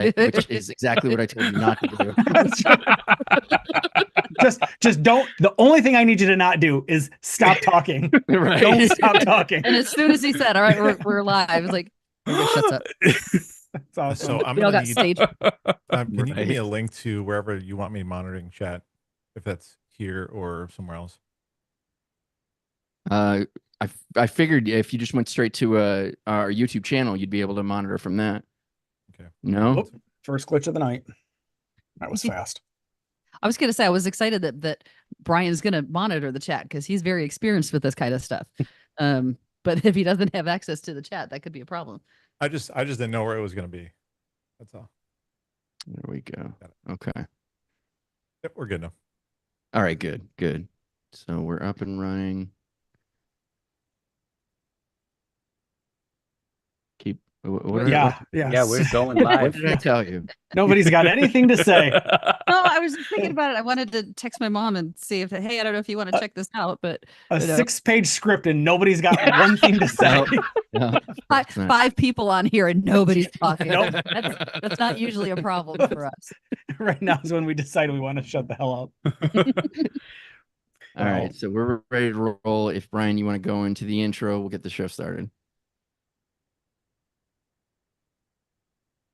which is exactly what I told you not to do. Just don't. The only thing I need you to not do is stop talking. Right. Don't stop talking. And as soon as he said, "All right, we're live," it's like, everybody shuts up. That's awesome. So I'm We all gonna got need. stage. Can you give me Right. a link to wherever you want me monitoring chat, if that's here or somewhere else? I figured if you just went straight to our YouTube channel, you'd be able to monitor from that. Okay. No? Oh, first glitch of the night. That was fast. I was gonna say I was excited that Brian's gonna monitor the chat because he's very experienced with this kind of stuff. But if he doesn't have access to the chat, that could be a problem. I just didn't know where it was gonna be. That's all. There we go. Okay. Yep, we're good now. All right, good. So we're up and running. Yeah. Yeah, we're going What live. did I tell you? Nobody's got anything to say. No, I was thinking about it. I wanted to text my mom and see if, hey, I don't know if you want to check this out, but A 6-page script and nobody's got one thing to say. No, five people on here and nobody's talking. Nope. That's not usually a problem for us. Right now is when we decide we want to shut the hell up. All right, so we're ready to roll. If Brian, you want to go into the intro, we'll get the show started.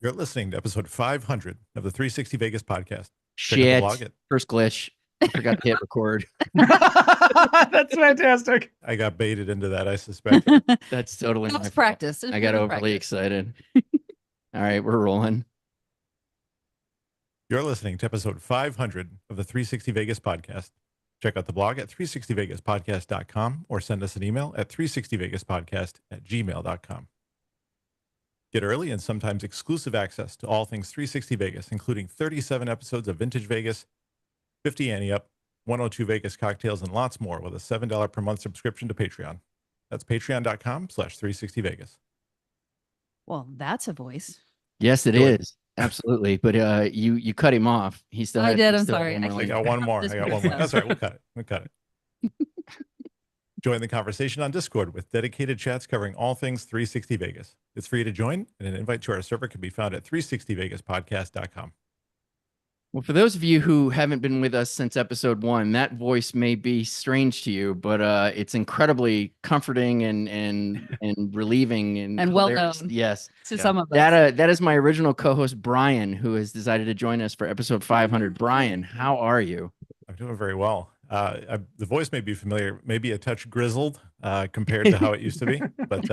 You're listening to episode 500 of the 360 Vegas podcast. Check out the Shit. blog First glitch. I forgot to hit record. That's fantastic. I got baited into that, I suspect. That's totally my It's fault. practice. I got overly excited. All right, we're rolling. You're listening to episode 500 of the 360 Vegas podcast. Check out the blog at 360vegaspodcast.com or send us an email at 360vegaspodcast@gmail.com. Get early and sometimes exclusive access to all things 360 Vegas, including 37 episodes of Vintage Vegas, 50 Ante Up, 102 Vegas cocktails, and lots more with a $7 per month subscription to Patreon. That's patreon.com/360vegas. Well, that's a voice. Yes, it Do it. is. Absolutely. But you cut him off. He still I had- did, he I'm still had sorry. one more I link. got one more. Just I got for one more. fun. That's all right. We'll cut it. Join the conversation on Discord with dedicated chats covering all things 360 Vegas. It's free to join, and an invite to our server can be found at 360vegaspodcast.com. Well, for those of you who haven't been with us since episode 1, that voice may be strange to you, but it's incredibly comforting and relieving and well hilarious. known. Yes. To some of us. That is my original co-host Brian, who has decided to join us for episode 500. Brian, how are you? I'm doing very well. The voice may be familiar, maybe a touch grizzled compared to how it used to be, but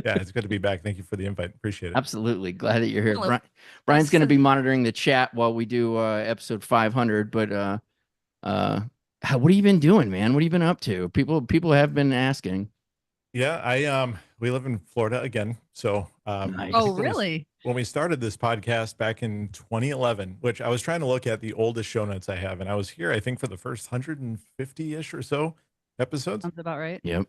yeah, it's good to be back. Thank you for the invite. Appreciate it. Absolutely. Glad that you're here. Hello. Brian's going to be monitoring the chat while we do episode 500, but what have you been doing, man? What have you been up to? People have been asking. Yeah, we live in Florida again. So Nice. Oh, really? when we started this podcast back in 2011, which I was trying to look at the oldest show notes I have, and I was here, I think, for the first 150-ish or so episodes. Sounds about right. Yep.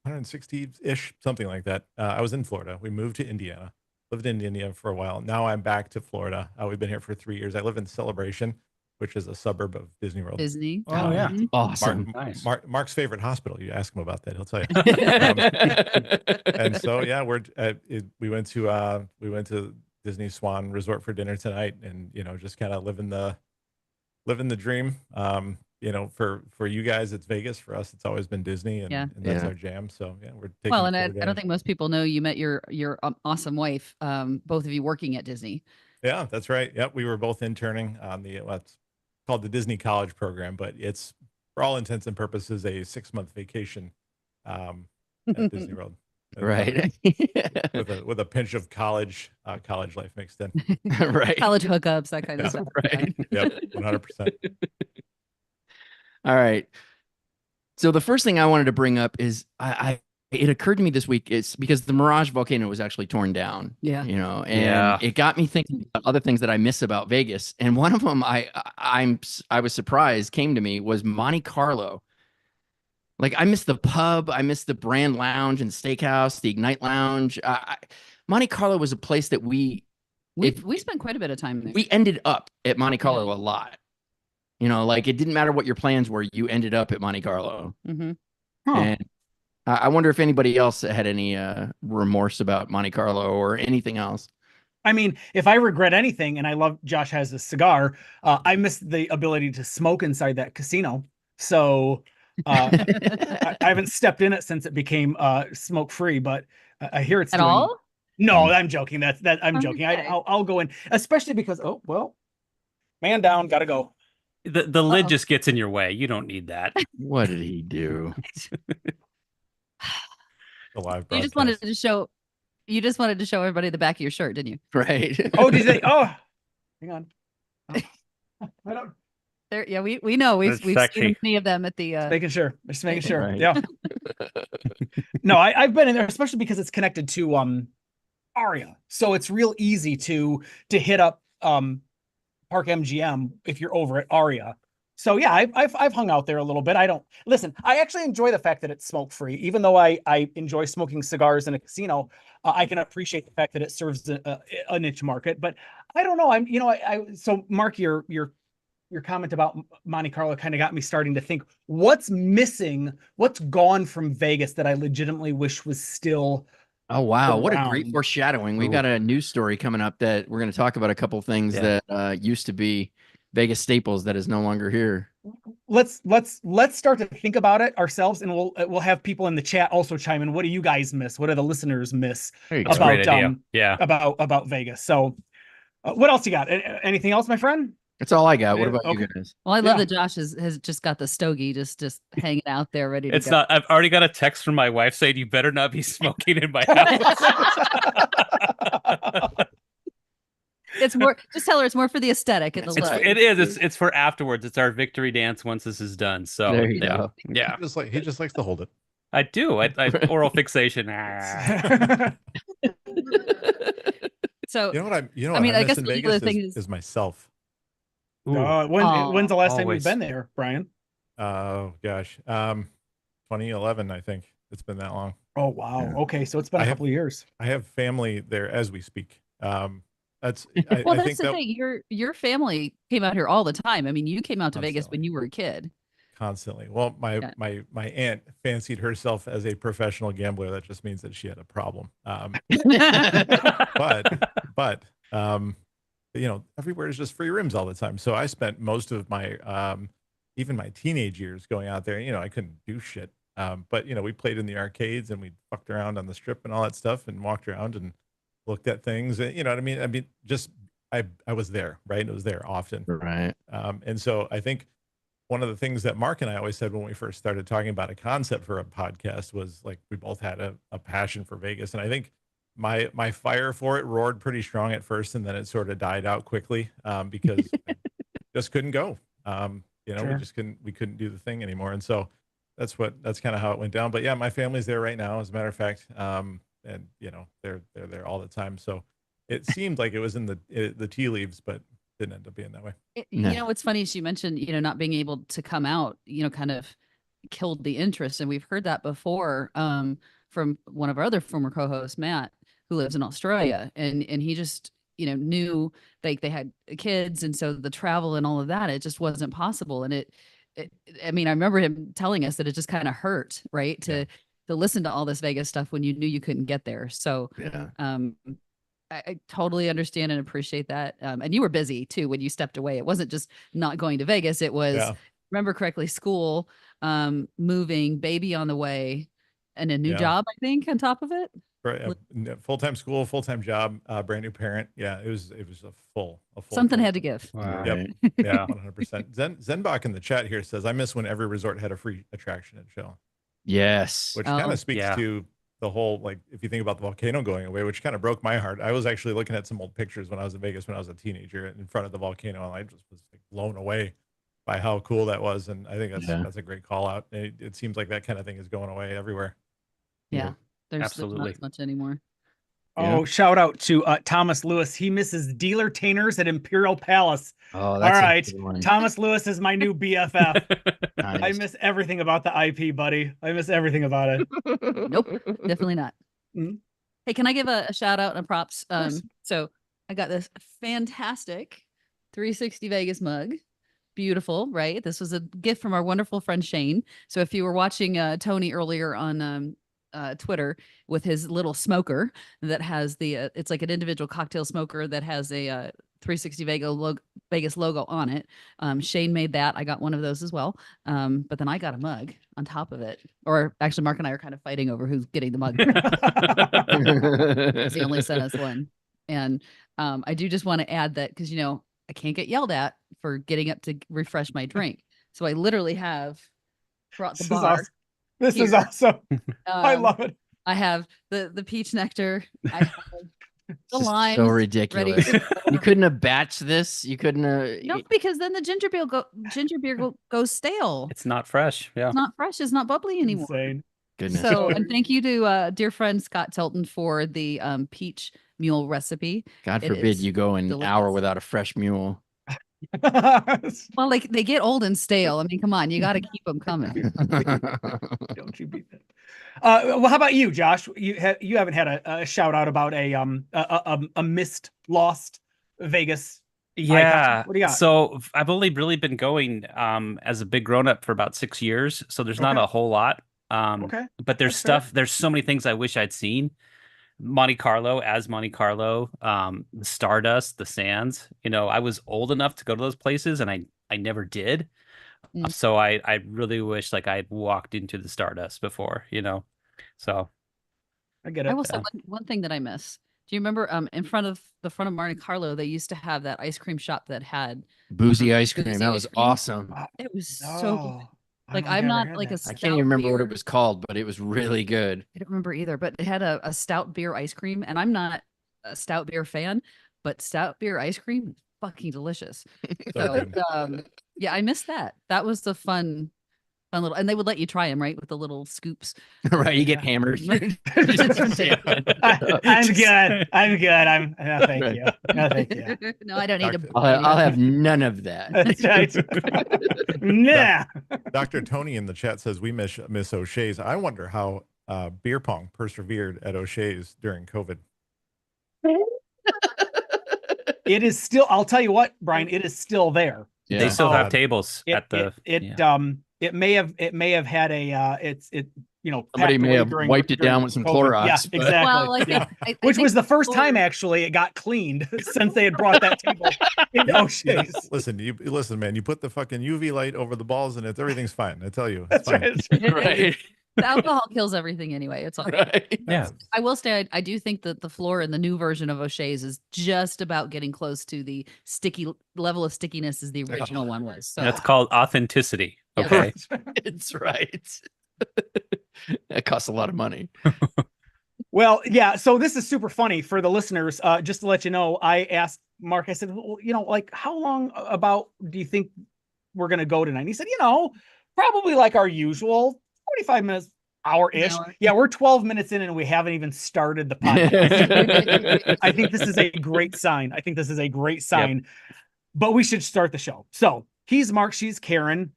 160-ish, something like that. I was in Florida. We moved to Indiana, lived in Indiana for a while. Now I'm back to Florida. We've been here for 3 years. I live in Celebration, which is a suburb of Disney World. Disney. Oh, yeah. Mhm. Awesome. Nice. Mark's favorite hospital. You ask him about that, he'll tell you. And so yeah, we went to Disney Swan Resort for dinner tonight, and just kind of living the dream. For you guys it's Vegas. For us it's always been Disney, and, Yeah. and that's Yeah. our jam. So yeah, we're taking Well, and I full don't advantage. think most people know you met your awesome wife, both of you working at Disney. Yeah, that's right. Yep, we were both interning on what's called the Disney College program, but it's for all intents and purposes a 6-month vacation at Disney World. Right. with a pinch of college life mixed in. Right. College hookups, that kind of Yeah. stuff. Right. Yep, 100%. All right. So the first thing I wanted to bring up is it occurred to me this week, it's because the Mirage volcano was actually torn down. Yeah. And Yeah. it got me thinking about other things that I miss about Vegas. And one of them I was surprised came to me was Monte Carlo. Like, I miss the pub, I miss the Brand Lounge and Steakhouse, the Ignite Lounge. Monte Carlo was a place that we spent quite a bit of time there. we ended up at Monte Carlo a lot. Like, it didn't matter what your plans were, you ended up at Monte Carlo. Mm-hmm. And I wonder if anybody else had any remorse about Monte Carlo or anything else. I mean, if I regret anything, and I love Josh has a cigar, I miss the ability to smoke inside that casino. So I haven't stepped in it since it became smoke free, but I hear it's At doing. all? No, I'm joking. I'm joking. Okay. I'll go in, especially because man down, gotta go. The lid just gets in your way. You don't need that. What did he do? The live You just broadcast. wanted to show. You just wanted to show everybody the back of your shirt, didn't you? Right. Oh, did they? Oh, hang on. Oh, I don't. There, yeah, we know we've That's seen sexy. many of them at the. Making sure. Just making sure. Right. Yeah. No, I've been in there, especially because it's connected to Aria, so it's real easy to hit up Park MGM if you're over at Aria. So yeah, I've hung out there a little bit. I don't listen. I actually enjoy the fact that it's smoke free, even though I enjoy smoking cigars in a casino. I can appreciate the fact that it serves a niche market. But I don't know. So Mark, your comment about Monte Carlo kind of got me starting to think, what's missing, what's gone from Vegas that I legitimately wish was still. Oh, wow. What a great around. foreshadowing. We've Ooh. got a news story coming up that we're going to talk about a couple things Yeah. that used to be Vegas staples that is no longer here. Let's start to think about it ourselves, and we'll have people in the chat also chime in. What do you guys miss? What do the listeners miss There you That's a go. great about idea. Yeah. about Vegas? So, what else you got? Anything else, my friend? That's all I got. What Yeah, about you okay. guys? Well, I love Yeah. that Josh has just got the stogie just hanging out there ready to It's go. not. I've already got a text from my wife saying you better not be smoking in my house. It's more. Just tell her it's more for the aesthetic and the It's, look. it is. It's for afterwards. It's our victory dance once this is done. So There you go. Yeah, He just likes to hold it. I do. I oral fixation. So You know what I mean, I miss guess in the Vegas thing is myself. Ooh. When's the last time always. you've been there, Brian? Oh gosh, 2011. I think it's been that long. Oh wow. Yeah. Okay, so it's been a couple of years. I have family there as we speak. That's well, I that's think the that thing. Your family came out here all the time. I mean, you came out to Vegas Constantly. when you were a kid. constantly. Well, Yeah. my aunt fancied herself as a professional gambler. That just means that she had a problem. But everywhere is just free rooms all the time. So I spent most of my even my teenage years going out there. I couldn't do shit. But we played in the arcades and we fucked around on the strip and all that stuff and walked around and looked at things. You know what I mean? Just I was there, right? It was there often. Right. And so I think one of the things that Mark and I always said when we first started talking about a concept for a podcast was like we both had a passion for Vegas. And I think my fire for it roared pretty strong at first, and then it sort of died out quickly because I just couldn't go. Sure. We couldn't do the thing anymore. And so that's kind of how it went down. But yeah, my family's there right now, as a matter of fact. And they're there all the time. So it seemed like it was in the tea leaves, but didn't end up being that way. No. You know, what's funny is you mentioned, not being able to come out, kind of killed the interest. And we've heard that before from one of our other former co-hosts, Matt, who lives in Australia. And he just, knew like they had kids. And so the travel and all of that, it just wasn't possible. And I remember him telling us that it just kind of hurt, right? To listen to all this Vegas stuff when you knew you couldn't get there. So Yeah. I totally understand and appreciate that. And you were busy too when you stepped away. It wasn't just not going to Vegas. It was, remember correctly, school, moving, baby on the way, and a new job, I think, on top of it. Right. Full-time school, full-time job, brand new parent. Yeah, it was a full Something had to give. Wow. Yep. Right. Yeah, 100%. Zenbach in the chat here says, I miss when every resort had a free attraction and show, Yes. which kind Oh. of speaks to the whole, like, if you think about the volcano going away, which kind of broke my heart. I was actually looking at some old pictures when I was in Vegas when I was a teenager in front of the volcano, and I just was like blown away by how cool that was. And I think that's a great call out. It seems like that kind of thing is going away everywhere. Yeah. There's not Absolutely. as much anymore. Yeah. Oh, shout out to Thomas Lewis. He misses dealer tainers at Imperial Palace. Oh, All that's right. a good one. Thomas Lewis is my new BFF. I Nice. miss everything about the IP, buddy. I miss everything about it. Nope, definitely not. Mhm. Hey, can I give a shout out and props? course. So I got this fantastic 360 Vegas mug. Beautiful, right? This was a gift from our wonderful friend Shane. So if you were watching Tony earlier on Twitter with his little smoker that has the it's like an individual cocktail smoker that has a 360 Vegas logo on it. Shane made that. I got one of those as well. But then I got a mug on top of it. Or actually, Mark and I are kind of fighting over who's getting the mug. He only sent us one. And I do just want to add that because, I can't get yelled at for getting up to refresh my drink. So I literally have brought the bar. Awesome. This here. is awesome. I love it. I have the peach nectar. I have the lime. So ridiculous. You couldn't have batched this. You couldn't have. No, because then the ginger beer goes stale. It's not fresh. Yeah. It's not fresh. It's not bubbly anymore. Insane. Goodness. So, and thank you to dear friend Scott Tilton for the peach mule recipe. God It forbid is you go an hour delicious. without a fresh mule. Well, like they get old and stale. I mean, come on, you got to keep them coming. Don't you beat that. Well, how about you, Josh? You haven't had a shout out about a missed, lost Vegas. Yeah. Icon. What do you got? So I've only really been going as a big grown up for about 6 years. So there's not Okay. a whole lot. Okay. But there's That's fair. stuff, there's so many things I wish I'd seen. Monte Carlo, the Stardust, the Sands. I was old enough to go to those places and I never did. Mm. So I really wish like I had walked into the Stardust before, So I get it. I will say one thing that I miss. Do you remember in front of Monte Carlo, they used to have that ice cream shop that had Boozy ice cream. Boozy That ice was cream. awesome. it was so good. No, I Like don't I'm think I not ever had like a that. I stout can't even remember what beer. it was called, but it was really good. I don't remember either, but it had a stout beer ice cream, and I'm not a stout beer fan, but stout beer ice cream is fucking delicious. So So good. yeah, I missed that. That was the fun little, and they would let you try them right with the little scoops. Right, you get Yeah. hammered. I'm good. I'm good. No, thank you. No, thank you. No, I don't need Doctor- to. I'll have none of that. That's right. Nah. Dr. Tony in the chat says we miss O'Shea's. I wonder how beer pong persevered at O'Shea's during COVID. It is still. I'll tell you what, Brian. It is still there. Yeah. they still have Oh, tables at the It may have had a Somebody packed may away have during- wiped it during down with some COVID. Clorox. Yeah, but- exactly. Well, I think, Yeah. I Which think was the first before- time actually it got cleaned since they had brought that table in O'Shea's. Listen, man. You put the fucking UV light over the balls, and everything's fine. I tell you, it's That's fine. right. Right. The alcohol kills everything anyway. It's all right. Right. Yeah. I will say I do think that the floor in the new version of O'Shea's is just about getting close to the sticky level of stickiness as the original one was. So That's called authenticity. Yeah. Okay. It's right. That costs a lot of money. Well, yeah. So this is super funny for the listeners. Just to let you know, I asked Mark. I said, well, like how long about do you think we're gonna go tonight? And he said, probably like our usual 45 minutes, hour-ish. An hour. Yeah, we're 12 minutes in and we haven't even started the podcast. I think this is a great sign. But we should start the show. So he's Mark, she's Karen.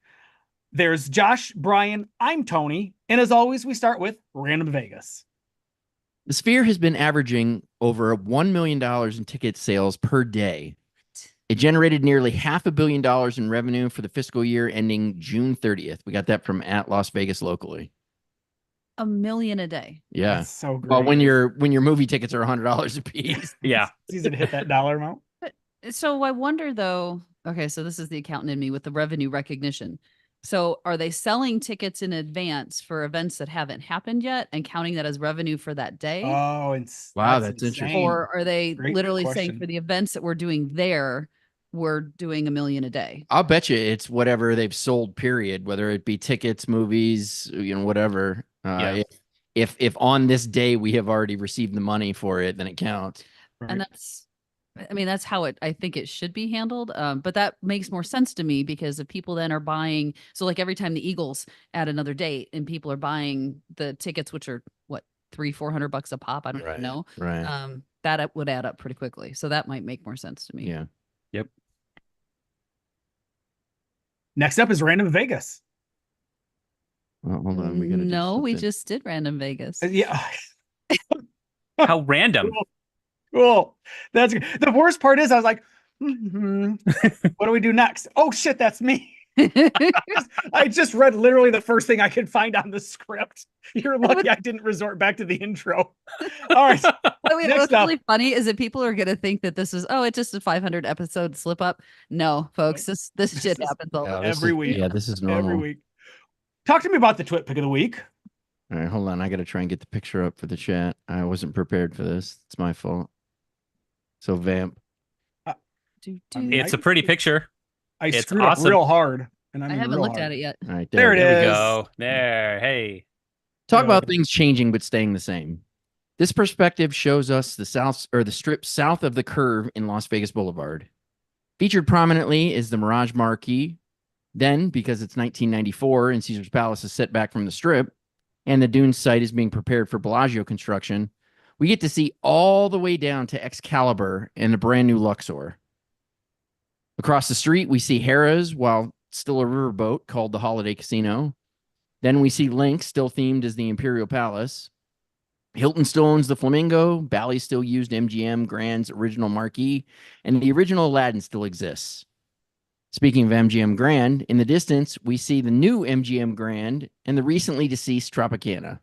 There's Josh, Brian, I'm Tony. And as always, we start with Random Vegas. The Sphere has been averaging over $1 million in ticket sales per day. It generated nearly $500 million in revenue for the fiscal year ending June 30th. We got that from at Las Vegas locally. $1 million a day. Yeah. That's so great. Well, when your movie tickets are $100 a piece. Yeah. It's easy to hit that dollar amount. So I wonder though, okay, so this is the accountant in me with the revenue recognition. So are they selling tickets in advance for events that haven't happened yet and counting that as revenue for that day? Oh, Wow, that's interesting. Or are they Great literally question. saying for the events that we're doing there, we're doing $1 million a day? I'll bet you it's whatever they've sold, period, whether it be tickets, movies, whatever. Yeah. If on this day we have already received the money for it, then it counts. And that's how I think it should be handled. But that makes more sense to me because if people then are buying, so like every time the Eagles add another date and people are buying the tickets, which are what, $300-400 a pop, I don't even know. Right. That would add up pretty quickly. So that might make more sense to me. Yeah. Yep. Next up is Random Vegas. Well, hold on. We gotta No, we flip it. just did Random Vegas. Yeah. How random. Cool. That's good. The worst part is I was like, what do we do next? Oh shit, that's me. I just read literally the first thing I could find on the script. You're lucky I didn't resort back to the intro. All right. What's Next up. really funny is that people are going to think that this is, oh, it's just a 500 episode slip up. No, folks, this shit happens all the time. every week. Yeah, this is normal. Every week. Talk to me about the Twit pick of the week. All right, hold on. I got to try and get the picture up for the chat. I wasn't prepared for this. It's my fault. So vamp. It's a pretty picture. I It's screwed awesome. up real hard. And I haven't looked at it yet. All right, There it There we is. go. There. Hey. Talk Good. about things changing but staying the same. This perspective shows us the strip south of the curve in Las Vegas Boulevard. Featured prominently is the Mirage Marquee. Then, because it's 1994 and Caesar's Palace is set back from the strip, and the Dunes site is being prepared for Bellagio construction, we get to see all the way down to Excalibur and the brand new Luxor. Across the street, we see Harrah's, while still a riverboat called the Holiday Casino. Then we see Lynx, still themed as the Imperial Palace. Hilton still owns the Flamingo. Bally still used MGM Grand's original marquee. And the original Aladdin still exists. Speaking of MGM Grand, in the distance, we see the new MGM Grand and the recently deceased Tropicana.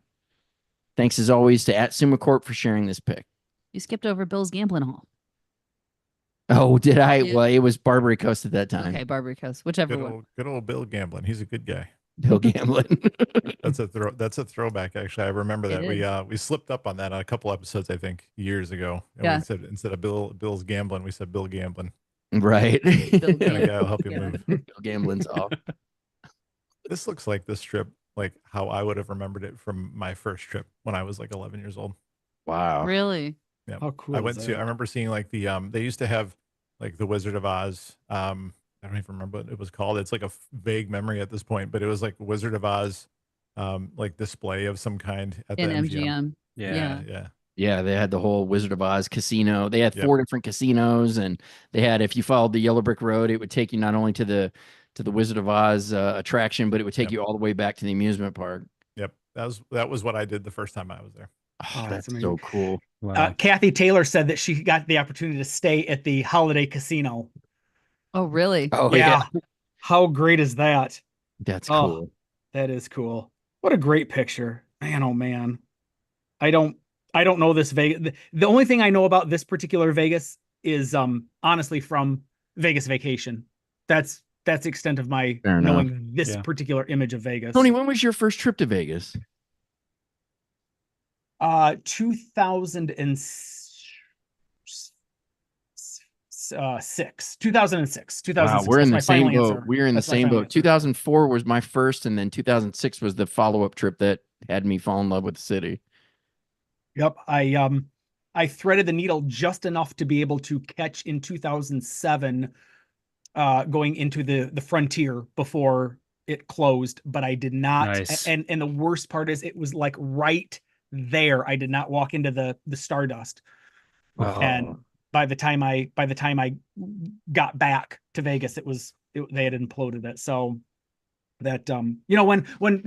Thanks as always to @SumaCorp for sharing this pick. You skipped over Bill's Gambling Hall. Oh, did I? Yeah. Well, it was Barbary Coast at that time. Okay, Barbary Coast, whichever one. Good old Bill Gamblin. He's a good guy. Bill Gamblin. That's a throwback. Actually, I remember that we slipped up on that on a couple episodes, I think, years ago. And Yeah. we said instead of Bill's Gamblin, we said Bill Gamblin. Right. Bill Kind of guy will help you Yeah. move. Bill Gamblin's off. This looks like this trip, like how I would have remembered it from my first trip when I was like 11 years old. Wow. Really? Yeah. How cool I is went to. that? I remember seeing like the they used to have like the Wizard of Oz. I don't even remember what it was called. It's like a vague memory at this point, but it was like Wizard of Oz, like display of some kind at In the MGM. MGM. Yeah. Yeah. Yeah, they had the whole Wizard of Oz casino. They had Yep. 4 different casinos, and they had, if you followed the Yellow Brick Road, it would take you not only to the Wizard of Oz attraction, but it would take Yep. you all the way back to the amusement park. Yep. That was what I did the first time I was there. Oh, Oh, that's that's so amazing. cool. Kathy Taylor said that she got the opportunity to stay at the Holiday Casino. Oh, really? Oh yeah. yeah, How great is that? that's Oh. cool. That is cool. What a great picture. Man, oh man. I don't know this Vegas. The only thing I know about this particular Vegas is honestly from Vegas Vacation. That's the extent of my Fair enough. knowing this Yeah. particular image of Vegas. Tony, when was your first trip to Vegas? 2006. 2006. Wow, we're in the That's my same final boat. answer. We're in the That's my same final boat. answer. 2004 was my first, and then 2006 was the follow-up trip that had me fall in love with the city. Yep. I threaded the needle just enough to be able to catch in 2007 going into the Frontier before it closed, but I did not. Nice. And the worst part is it was like right there. I did not walk into the Stardust. And by the time I got back to Vegas, they had imploded it. So that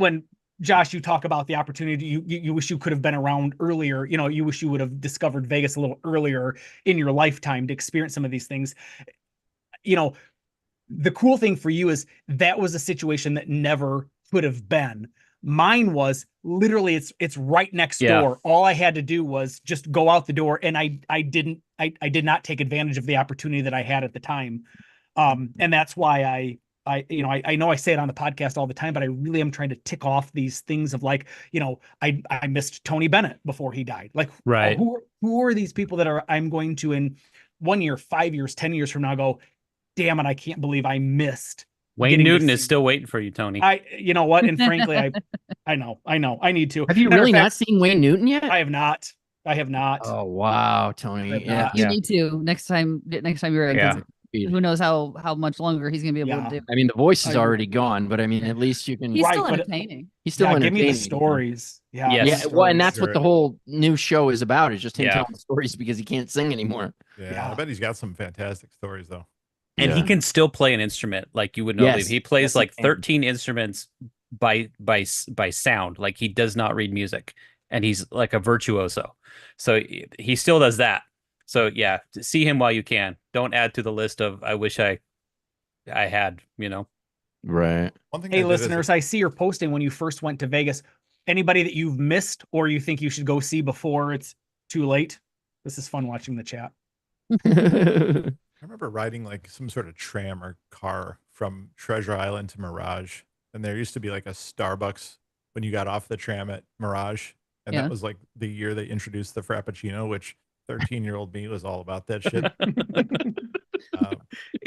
when Josh, you talk about the opportunity, you wish you could have been around earlier. You wish you would have discovered Vegas a little earlier in your lifetime to experience some of these things. The cool thing for you is that was a situation that never could have been. Mine was literally it's right next door. All I had to do was just go out the door, and I did not take advantage of the opportunity that I had at the time. And that's why I know I say it on the podcast all the time, but I really am trying to tick off these things of like, I missed Tony Bennett before he died. Like, Right. Who are these people that I'm going to in 1 year, 5 years, 10 years from now go, damn it, I can't believe I missed. Wayne getting to Newton is see- still waiting for you, Tony. You know what? And frankly, I know, I need to. Have you Matter of really not fact, seen Wayne Newton yet? I have not. Oh wow, I Tony. have Yeah, not. You need to next time you're in. 'Cause yeah. who knows how much longer he's gonna be able Yeah. to do. I mean, the voice is I- already gone, but I mean, at least you can. He's Right, still but- entertaining. He's still give me entertaining. the stories. Yeah. Yes. give me Yeah, the well, and stories. that's what the whole new show is about. Is just him Yeah. telling stories because he can't sing anymore. Yeah. Yeah. I bet he's got some fantastic stories though. And he Yeah. can still play an instrument like you would not Yes. believe. He plays Yes, he like can. 13 instruments by sound. Like he does not read music, and he's like a virtuoso. So he still does that. So yeah, see him while you can. Don't add to the list of I wish I had. Right. One thing Hey, I did as a- listeners, I see you're posting when you first went to Vegas. Anybody that you've missed or you think you should go see before it's too late? This is fun watching the chat. I remember riding like some sort of tram or car from Treasure Island to Mirage, and there used to be like a Starbucks when you got off the tram at Mirage, and Yeah. that was like the year they introduced the Frappuccino, which 13-year-old me was all about that shit. It's yeah,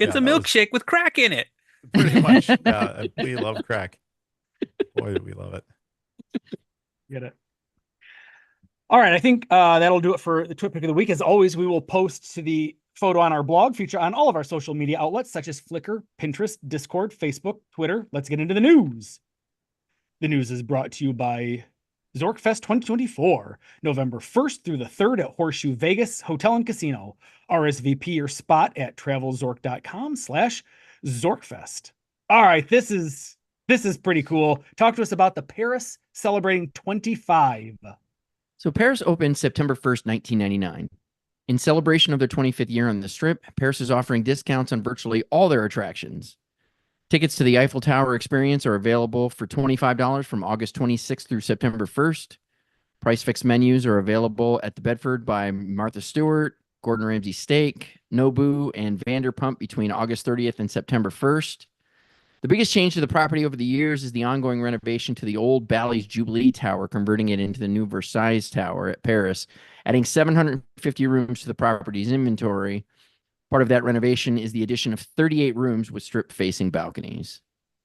a that was milkshake with crack in it. pretty much. Yeah, we love crack. Boy, do we love it. Get it. All right, I think that'll do it for the Twit Pick of the week. As always, we will post to the photo on our blog, feature on all of our social media outlets such as Flickr, Pinterest, Discord, Facebook, Twitter. Let's get into the news. The news is brought to you by Zorkfest 2024, November 1st through the 3rd at Horseshoe Vegas Hotel and Casino. RSVP your spot at travelzork.com/Zorkfest. All right, this is pretty cool. Talk to us about the Paris celebrating 25. So Paris opened September 1st, 1999. In celebration of their 25th year on the Strip, Paris is offering discounts on virtually all their attractions. Tickets to the Eiffel Tower experience are available for $25 from August 26th through September 1st. Price fix menus are available at the Bedford by Martha Stewart, Gordon Ramsay Steak, Nobu, and Vanderpump between August 30th and September 1st. The biggest change to the property over the years is the ongoing renovation to the old Bally's Jubilee Tower, converting it into the new Versailles Tower at Paris, adding 750 rooms to the property's inventory. Part of that renovation is the addition of 38 rooms with strip-facing balconies.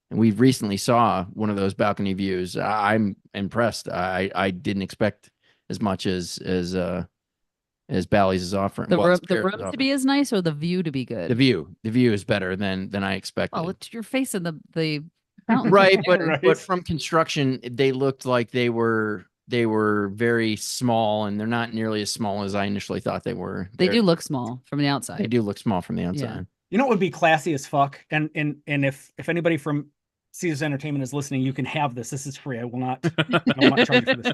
And we recently saw one of those balcony views. I'm impressed. I didn't expect as much as Bally's is offering. The Well, room, as the Paris is room to offering. be as nice or the view to be good? The view is better than I expected. Well, you're facing the fountain. Right, but Right. from construction, they looked like they were very small, and they're not nearly as small as I initially thought they were. They do look small from the They outside. do look small from the outside. You know what would be classy as fuck? And if anybody from Caesars Entertainment is listening, you can have this. This is free. I will not charge you for this.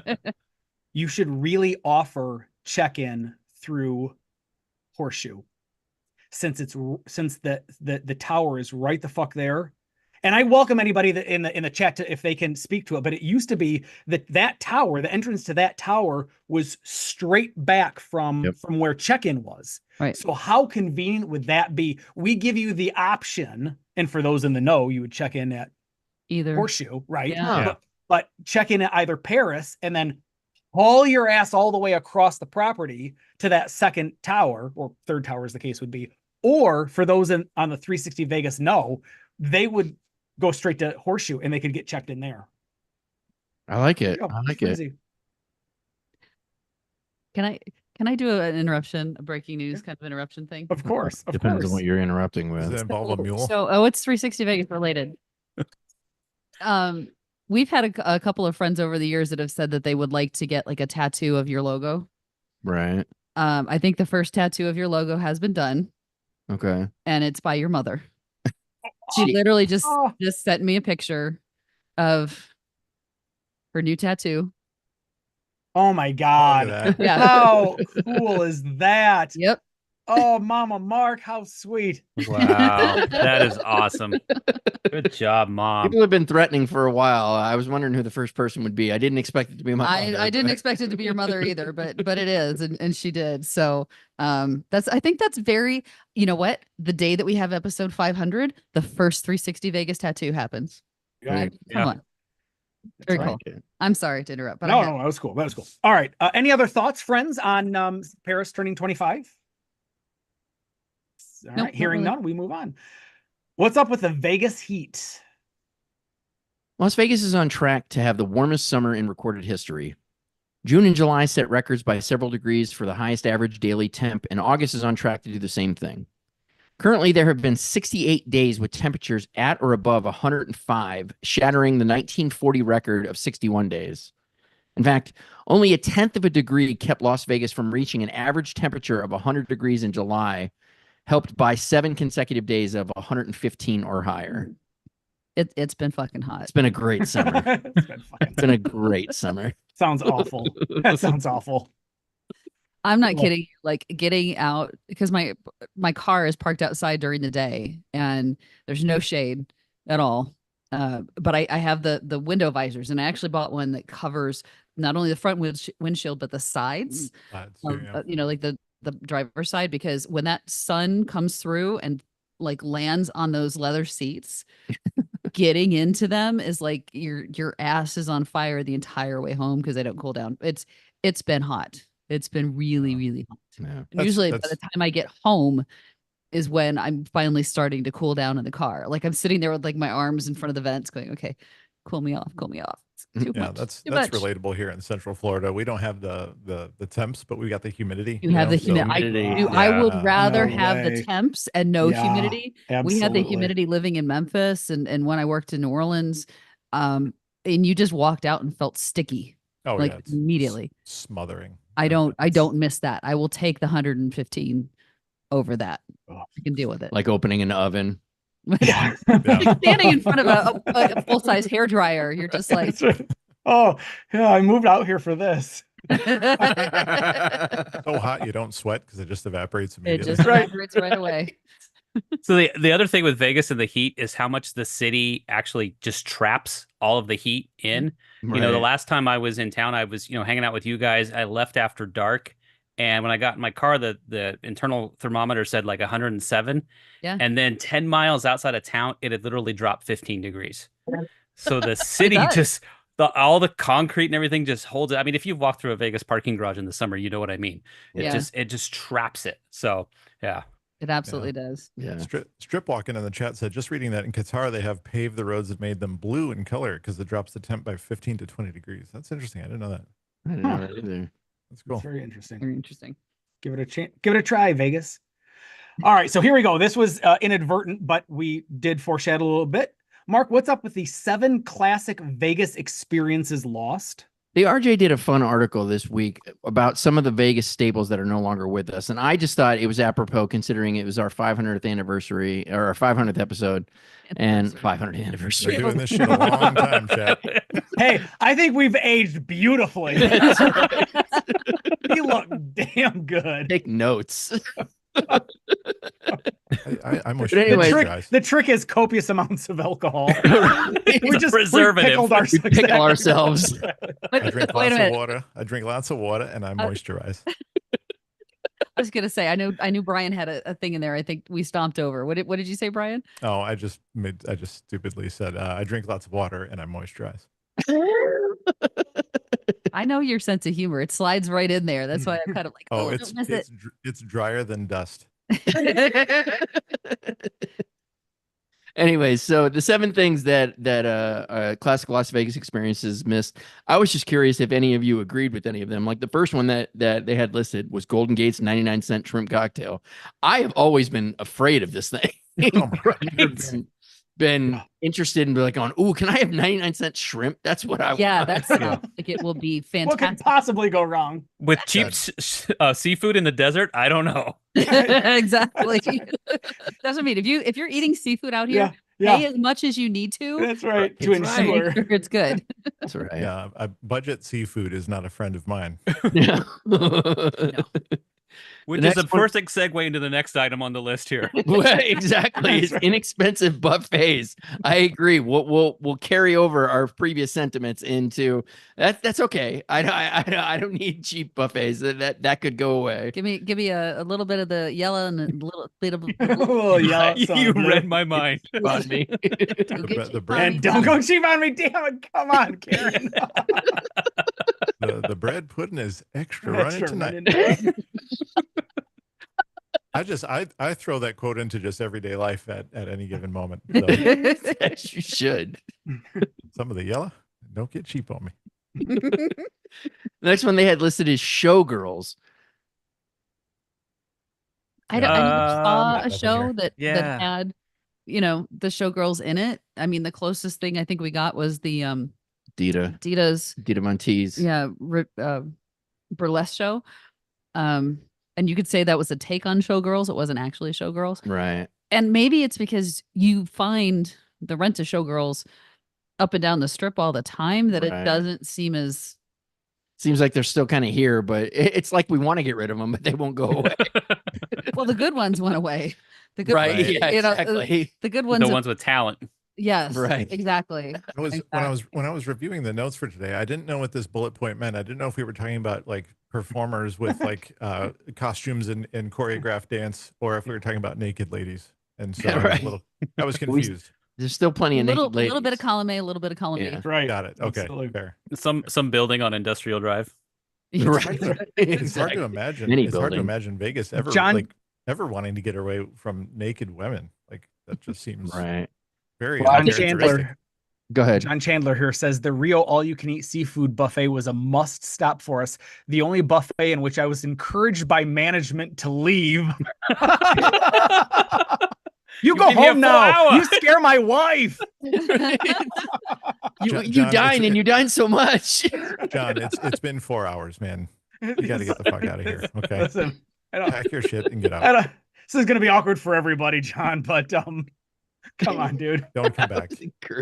You should really offer check-in through Horseshoe, since the tower is right the fuck there. And I welcome anybody that in the chat to, if they can speak to it. But it used to be that tower, the entrance to that tower was straight back from where check-in was. Right. So how convenient would that be? We give you the option, and for those in the know, you would check in at Either. Horseshoe, right? Yeah. Yeah. But check in at either Paris and then haul your ass all the way across the property to that second tower, or third tower as the case would be. Or for those on the 360 Vegas know, they would go straight to Horseshoe and they could get checked in there. I like it. There you go. I like It's it. easy. Can I do an interruption, a breaking news kind of interruption thing? Of course. Of Depends course. on what you're interrupting Does it with. involve a mule? So, it's 360 Vegas related. We've had a couple of friends over the years that have said that they would like to get like a tattoo of your logo. Right. I think the first tattoo of your logo has been done, Okay. and it's by your mother. She literally just Oh. sent me a picture of her new tattoo. Oh my Oh, God. look at that. Yeah. How cool is that? Yep. Oh, Mama Mark, how sweet. Wow, that is awesome. Good job, Mom. People have been threatening for a while. I was wondering who the first person would be. I didn't expect it to be my mother. I didn't but- expect it to be your mother either, but it is, and she did. So I think that's very, you know what? The day that we have episode 500, the first 360 Vegas tattoo happens. Right? Come Yeah. on. Very I cool. like it. I'm sorry to interrupt, but No, that was cool. That was cool. All right. Any other thoughts, friends, on Paris turning 25? All Nope, right. not Hearing really. none, we move on. What's up with the Vegas heat? Las Vegas is on track to have the warmest summer in recorded history. June and July set records by several degrees for the highest average daily temp, and August is on track to do the same thing. Currently, there have been 68 days with temperatures at or above 105, shattering the 1940 record of 61 days. In fact, only a tenth of a degree kept Las Vegas from reaching an average temperature of 100 degrees in July, helped by 7 consecutive days of 115 or higher. it's been fucking hot. It's been a great summer. It's been fucking- It's been a great summer. sounds awful. That sounds awful. I'm not Cool. kidding. Like getting out because my car is parked outside during the day and there's no shade at all. But I have the window visors, and I actually bought one that covers not only the front windshield but the sides, like the driver's side, because when that sun comes through and like lands on those leather seats, getting into them is like your ass is on fire the entire way home because they don't cool down. It's been hot. It's been really, really hot. Yeah. And usually by the time I get home is when I'm finally starting to cool down in the car. Like I'm sitting there with like my arms in front of the vents going, okay, cool me off, cool me off. It's too much. That's much. relatable here in Central Florida. We don't have the temps, but we got the humidity. You have the humidity. I would rather have the temps and no humidity. Absolutely. We had the humidity living in Memphis and when I worked in New Orleans, and you just walked out and felt sticky. Oh, like yeah, immediately. Smothering. I don't miss that. I will take the 115 over that. I can deal with it. Like opening an oven. Yeah. Standing in front of a full-size hair dryer, you're just like, oh yeah, I moved out here for this. So hot you don't sweat because it just evaporates immediately. It just evaporates right away. So the other thing with Vegas and the heat is how much the city actually just traps all of the heat in. Right. You know, the last time I was in town, I was, hanging out with you guys. I left after dark. And when I got in my car, the internal thermometer said like 107. Yeah. And then 10 miles outside of town, it had literally dropped 15 degrees. So the city just, all the concrete and everything just holds it. I mean, if you walk through a Vegas parking garage in the summer, you know what I mean. It just traps it. So, yeah. It absolutely does. Yeah. Strip walking in the chat said, just reading that in Qatar, they have paved the roads that made them blue in color because it drops the temp by 15 to 20 degrees. That's interesting. I didn't know that. I didn't know that either. That's cool. It's very interesting. Very interesting. Give it a chance. Give it a try, Vegas. All right, so here we go. This was inadvertent, but we did foreshadow a little bit. Mark, what's up with the 7 classic Vegas experiences lost? The RJ did a fun article this week about some of the Vegas staples that are no longer with us. And I just thought it was apropos considering it was our 500th anniversary or our 500th episode and 500th anniversary. We're doing this shit a long time, chat. Hey, I think we've aged beautifully. We look damn good. Take notes. I'm with the trick is copious amounts of alcohol. we just preservative. We pickle ourselves. I drink lots of water. I drink lots of water and I moisturize. I was gonna say, I knew Brian had a thing in there. I think we stomped over. What did you say, Brian? Oh, I just stupidly said I drink lots of water and I moisturize. I know your sense of humor. It slides right in there. That's why I'm kind of like, it's drier than dust. Anyways, so the 7 things that classic Las Vegas experiences missed. I was just curious if any of you agreed with any of them. Like the first one that they had listed was Golden Gate's 99-cent shrimp cocktail. I have always been afraid of this thing. Been interested in like going, ooh, can I have 99-cent shrimp? That's what I want. That's like it will be fantastic. What could possibly go wrong? With cheap seafood in the desert? I don't know. Exactly. That's what I mean. If you're eating seafood out here, pay as much as you need to. That's right. To ensure it's good. That's right. Yeah, budget seafood is not a friend of mine. Yeah. No. Which is a perfect segue into the next item on the list here. Exactly. It's inexpensive buffets. I agree. We'll carry over our previous sentiments into that. That's okay. I don't need cheap buffets. That could go away. Give me a little bit of the yellow and a little bit of yellow. You read my mind. On me. The bread. And don't go cheap on me. Damn it. Come on, Karen. The bread pudding is extra running tonight. I throw that quote into just everyday life at any given moment. So, Yes, you should. some of the yellow, don't get cheap on me. The next one they had listed is Showgirls. I never saw a show here. that had, the showgirls in it. I mean, the closest thing I think we got was the Dita Montees. Burlesque show. And you could say that was a take on Showgirls. It wasn't actually Showgirls. Right. And maybe it's because you find the rent to Showgirls up and down the strip all the time that it doesn't seem as... Seems like they're still kind of here, but it's like we want to get rid of them, but they won't go away. Well, the good ones went away. The good exactly. the good ones. The ones with talent. Yes, Right. exactly. When I was reviewing the notes for today, I didn't know what this bullet point meant. I didn't know if we were talking about like performers with like costumes and choreographed dance, or if we were talking about naked ladies. And so I was confused. There's still plenty of naked ladies. Little bit of column A, a little bit of column Yeah. B. Right. Got it. Okay, Absolutely. fair. Some building on Industrial Drive. Right. It's hard to imagine. Mini It's hard to building. imagine Vegas ever wanting to get away from naked women. Like that just seems Right. very John uncharacteristic. Chandler. Go ahead. John Chandler here says the Rio all-you-can-eat seafood buffet was a must-stop for us. The only buffet in which I was encouraged by management to leave. You go home now. You scare my wife. You dine and you dine so much. John, it's been 4 hours, man. You got to get the fuck out of here. Okay. Listen, Pack your shit and get out. This is going to be awkward for everybody, John, but come on, dude. Don't come back.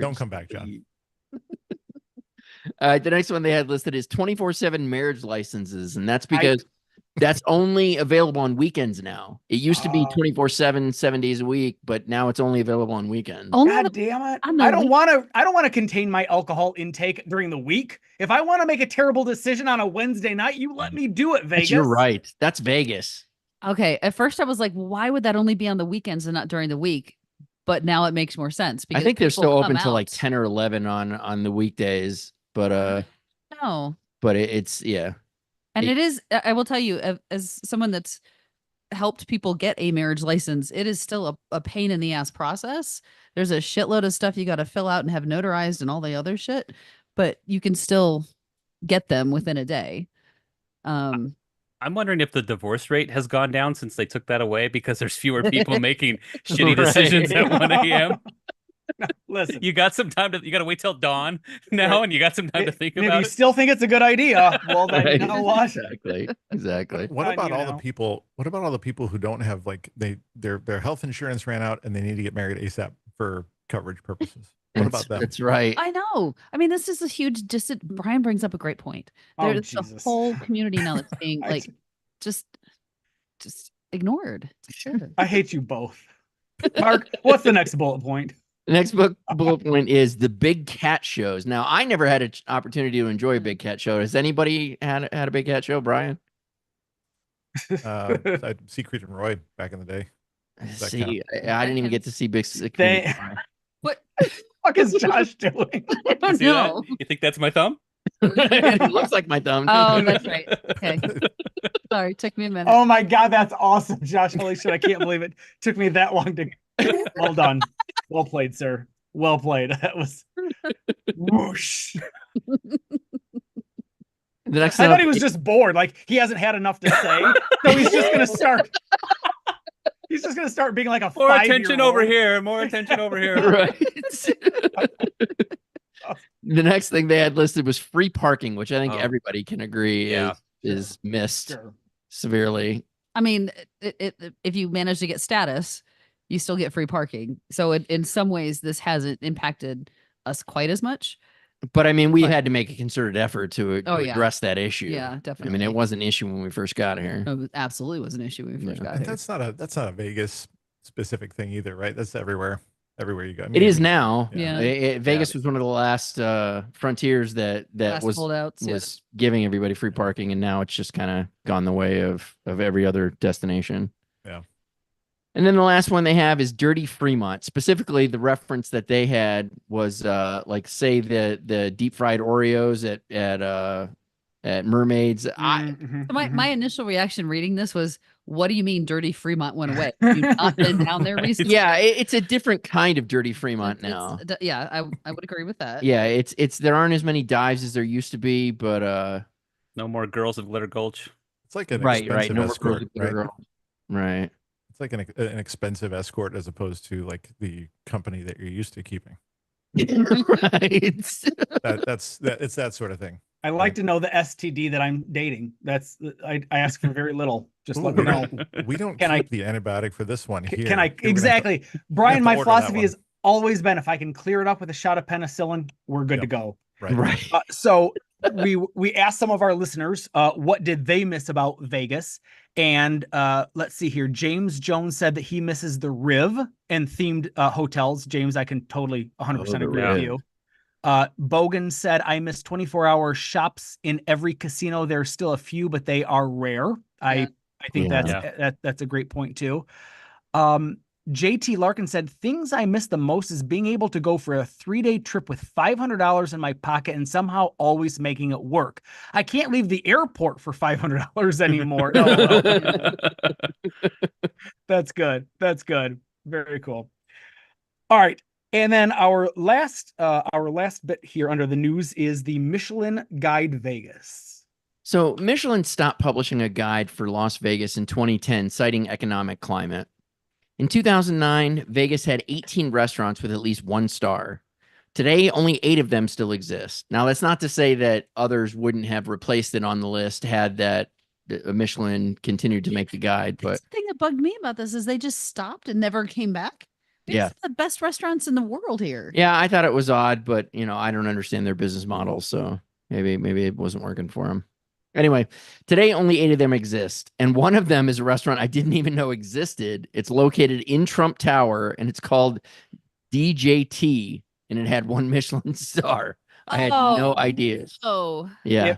Don't come back, John. The next one they had listed is 24/7 marriage licenses, and that's because that's only available on weekends now. It used to be 24/7, 7 days a week, but now it's only available on weekends. God damn it. I don't want to contain my alcohol intake during the week. If I want to make a terrible decision on a Wednesday night, you let me do it, Vegas. You're right. That's Vegas. Okay. At first I was like, why would that only be on the weekends and not during the week? But now it makes more sense. I think they're still open till like 10 or 11 on the weekdays, but no. But it's yeah. And it is, I will tell you, as someone that's helped people get a marriage license, it is still a pain in the ass process. There's a shitload of stuff you got to fill out and have notarized and all the other shit, but you can still get them within a day. I'm wondering if the divorce rate has gone down since they took that away because there's fewer people making shitty decisions at 1 a.m. Listen, you got some time you got to wait till dawn now, and you got some time to think about it. If you still think it's a good idea, well, then Right. you know what? Exactly. What about all the people? What about all the people who don't have like their health insurance ran out and they need to get married ASAP for coverage purposes? What about them? That's right. I know. I mean, this is a huge Brian brings up a great point. There's a whole community now that's being like just ignored. I hate you both. Mark, what's the next bullet point? The next bullet point is the big cat shows. Now, I never had an opportunity to enjoy a big cat show. Has anybody had a big cat show, Brian? I'd see Creed and Roy back in the day. See, I didn't even get to see big. What the fuck is Josh doing? I don't know. You think that's my thumb? It looks like my thumb. Oh, that's right. Okay. Sorry, took me a minute. Oh my God, that's awesome, Josh. Holy shit, I can't believe it took me that long to. Well done. Well played, sir. Well played. That was whoosh. The next I thought he was just bored. Like he hasn't had enough to say. So he's just gonna start. He's just gonna start being like a more 5-year-old. attention over here. More attention over here. Right. The next thing they had listed was free parking, which I think everybody can agree is missed severely. I mean, if you manage to get status, you still get free parking. So in some ways, this hasn't impacted us quite as much. But I mean, we had to make a concerted effort to address that issue. Yeah, definitely. I mean, it was an issue when we first got here. It absolutely was an issue when we first got here. That's not a Vegas specific thing either, right? That's everywhere you go. I mean, it is now. Yeah. Vegas was one of the last frontiers that was giving everybody free parking, and now it's just kind of gone the way of every other destination. Yeah. And then the last one they have is Dirty Fremont. Specifically, the reference that they had was like, say, the deep fried Oreos at Mermaids. My initial reaction reading this was, what do you mean Dirty Fremont went away? You've not been down there recently? Yeah, it's a different kind of Dirty Fremont now. Yeah, I would agree with that. Yeah, it's there aren't as many dives as there used to be, but no more girls of Glitter Gulch. It's like an expensive escort, right? It's like an expensive escort as opposed to like the company that you're used to keeping. Right. It's that sort of thing. I like to know the STD that I'm dating. I ask for very little. Just let me know. We don't keep the antibiotic for this one here. Can I exactly, Brian? My philosophy has always been, if I can clear it up with a shot of penicillin, we're good to go. Right. So we asked some of our listeners what did they miss about Vegas, and let's see here. James Jones said that he misses the Riv and themed hotels. James, I can totally 100% agree with you. Bogan said, I miss 24-hour shops in every casino. There's still a few, but they are rare. I think that's a great point too. JT Larkin said, things I miss the most is being able to go for a 3-day trip with $500 in my pocket and somehow always making it work. I can't leave the airport for $500 anymore. That's good. That's good. Very cool. All right. And then our last bit here under the news is the Michelin Guide Vegas. So Michelin stopped publishing a guide for Las Vegas in 2010, citing economic climate. In 2009, Vegas had 18 restaurants with at least 1 star. Today, only 8 of them still exist. Now, that's not to say that others wouldn't have replaced it on the list had that Michelin continued to make the guide. But the thing that bugged me about this is they just stopped and never came back. These are the best restaurants in the world here. Yeah, I thought it was odd, but I don't understand their business model, so maybe it wasn't working for them. Anyway, today only 8 of them exist, and one of them is a restaurant I didn't even know existed. It's located in Trump Tower, and it's called DJT, and it had 1 Michelin star. I had no idea. Yeah.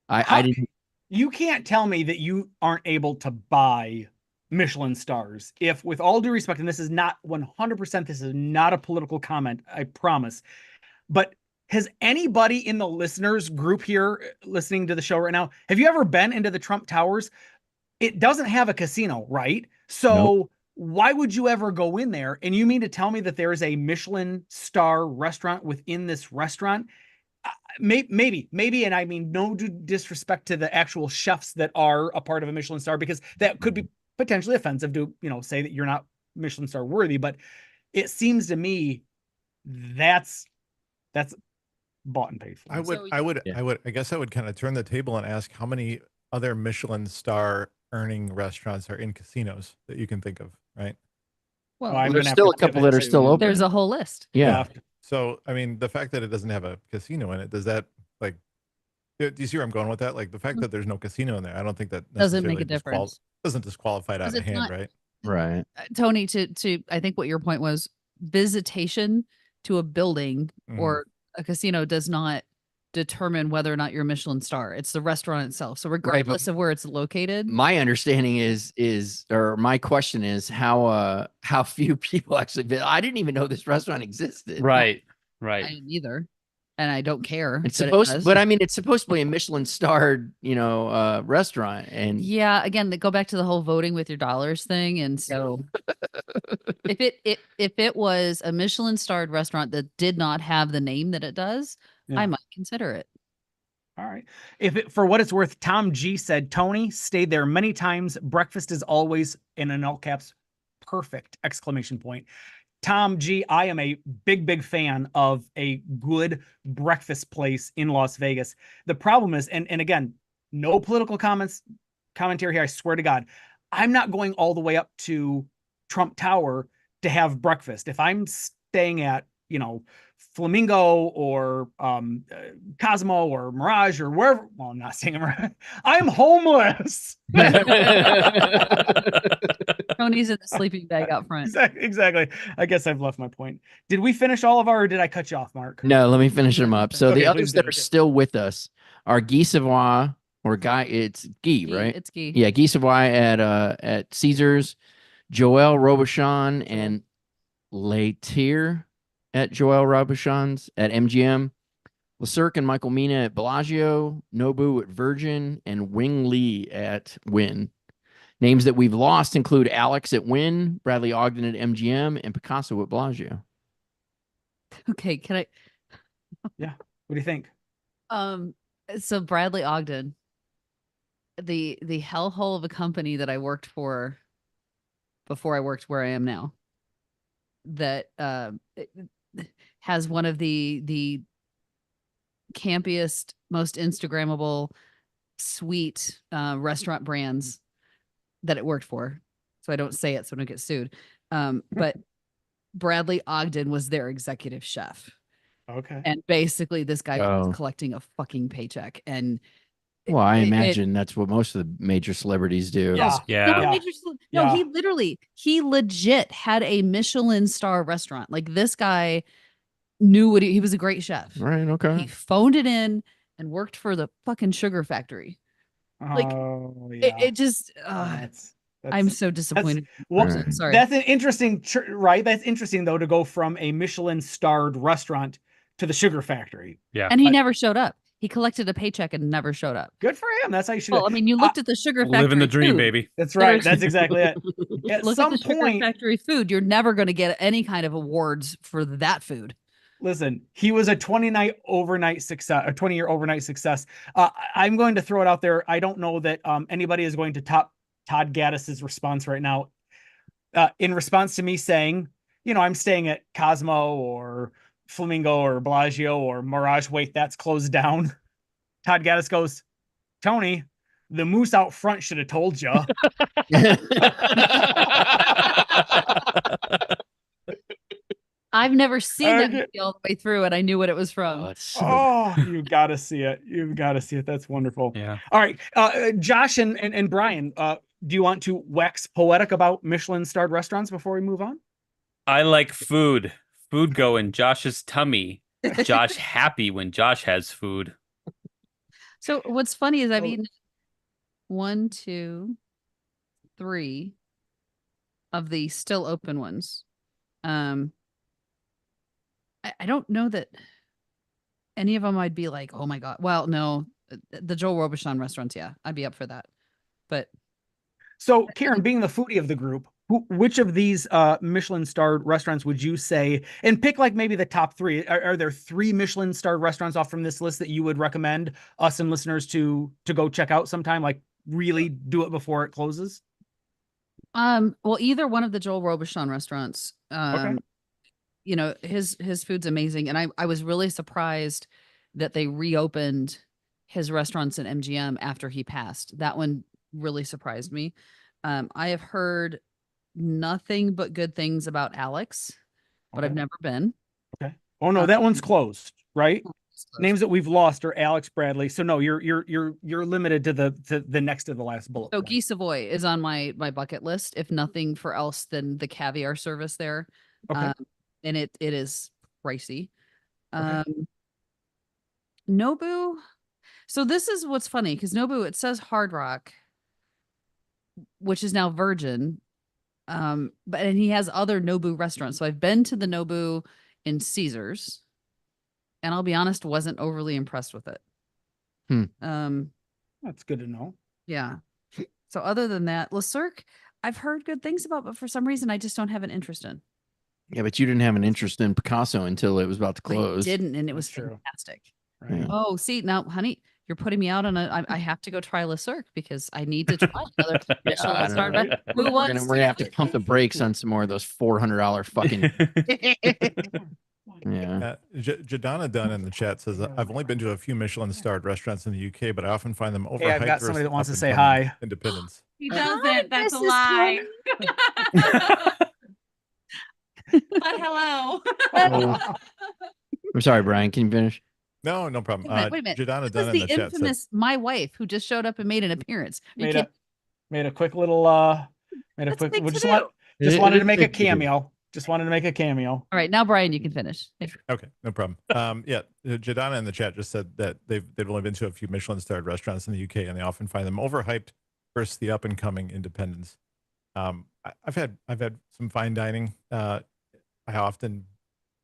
I didn't. You can't tell me that you aren't able to buy Michelin stars. If, with all due respect, and this is not 100%, this is not a political comment, I promise, but has anybody in the listeners group here listening to the show right now, have you ever been into the Trump Towers? It doesn't have a casino, right? So why would you ever go in there? And you mean to tell me that there is a Michelin star restaurant within this restaurant? Maybe. And I mean, no disrespect to the actual chefs that are a part of a Michelin star, because that could be potentially offensive to, say that you're not Michelin star worthy. But it seems to me that's bought and paid for. I guess I would kind of turn the table and ask how many other Michelin star earning restaurants are in casinos that you can think of, right? Well, there's still a couple that are still open. There's a whole list. Yeah. So, I mean, the fact that it doesn't have a casino in it, does that, like, do you see where I'm going with that? Like, the fact that there's no casino in there, I don't think that doesn't make a difference. Doesn't disqualify it out of hand, right? Right. Tony, to I think what your point was, visitation to a building or a casino does not determine whether or not you're a Michelin star. It's the restaurant itself. So regardless of where it's located. My understanding or my question is how few people actually I didn't even know this restaurant existed. Right. I didn't either. And I don't care. It's supposed, but I mean, it's supposed to be a Michelin starred, restaurant. And yeah, again, they go back to the whole voting with your dollars thing. And so if it was a Michelin starred restaurant that did not have the name that it does, I might consider it. All right. For what it's worth, Tom G said, Tony stayed there many times. Breakfast is always, in all caps, perfect! ! Tom G, I am a big fan of a good breakfast place in Las Vegas. The problem is, and again, no political commentary here, I swear to God, I'm not going all the way up to Trump Tower to have breakfast. If I'm staying at, Flamingo or Cosmo or Mirage or wherever, well, I'm not saying Mirage, I'm homeless. Tony's in the sleeping bag out front. Exactly. I guess I've left my point. Did we finish all of our, or did I cut you off, Mark? No, let me finish them up. So the others that are still with us are Guy Savoy, or Guy, it's Guy, right? It's Guy. Yeah, Guy Savoy at Caesars, Joel Robuchon and Laitier at Joel Robuchon's at MGM, LeCirque and Michael Mina at Bellagio, Nobu at Virgin, and Wing Lee at Wynn. Names that we've lost include Alex at Wynn, Bradley Ogden at MGM, and Picasso at Bellagio. Okay, can I? Yeah. What do you think? So Bradley Ogden, the hellhole of a company that I worked for before I worked where I am now, that has one of the campiest, most Instagrammable, sweet restaurant brands that it worked for. So I don't say it so I don't get sued. But Bradley Ogden was their executive chef. Okay. And basically this guy Oh. was collecting a fucking paycheck. And Well, I imagine that's what most of the major celebrities do. Yeah. Yeah. No, he legit had a Michelin star restaurant. Like this guy knew what he was a great chef. Right. Okay. He phoned it in and worked for the fucking sugar factory. Like Oh yeah. it just I'm so disappointed. Well, Sorry. that's an interesting, right? That's interesting though, to go from a Michelin starred restaurant to the sugar factory. Yeah. And he never showed up. He collected a paycheck and never showed up. Good for him. That's how you should. Well, I mean, you looked at the sugar factory. Living the dream, food. baby. That's right. That's exactly it. At Look some at the sugar point, factory food. You're never going to get any kind of awards for that food. listen, he was a 20-night overnight success, a 20-year overnight success. I'm going to throw it out there. I don't know that anybody is going to top Todd Gaddis's response right now. In response to me saying, I'm staying at Cosmo or Flamingo or Bellagio or Mirage. Wait, that's closed down. Todd Gaddis goes, Tony, the moose out front should have told you. I've never seen that movie all the way through, and I knew what it was from. You got to see it. You've got to see it. That's wonderful. Yeah. All right. Josh and Brian, do you want to wax poetic about Michelin-starred restaurants before we move on? I like food. Food go in Josh's tummy. Josh happy when Josh has food. So what's funny is I've eaten 1, 2, 3 of the still open ones. I don't know that any of them I'd be like, oh my God. Well, no, the Joel Robuchon restaurants. Yeah, I'd be up for that. But so Karen, being the foodie of the group, which of these Michelin-starred restaurants would you say, and pick like maybe the top 3? Are there 3 Michelin-starred restaurants off from this list that you would recommend us and listeners to go check out sometime? Like really do it before it closes? Well, either one of the Joel Robuchon restaurants. Okay. His food's amazing, and I was really surprised that they reopened his restaurants in MGM after he passed. That one really surprised me. I have heard nothing but good things about Alex, but I've never been. Okay. Oh no, that one's closed, right? It's closed. Names that we've lost are Alex Bradley. So no, you're limited to the next to the last bullet. So point. Guy Savoy is on my bucket list, if nothing for else than the caviar service there. Okay. And it is pricey. Okay. Nobu. So this is what's funny, because Nobu, it says Hard Rock, which is now Virgin. And he has other Nobu restaurants. So I've been to the Nobu in Caesars, and I'll be honest, wasn't overly impressed with it. That's good to know. Yeah. So other than that, Le Cirque, I've heard good things about, but for some reason I just don't have an interest in. Yeah, but you didn't have an interest in Picasso until it was about to I close. didn't, and it was That's true. fantastic. Right. Yeah. Oh, see, now, honey, you're putting me out on I have to go try Le Cirque because I need to try another Michelin I know, star. right? Who We're wants gonna have to pump the brakes on some more of those $400 fucking. Yeah. Jadana Dunn in the chat says, I've only been to a few Michelin-starred restaurants in the UK, but I often find them overhyped. Hey, I've got somebody that versus wants to say up-and-coming hi. Independence. He doesn't. That's a lie. But hello. Oh. I'm sorry, Brian. Can you finish? No, no problem. Wait a minute. Jadana This Dunn is in the the chat says, infamous my wife who just showed up and made an appearance. Made a quick little That's big to just do. wanted to make a Big to do. cameo. Just wanted to make a cameo. All right, now Brian, you can finish. okay, no problem. Jadana in the chat just said that they've only been to a few Michelin-starred restaurants in the UK, and they often find them overhyped versus the up-and-coming independents. I've had some fine dining. I often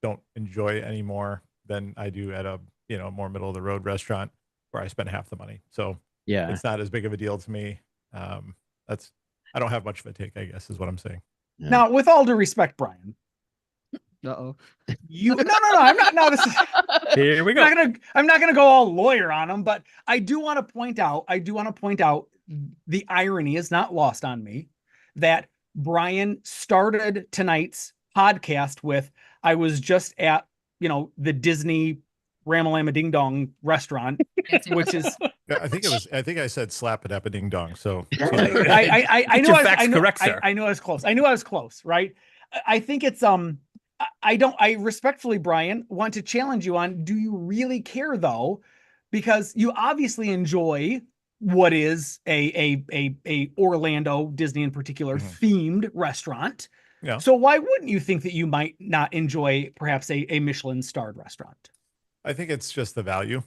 don't enjoy any more than I do at a more middle of the road restaurant where I spend half the money. So Yeah. it's not as big of a deal to me. I don't have much of a take, I guess, is what I'm saying. Yeah. Now, with all due respect, Brian, Uh-oh. no, I'm not. No, this is. Here we go. I'm not gonna go all lawyer on him, but I do want to point out. The irony is not lost on me that Brian started tonight's podcast with, I was just at the Disney Ramalama Ding Dong restaurant, which is Yeah, I think I said slap it up a ding dong. So I Get knew your I was, facts I knew, correct, sir. I knew I was close. Right. I think it's I respectfully, Brian, want to challenge you on, do you really care though? Because you obviously enjoy what is a Orlando, Disney in particular, themed restaurant. Yeah. So why wouldn't you think that you might not enjoy perhaps a Michelin starred restaurant? I think it's just the value.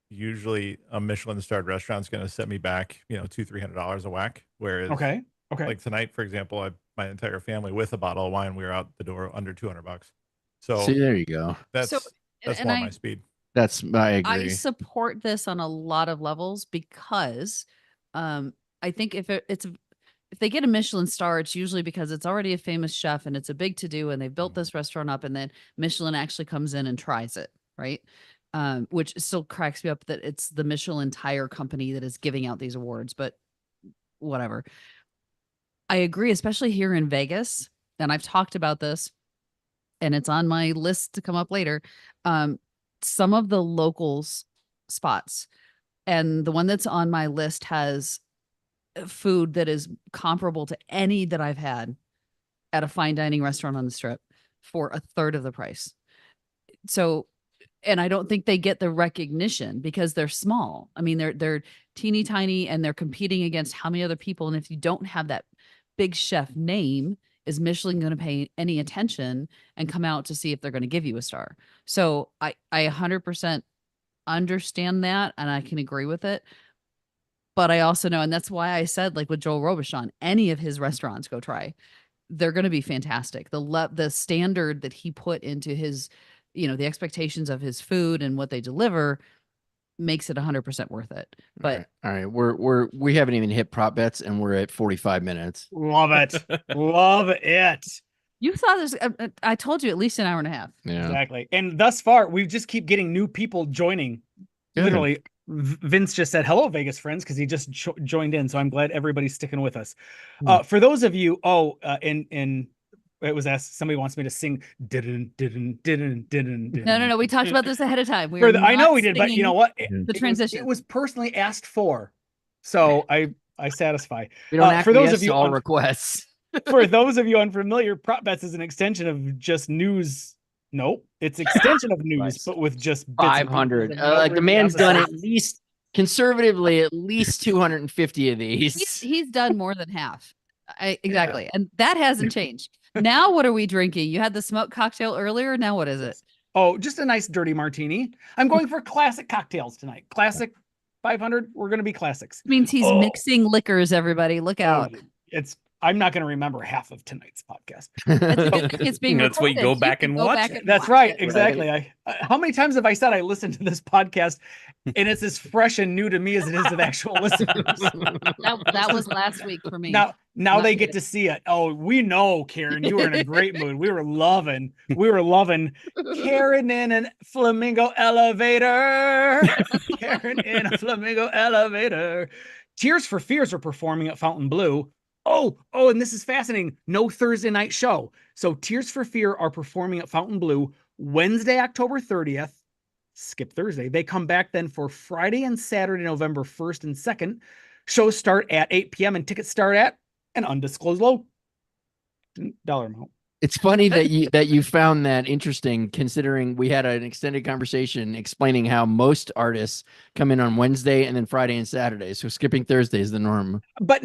Usually a Michelin starred restaurant is going to set me back, $200-300 a whack. Whereas Okay. like tonight, for example, my entire family with a bottle of wine, we were out the door under $200. So See, there you go. that's and more my speed. I agree. I support this on a lot of levels because I think if they get a Michelin star, it's usually because it's already a famous chef and it's a big to do and they've built this restaurant up, and then Michelin actually comes in and tries it, right? Which still cracks me up that it's the Michelin tire company that is giving out these awards, but whatever. I agree, especially here in Vegas, and I've talked about this, and it's on my list to come up later. Some of the locals spots, and the one that's on my list has food that is comparable to any that I've had at a fine dining restaurant on the Strip for a third of the price. So, and I don't think they get the recognition because they're small. I mean, they're teeny tiny and they're competing against how many other people. And if you don't have that big chef name, is Michelin going to pay any attention and come out to see if they're going to give you a star? So I 100% understand that, and I can agree with it. But I also know, and that's why I said, like with Joel Robuchon, any of his restaurants go try. They're going to be fantastic. The standard that he put into his, the expectations of his food and what they deliver makes it 100% worth it. But all right. We haven't even hit prop bets and we're at 45 minutes. Love it. Love it. You thought this, I told you at least an hour and a half. Yeah. Exactly. And thus far, we just keep getting new people joining. Good. Literally, Vince just said, hello, Vegas friends, because he just joined in. So I'm glad everybody's sticking with us. For those of you, in it was asked, somebody wants me to sing. No. We talked about this ahead of time. I know we did, but you know what? The transition. It was personally asked for. So I satisfy. We don't for those of you all requests. For those of you unfamiliar, prop bets is an extension of just news. Nope, it's extension of news, Right. but with just 500. Like the man's done at least conservatively at least 250 of these. He's done more than half. Exactly, and that hasn't changed. Now what are we drinking? You had the smoked cocktail earlier. Now what is it? Oh, just a nice dirty martini. I'm going for classic cocktails tonight. Classic 500. We're going to be classics. It means he's mixing liquors. Everybody, look out! I'm not going to remember half of tonight's podcast. It's being That's what you go back and watch. That's right. Exactly. How many times have I said I listened to this podcast and it's as fresh and new to me as it is to the actual listeners? That was last week for me. Now they get to see it. Oh, we know, Karen, you were in a great mood. We were loving Karen in a flamingo elevator. Karen in a flamingo elevator. Tears for Fears are performing at Fontainebleau. Oh, and this is fascinating. No Thursday night show. So Tears for Fear are performing at Fontainebleau Wednesday, October 30th. Skip Thursday. They come back then for Friday and Saturday, November 1st and 2nd. Shows start at 8 p.m. and tickets start at an undisclosed low dollar amount. It's funny that you found that interesting, considering we had an extended conversation explaining how most artists come in on Wednesday and then Friday and Saturday. So skipping Thursday is the norm. But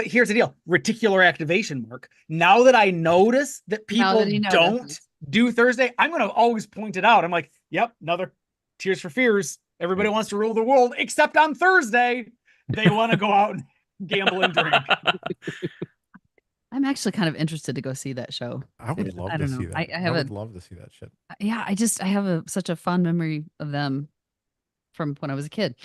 here's the deal: reticular activation, Mark. Now that I notice that people don't do Thursday, I'm going to always point it out. I'm like, yep, another Tears for Fears. Everybody wants to rule the world, except on Thursday. They want to go out and gamble and drink. I'm actually kind of interested to go see that show. I would love to see that. I would love to see that shit. Yeah, I have such a fond memory of them from when I was a kid.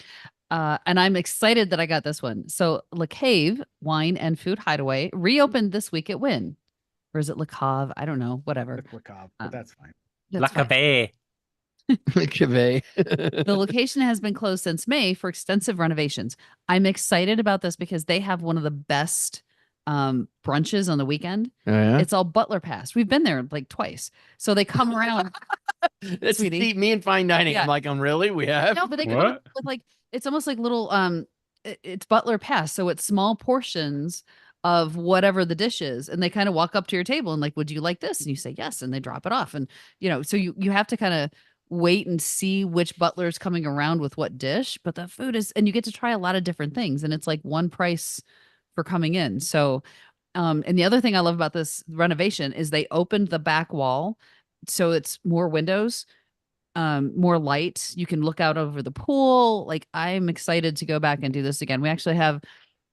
And I'm excited that I got this one. So Le Cave Wine and Food Hideaway reopened this week at Wynn. Or is it Le Cave? I don't know. Whatever. Le Cave, but that's fine. La Cave. The location has been closed since May for extensive renovations. I'm excited about this because they have one of the best brunches on the weekend. Oh, yeah? It's all Butler Pass. We've been there like twice. So they come around. That's me and fine dining. Yeah. I'm like, really? We have? No, but they come up with like, it's almost like little it's Butler Pass. So it's small portions of whatever the dish is, and they kind of walk up to your table and like, would you like this? And you say yes, and they drop it off. And so you have to kind of wait and see which butler's coming around with what dish, but the food is, and you get to try a lot of different things, and it's like one price for coming in. So and the other thing I love about this renovation is they opened the back wall, so it's more windows, more light. You can look out over the pool. Like, I'm excited to go back and do this again. We actually have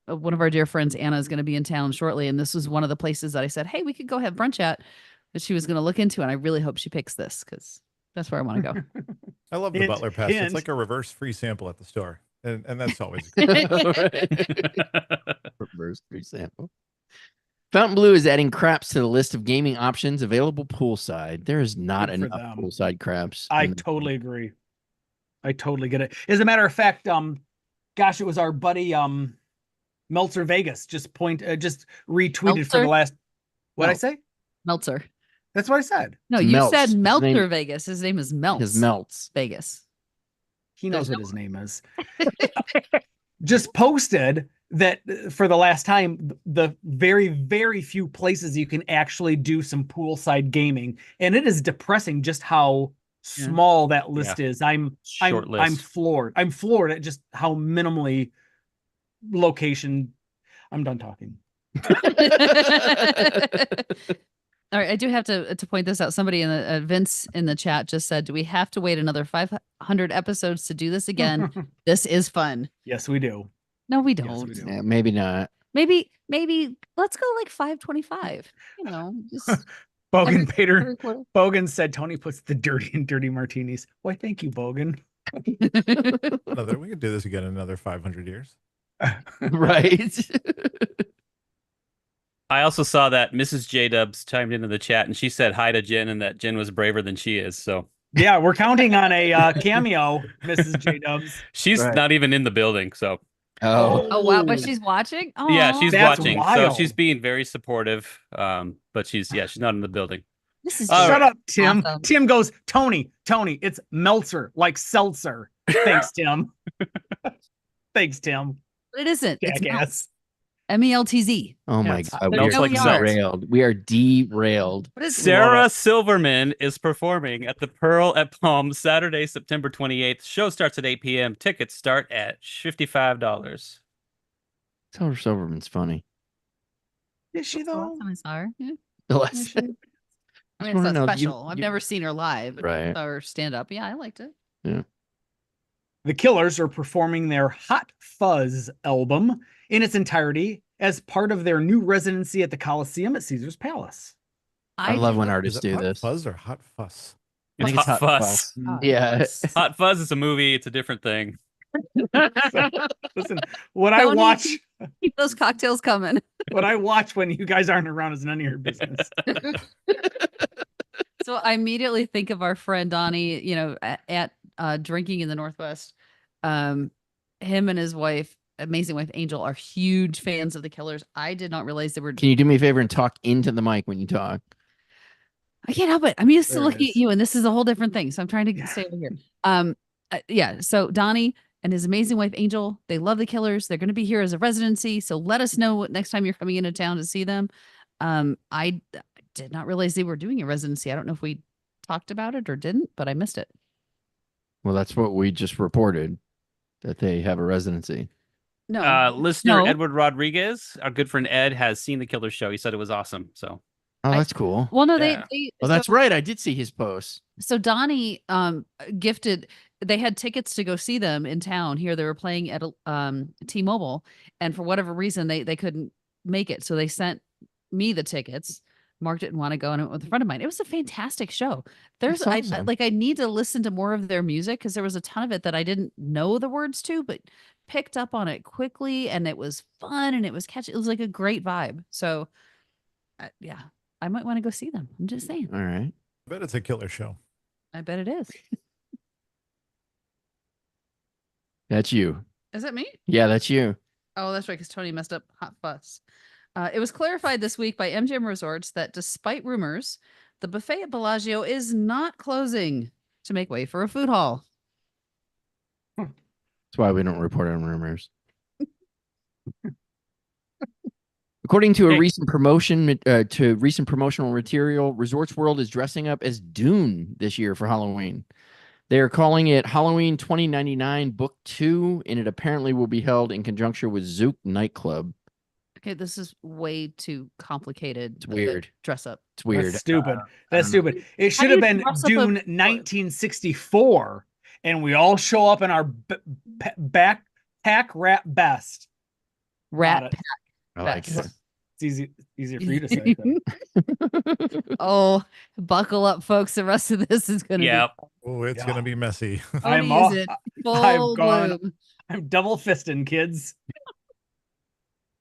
one of our dear friends, Anna, is going to be in town shortly, and this was one of the places that I said, hey, we could go have brunch at, that she was going to look into, and I really hope she picks this because that's where I want to go. I love the Butler Pass. It's like a reverse free sample at the store, and that's always reverse free sample. Fontainebleau is adding craps to the list of gaming options available poolside. There is not enough poolside craps. I totally agree. I totally get it. As a matter of fact, gosh, it was our buddy Meltzer Vegas just retweeted Meltzer? for the last. What'd I say? Meltzer. That's what I said. No, you Meltz. said Meltzer Vegas. His name is Meltz. His Meltz Vegas. He knows what his name is. Just posted that for the last time, the very, very few places you can actually do some poolside gaming, and it is depressing just how small that list is. I'm floored. I'm floored at just how minimally location. I'm done talking. All right, I do have to point this out. Somebody in the Vince in the chat just said, "Do we have to wait another 500 episodes to do this again? This is fun." Yes, we do. No, we don't. Yes, we do. Yeah, maybe not. Maybe let's go like 525. Just Bogan said Tony puts the dirty in dirty martinis. Why, thank you, Bogan. We could do this again in another 500 years. Right. I also saw that Mrs. J Dubs chimed into the chat, and she said hi to Jen, and that Jen was braver than she is. So yeah, we're counting on a cameo, Mrs. J Dubs. She's not even in the building. So oh wow, but she's watching. Oh yeah, she's watching. Wild. So she's being very supportive. But she's not in the building. This is shut up, Tim. Awesome. Tim goes, Tony, it's Meltzer, like seltzer. Thanks, Tim. Thanks, Tim. But it isn't. Jackass. MELTZ. Oh my Yes. God. Melts like salt. Derailed. We are derailed. What is Sarah Silverman is performing at the Pearl at Palm Saturday, September 28th. Show starts at 8 p.m. Tickets start at $55. Sarah Silverman's funny. Is she though? I saw her. Yeah. Last- I mean, it's wanna not know, special. I've never seen her live. But Right. Or stand up. Yeah, I liked it. Yeah. The Killers are performing their Hot Fuzz album in its entirety as part of their new residency at the Coliseum at Caesar's Palace. I love when artists do hot this. Fuzz or Hot Fuss? I think It's it's Hot Fuss. Yeah. Hot Fuzz is a movie. It's a different thing. Listen, what I Tony, watch, Keep those cocktails coming. what I watch when you guys aren't around is none of your business. So I immediately think of our friend Donnie, at Drinking in the Northwest. Him and his wife, amazing wife Angel, are huge fans of the Killers. I did not realize they were. Can you do me a favor and talk into the mic when you talk? I can't help it. I'm used to There it looking is. at you, and this is a whole different thing. So I'm trying to stay over here. Yeah. So Donnie and his amazing wife Angel, they love the Killers. They're going to be here as a residency. So let us know next time you're coming into town to see them. I did not realize they were doing a residency. I don't know if we talked about it or didn't, but I missed it. Well, that's what we just reported, that they have a residency. No, Listener No. Edward Rodriguez, our good friend Ed, has seen the Killer show. He said it was awesome. So Oh, that's cool. Well, no, Yeah. they. Well, that's right. I did see his post. So Donnie gifted. They had tickets to go see them in town here. They were playing at T-Mobile, and for whatever reason, they couldn't make it. So they sent me the tickets, marked it and want to go, and I went with a friend of mine. It was a fantastic show. That's awesome. I need to listen to more of their music because there was a ton of it that I didn't know the words to, but picked up on it quickly, and it was fun and it was catchy. It was like a great vibe. So, yeah, I might want to go see them. I'm just saying. All right. I bet it's a killer show. I bet it is. That's you. Is it me? Yeah, that's you. Oh, that's right, because Tony messed up Hot Fuss. It was clarified this week by MGM Resorts that despite rumors, the buffet at Bellagio is not closing to make way for a food hall. That's why we don't report on rumors. According to a Okay. recent promotional material, Resorts World is dressing up as Dune this year for Halloween. They are calling it Halloween 2099 Book 2, and it apparently will be held in conjunction with Zouk nightclub. Okay, this is way too complicated. It's weird. Dress up. It's weird. That's stupid. I That's don't know. stupid. It How should do have you been dress up a- Dune 1964, and we all show up in our backpack rat best. Rat Got it. I like Best. it. It's easier for you to say. Oh, buckle up, folks. The rest of this is going to Yeah. Oh, it's Yeah. gonna be messy. be. I'm Tony all- is in I've full gone- bloom. I'm double fisting, kids.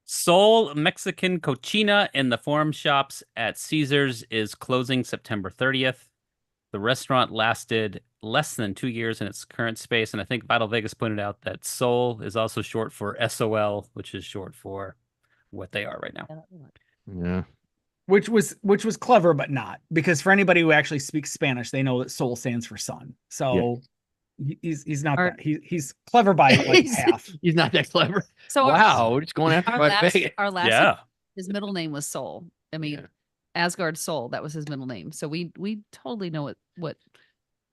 Soul Mexican Cochina in the Forum Shops at Caesars is closing September 30th. The restaurant lasted less than 2 years in its current space, and I think Vital Vegas pointed out that Soul is also short for SOL, which is short for what they are right now. Yeah. Which was clever, but not, because for anybody who actually speaks Spanish, they know that Sol stands for sun. So he's not Our- that he's clever by like half. He's not that clever. So Wow, we're just going after our Vital last, Vegas. our last Yeah. his middle name was Soul. I mean, Yeah. Asgard Soul, that was his middle name. So we totally know what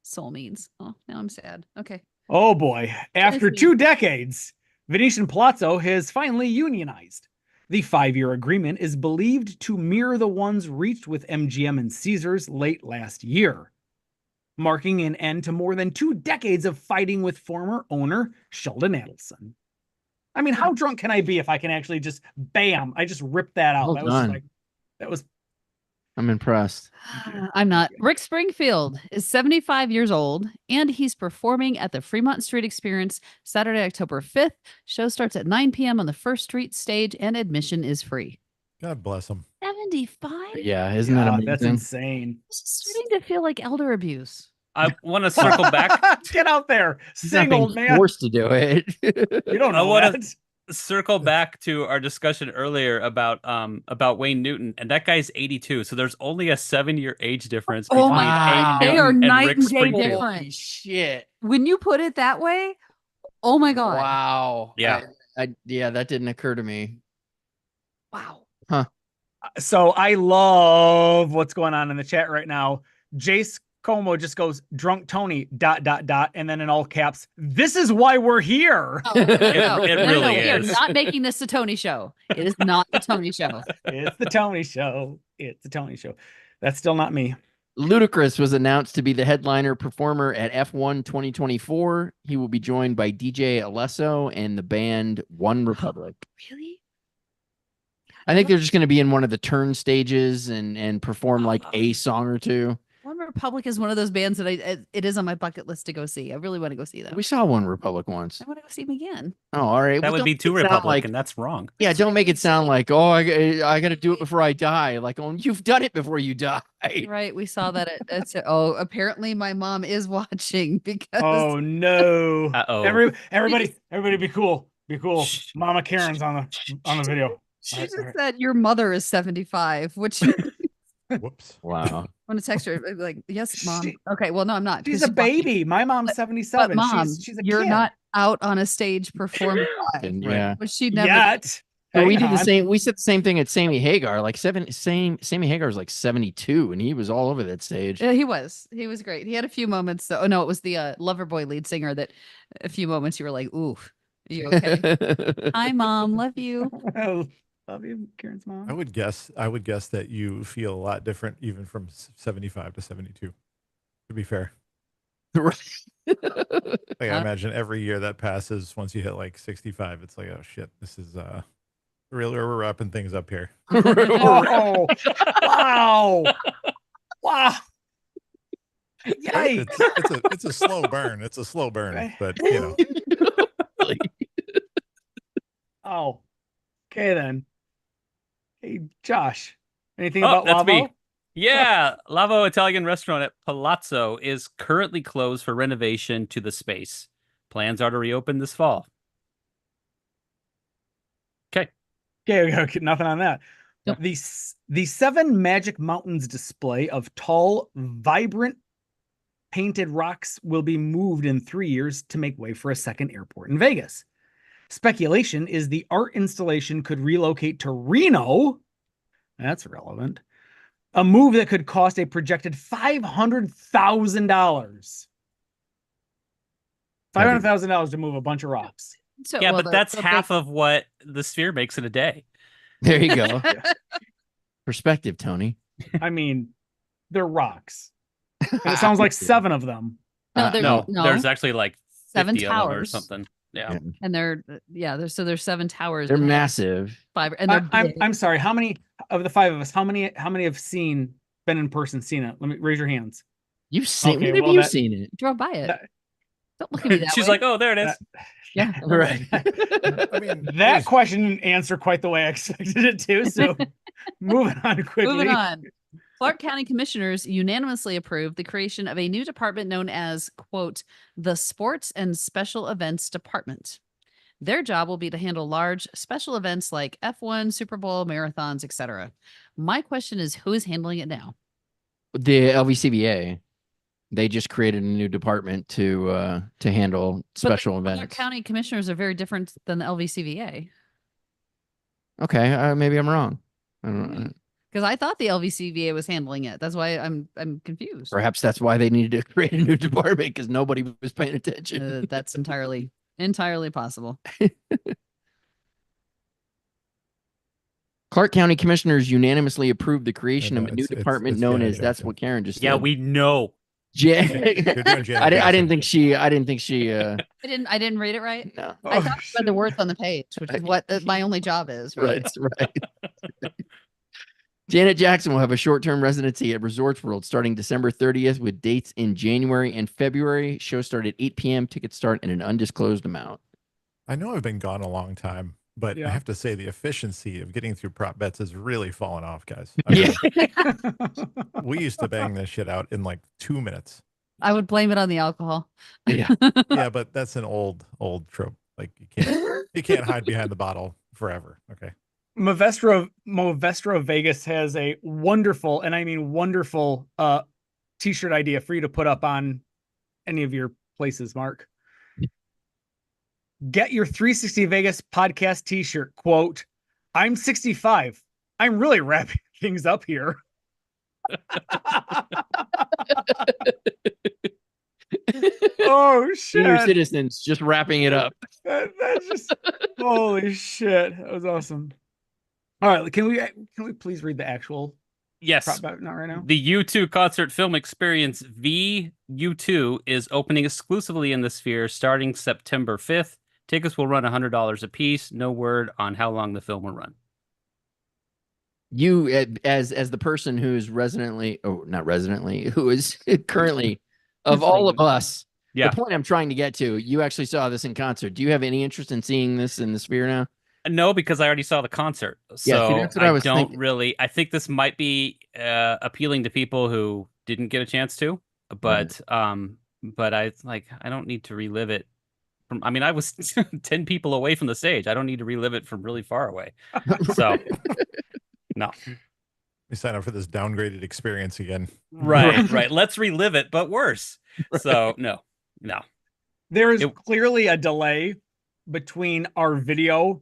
soul means. Oh, now I'm sad. Okay. Oh boy. After Tennessee. 2 decades, Venetian Palazzo has finally unionized. The 5-year agreement is believed to mirror the ones reached with MGM and Caesars late last year, marking an end to more than 2 decades of fighting with former owner Sheldon Adelson. I mean, how drunk can I be if I can actually just bam, I just ripped that out. Well that was just done. like that was I'm impressed. I'm not. Rick Springfield is 75 years old and he's performing at the Fremont Street Experience Saturday, October 5th. Show starts at 9 p.m. on the First Street stage and admission is free. God bless him. 75? Yeah, isn't that yeah, amazing? that's insane. This is starting to feel like elder abuse. I want to circle back. Get out there. He's not Sing, being old man. forced to do it. You don't I know wanna- that. Circle back to our discussion earlier about Wayne Newton, and that guy's 82. So there's only a 7-year age difference Oh between my God. Wayne They are Newton and night Rick and day Springfield. different. Holy shit! When you put it that way, oh my God. Wow. Yeah. Yeah, that didn't occur to me. Wow. So I love what's going on in the chat right now. Jace Como just goes drunk Tony ... and then in all caps, this is why we're here. No, It really we are is. not making this the Tony show. It is not the Tony show. It's the Tony show. It's the Tony show. That's still not me. Ludacris was announced to be the headliner performer at F1 2024. He will be joined by DJ Alesso and the band One Republic. Really? I think they're just going to be in one of the turn stages and perform like a song or two. One Republic is one of those bands that it is on my bucket list to go see. I really want to go see them. We saw One Republic once. I want to go see them again. Oh, all right. That Well, would be don't too make it sound Republic, like, and that's wrong. yeah, don't make it sound like, oh, I got to do it before I die. Like, oh, you've done it before you die. Right. We saw that oh, apparently my mom is watching because Oh no. Uh-oh. Everybody be cool. Be cool. Shh. Mama Karen's on the video. she All right, just all right. said your mother is 75, which I Whoops. Wow. want to text her like, yes, mom. She- Okay, well, no, I'm not. 'cause She's a watching. baby. My mom's But 77. mom, she's a you're kid. not out on a stage performing live, And, yeah. which she never. yet. But we Hang did the on. same. We said the same thing at Sammy Hagar. Like Sammy Hagar was like 72, and he was all over that stage. He was great. He had a few moments though. Oh no, it was the Loverboy lead singer that a few moments you were like, ooh, are you okay? Hi, mom, love you. Love you, Karen's mom. I would guess that you feel a lot different even from 75 to 72. To be fair. Right. Like, I imagine every year that passes, once you hit like 65, it's like, oh shit, this is really we're wrapping things up here. Oh, wow. Wow. Yikes. It's a slow burn. It's a slow burn, Okay. but you know. Oh. Okay then. Hey, Josh. Anything Oh, about that's Lavo? me. Yeah, Lavo Italian Restaurant at Palazzo is currently closed for renovation to the space. Plans are to reopen this fall. Okay. Okay, nothing on that. Nope. The 7 Magic Mountains display of tall, vibrant painted rocks will be moved in 3 years to make way for a second airport in Vegas. Speculation is the art installation could relocate to Reno. That's relevant. A move that could cost a projected $500,000. $500,000 to move a bunch of rocks. So, Yeah, well, but that's half of what the Sphere makes in a day. There you go. Perspective, Tony. I mean, they're rocks. And it sounds like 7 of them. No, There's actually like 7 50 of them or towers. something. Yeah. And they're there's 7 towers. They're that have massive. fiber, and they're I'm sorry. How many of the 5 of us? How many have been in person, seen it? Let me raise your hands. You've seen? Okay, When have well, you that- seen it? drove by it. That- Don't look at me that She's way. like, oh, there it is. yeah, Right. I mean, That question didn't answer quite the way I expected it to. So moving on quickly. Moving on. Clark County Commissioners unanimously approved the creation of a new department known as, quote, the Sports and Special Events Department. Their job will be to handle large special events like F1, Super Bowl, marathons, etc. My question is, who is handling it now? The LVCVA. They just created a new department to handle special But the Clark events. County Commissioners are very different than the LVCVA. Okay, maybe I'm wrong. I don't know. Because I thought the LVCVA was handling it. That's why I'm confused. Perhaps that's why they needed to create a new department because nobody was paying attention. That's entirely possible. Clark County Commissioners unanimously approved the creation I of know, a new it's- department it's known Janet as that's Jackson. what Karen just Yeah, said. we know. Jan- You're doing Janet I Jackson. didn't think she I I didn't read it right. no. I thought I read the words on the page, which is what my only job is. Right. Right. Janet Jackson will have a short-term residency at Resorts World starting December 30th with dates in January and February. Show start at 8 p.m. Tickets start in an undisclosed amount. I know I've been gone a long time, but Yeah. I have to say the efficiency of getting through prop bets has really fallen off, guys. I mean, we used to bang this shit out in like 2 minutes. I would blame it on the alcohol. Yeah. Yeah, but that's an old trope. Like you can't hide behind the bottle forever. Okay. Movestro Vegas has a wonderful, and I mean wonderful, t-shirt idea for you to put up on any of your places, Mark. Get your 360 Vegas podcast t-shirt. Quote, I'm 65. I'm really wrapping things up here. Oh Senior shit. citizens just wrapping it up. That's just holy shit. That was awesome. All right, can we please read the actual Yes. prop bet? Not right now. The U2 concert film experience VU2 is opening exclusively in the Sphere starting September 5th. Tickets will run $100 a piece. No word on how long the film will run. You, as the person who's not residently, who is currently of all of us. Yeah. The point I'm trying to get to, you actually saw this in concert. Do you have any interest in seeing this in the Sphere now? No, because I already saw the concert. Yeah, see, So that's what I was don't thinking. really. I think this might be appealing to people who didn't get a chance to, but I don't need to relive it. I was 10 people away from the stage. I don't need to relive it from really far away. So no. We sign up for this downgraded experience again. Right. Let's relive it, but worse. So no. There is clearly a delay between our video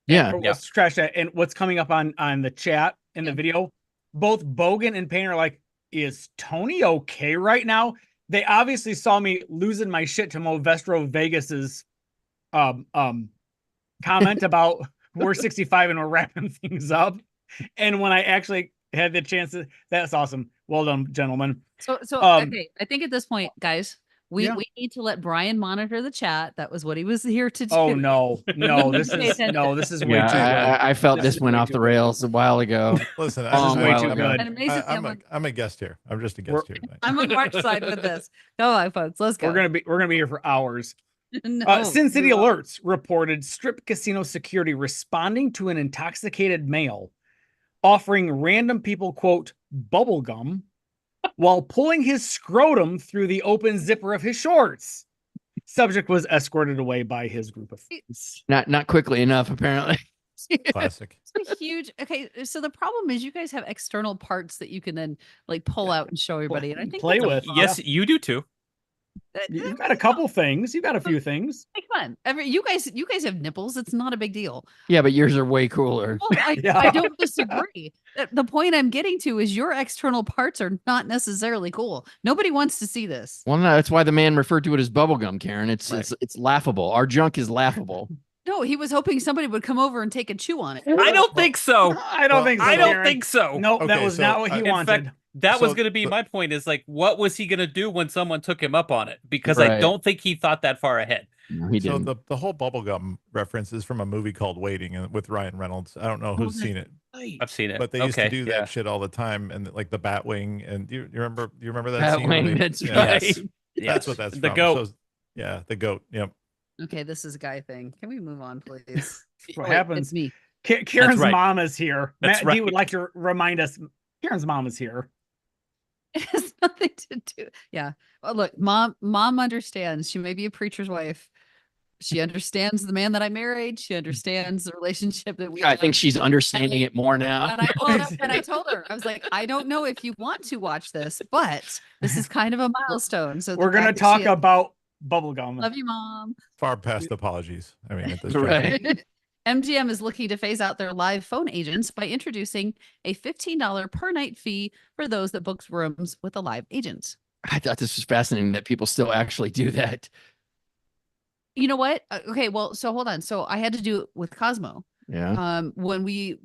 Yeah. let's trash that and what's coming up on the chat in the video. Both Bogan and Payne are like, is Tony okay right now? They obviously saw me losing my shit to Movestro Vegas's comment about we're 65 and we're wrapping things up. And when I actually had the chance to, that's awesome. Well done, gentlemen. So okay. I think at this point, guys, we need to let Brian monitor the chat. That was what he was here to do. Oh no, this is way too good. I felt this went off the rails a while ago. Listen, This is way too good. And it makes it sound I'm a guest here. I'm just a guest here tonight. I'm on Mark's side with this. Go on, folks. Let's go. We're gonna be here for hours. No, Sin City you're wrong. Alerts reported strip casino security responding to an intoxicated male offering random people, quote, bubble gum while pulling his scrotum through the open zipper of his shorts. Subject was escorted away by his group of friends. Not quickly enough, apparently. Classic. It's a huge. Okay, so the problem is you guys have external parts that you can then like pull out and show everybody, and I think Play that's a with. problem. Yes, you do too. You've got a couple things. You've got a few things. Like, come on, you guys have nipples. It's not a big deal. Yeah, but yours are way cooler. Well, I don't disagree. The point I'm getting to is your external parts are not necessarily cool. Nobody wants to see this. Well, no, that's why the man referred to it as bubblegum, Karen. It's Right. it's laughable. Our junk is laughable. No, he was hoping somebody would come over and take a chew on it. I don't think so. I don't think so. I don't Karen. think so. Nope, that Okay, was so, not what he in wanted. fact, that was So going to be the- my point is like, what was he going to do when someone took him up on it? Because I Right. don't think he thought that far ahead. No, he So didn't. the whole bubblegum reference is from a movie called Waiting and with Ryan Reynolds. I don't know who's seen it, I've seen it. but they used Okay, to do that yeah. shit all the time, and like the Batwing. And you remember that scene? where Batwing, they- that's yeah, right. Yes. That's what that's The from. goat. So, yeah, the goat. Yep. Okay, this is a guy thing. Can we move on, please? What Wait, happens? It's me. Karen's right. mom is here. That's Matt D would right. like to remind us. Karen's mom is here. It has nothing to do. Yeah. Well, look, mom understands. She may be a preacher's wife. She understands the man that I married. She understands the relationship that we I have. think she's understanding it more now. And I told her, I was like, I don't know if you want to watch this, but this is kind of a milestone. So We're gonna talk about bubblegum. Love you, Mom. Far past apologies. I mean, at this Right. juncture. MGM is looking to phase out their live phone agents by introducing a $15 per night fee for those that book rooms with a live agent. I thought this was fascinating that people still actually do that. You know what? Okay, well, so hold on. So I had to do it with Cosmo. Yeah. When we,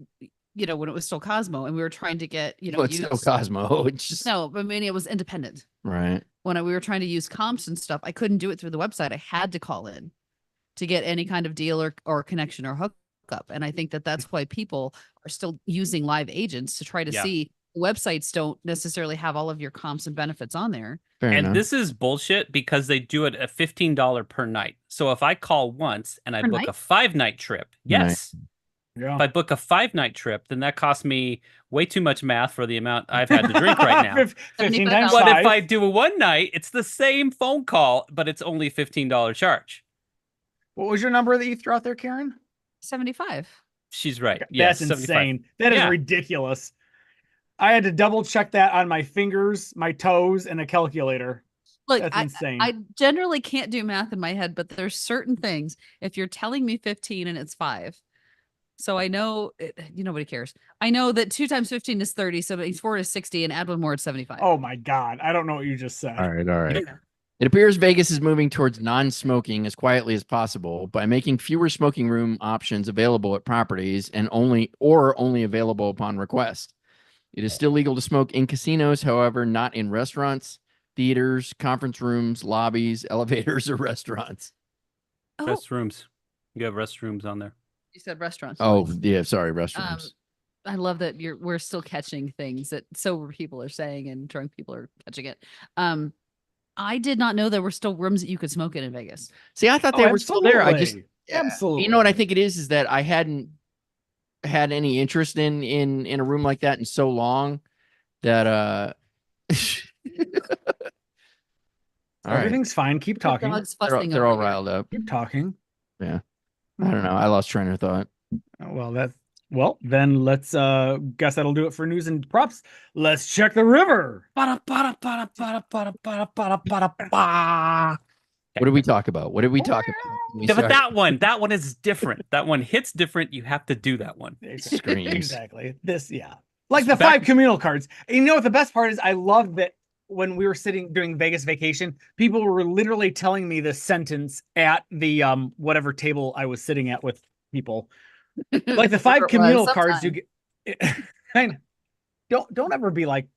when it was still Cosmo and we were trying to get, Well, it's still Cosmo. It's just no, but I mean, it was independent. right. When we were trying to use comps and stuff, I couldn't do it through the website. I had to call in to get any kind of deal or connection or hookup. And I think that that's why people are still using live agents to try to Yeah. see. Websites don't necessarily have all of your comps and benefits on there. Fair And enough. this is bullshit because they do it at $15 per night. So if I call once and I Per book night? a 5-night trip, yes. Yeah. If I book a 5-night trip, then that costs me way too much math for the amount I've had to drink right now. 15 times But five. if I do a one night, it's the same phone call, but it's only $15 charge. What was your number that you threw out there, Karen? 75. She's right. That's Yes, 75. insane. That is Yeah. ridiculous. I had to double check that on my fingers, my toes, and a calculator. Look, That's insane. I generally can't do math in my head, but there's certain things. If you're telling me 15 and it's 5, so I know nobody cares. I know that 2 times 15 is 30, so it's 4 is 60, and add one more, it's 75. Oh my God. I don't know what you just said. All right. It appears Vegas is moving towards non-smoking as quietly as possible by making fewer smoking room options available at properties and only available upon request. It is still legal to smoke in casinos, however, not in restaurants, theaters, conference rooms, lobbies, elevators, or restaurants. Oh, Restrooms. You have restrooms on there. you said restaurants. Oh, twice. yeah, sorry, restrooms. I love that we're still catching things that sober people are saying and drunk people are catching it. I did not know there were still rooms that you could smoke in Vegas. See, I thought they were still there. I just Absolutely. You know what I think it is that I hadn't had any interest in a room like that in so long that all right, Everything's fine. Keep talking. Dog's they're, fussing they're all over here. riled up. Keep talking. I don't know. I lost train of thought. Well, then let's guess that'll do it for news and props. Let's check the river. What did we talk about? What did we talk about? when we Yeah, but started? that one is different. That one hits different. You have to do that one. Screams. Exactly. Like the Back- 5 communal cards. And you know what the best part is? I love that when we were sitting doing Vegas vacation, people were literally telling me this sentence at the whatever table I was sitting at with people. Like the 5 Whatever it was, communal cards you sometime. get. I don't ever be like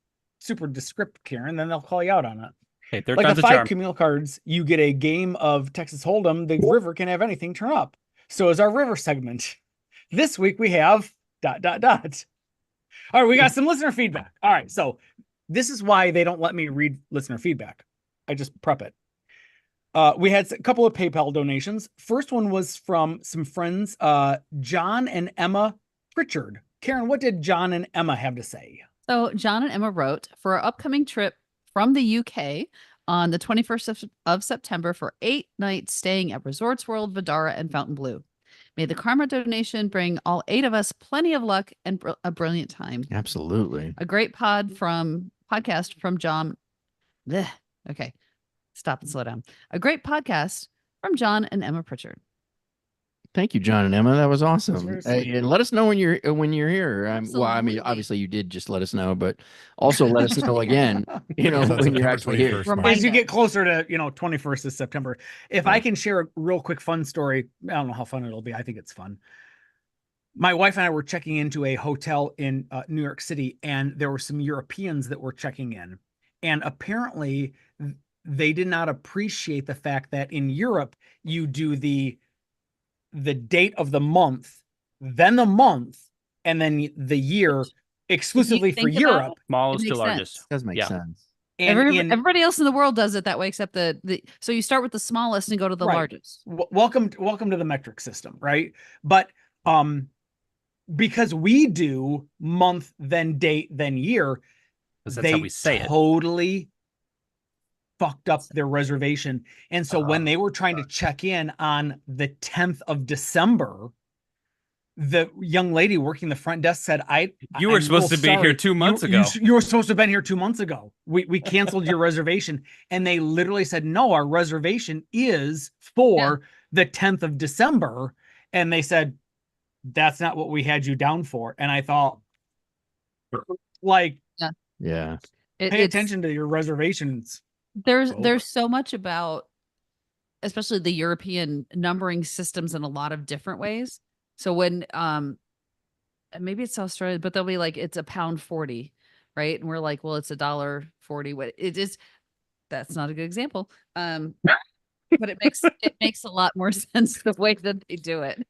super descriptive, Karen, then they'll call you out on it. Okay, third Like time's the a 5 charm. communal cards, you get a game of Texas Hold'em. The river can have anything turn up. So is our river segment. This week we have ... All right, we got some listener feedback. All right, so this is why they don't let me read listener feedback. I just prep it. We had a couple of PayPal donations. First one was from some friends, John and Emma Pritchard. Karen, what did John and Emma have to say? So John and Emma wrote, for our upcoming trip from the UK on the 21st of September for 8 nights staying at Resorts World, Vidara, and Fontainebleau. May the karma donation bring all 8 of us plenty of luck and a brilliant time. Absolutely. A great podcast from John. Blech. Okay. Stop and Slow Down. A great podcast from John and Emma Pritchard. Thank you, John and Emma. That was That's awesome. very sweet. And let us know when you're here. Well, I mean, Absolutely. obviously you did just let us know, but also let us know again. You know, It's on when you're September actually here. 21st, Mark. Remind As you us. get closer to, 21st of September. If I Yeah. can share a real quick fun story, I don't know how fun it'll be. I think it's fun. My wife and I were checking into a hotel in New York City, and there were some Europeans that were checking in. And apparently they did not appreciate the fact that in Europe, you do the date of the month, then the month, and then the year exclusively for think about Europe. it Smallest to makes largest. sense. Does make Yeah. sense. And Everybody else in the world does it that way, except the so you start with the smallest and go to the Right. largest. welcome to the metric system, right? But because we do month, then date, then year, 'Cause that's they how we say it. totally fucked up their reservation. And so when they were trying to check in on the 10th of December, the young lady working the front desk said, You were I'm supposed real to be here sorry. 2 months ago. You were supposed to have been here 2 months ago. We canceled your reservation." And they literally said, "No, our reservation is for the 10th of December." And they said, "That's not what we had you down for." And I thought, like, Yeah. pay attention to your reservations. There's so much about, especially the European numbering systems in a lot of different ways. So when and maybe it's Australia, but they'll be like, it's £1.40, right? And we're like, well, it's $1.40. What it is, that's not a good example. But it makes a lot more sense the way that they do it.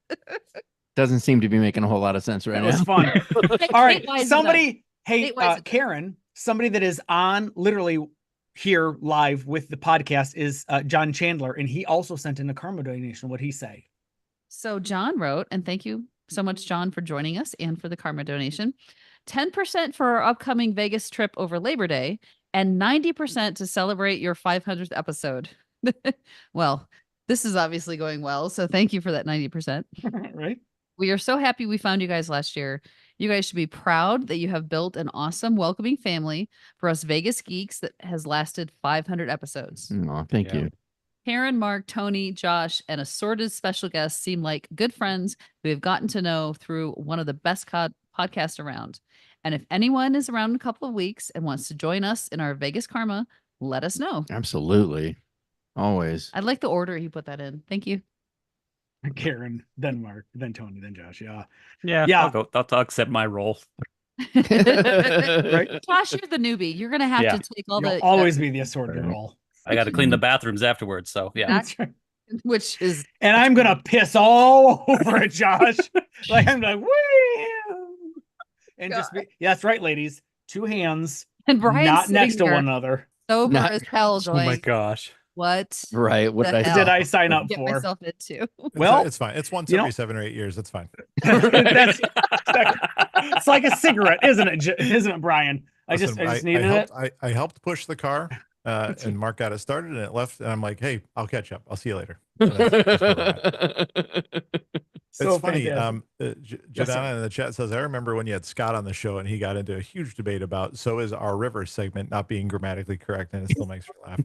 Doesn't seem to be making a whole lot of sense right That now. was fun. All right, Statewise, somebody, hey, Statewise, it does. Karen, somebody that is on literally here live with the podcast is John Chandler, and he also sent in a karma donation. What'd he say? So John wrote, and thank you so much, John, for joining us and for the karma donation. 10% for our upcoming Vegas trip over Labor Day, and 90% to celebrate your 500th episode. Well, this is obviously going well, so thank you for that 90%. Right? We are so happy we found you guys last year. You guys should be proud that you have built an awesome, welcoming family for us Vegas geeks that has lasted 500 episodes. Oh, thank you. Karen, Mark, Tony, Josh, and assorted special guests seem like good friends who have gotten to know through one of the best podcasts around. And if anyone is around in a couple of weeks and wants to join us in our Vegas Karma, let us know. Absolutely. Always. I like the order he put that in. Thank you. Karen, then Mark, then Tony, then Josh. Yeah. Yeah. I'll accept my role. Right. Josh, you're the newbie. You're going to have to take all You'll always be the assorted role. I got to clean the bathrooms afterwards. So yeah. That's right. which is, And I'm gonna piss all over it, Josh. Like I'm like, woo! And just be, yeah, that's right, ladies. 2 hands, and Brian's not sitting next to there one another. sober Not- as hell. Oh my Going, gosh. what Right. What the did I hell Did I sign up get for? myself into? Well, It's fine. It's once you know- every 7 or 8 years. That's fine. That's, it's like a cigarette, isn't it? Isn't it, Brian? I Listen, just needed it. I helped push the car, and Mark got it started, and it left. And I'm like, "Hey, I'll catch up. I'll see you later." And that's where we're at. So It's funny. fantastic. Yes, sir. Jadana in the chat says, "I remember when you had Scott on the show, and he got into a huge debate about so is our river segment not being grammatically correct, and it still makes her laugh."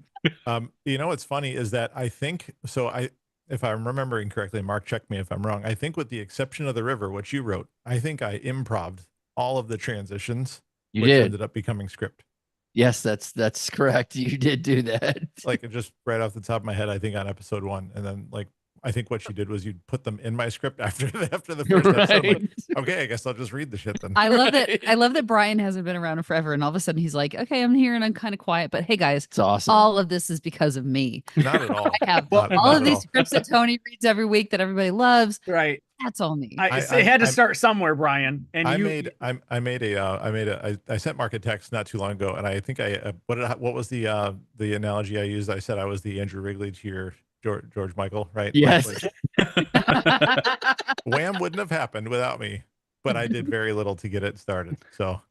What's funny is that I think so. If I'm remembering correctly, Mark, check me if I'm wrong. I think with the exception of the river, which you wrote, I think I improv'd all of the transitions, You which did. ended up becoming script. Yes, that's correct. You did do that. Like just right off the top of my head, I think on episode 1, and then like I think what you did was you put them in my script after the first episode. I'm like, okay, I guess I'll just read the shit then. I love that. I love that Brian hasn't been around forever, and all of a sudden he's like, "Okay, I'm here and I'm kind of quiet." But hey, guys, It's awesome. all of this is because of me. Not at all. I have Not- all not of at these all. scripts that Tony reads every week that everybody loves. Right. That's all me. It had to start somewhere, Brian. And I sent Mark a text not too long ago, and I think what was the analogy I used? I said I was the Andrew Wrigley to your George Michael, right? Yes. Wham wouldn't have happened without me, but I did very little to get it started. So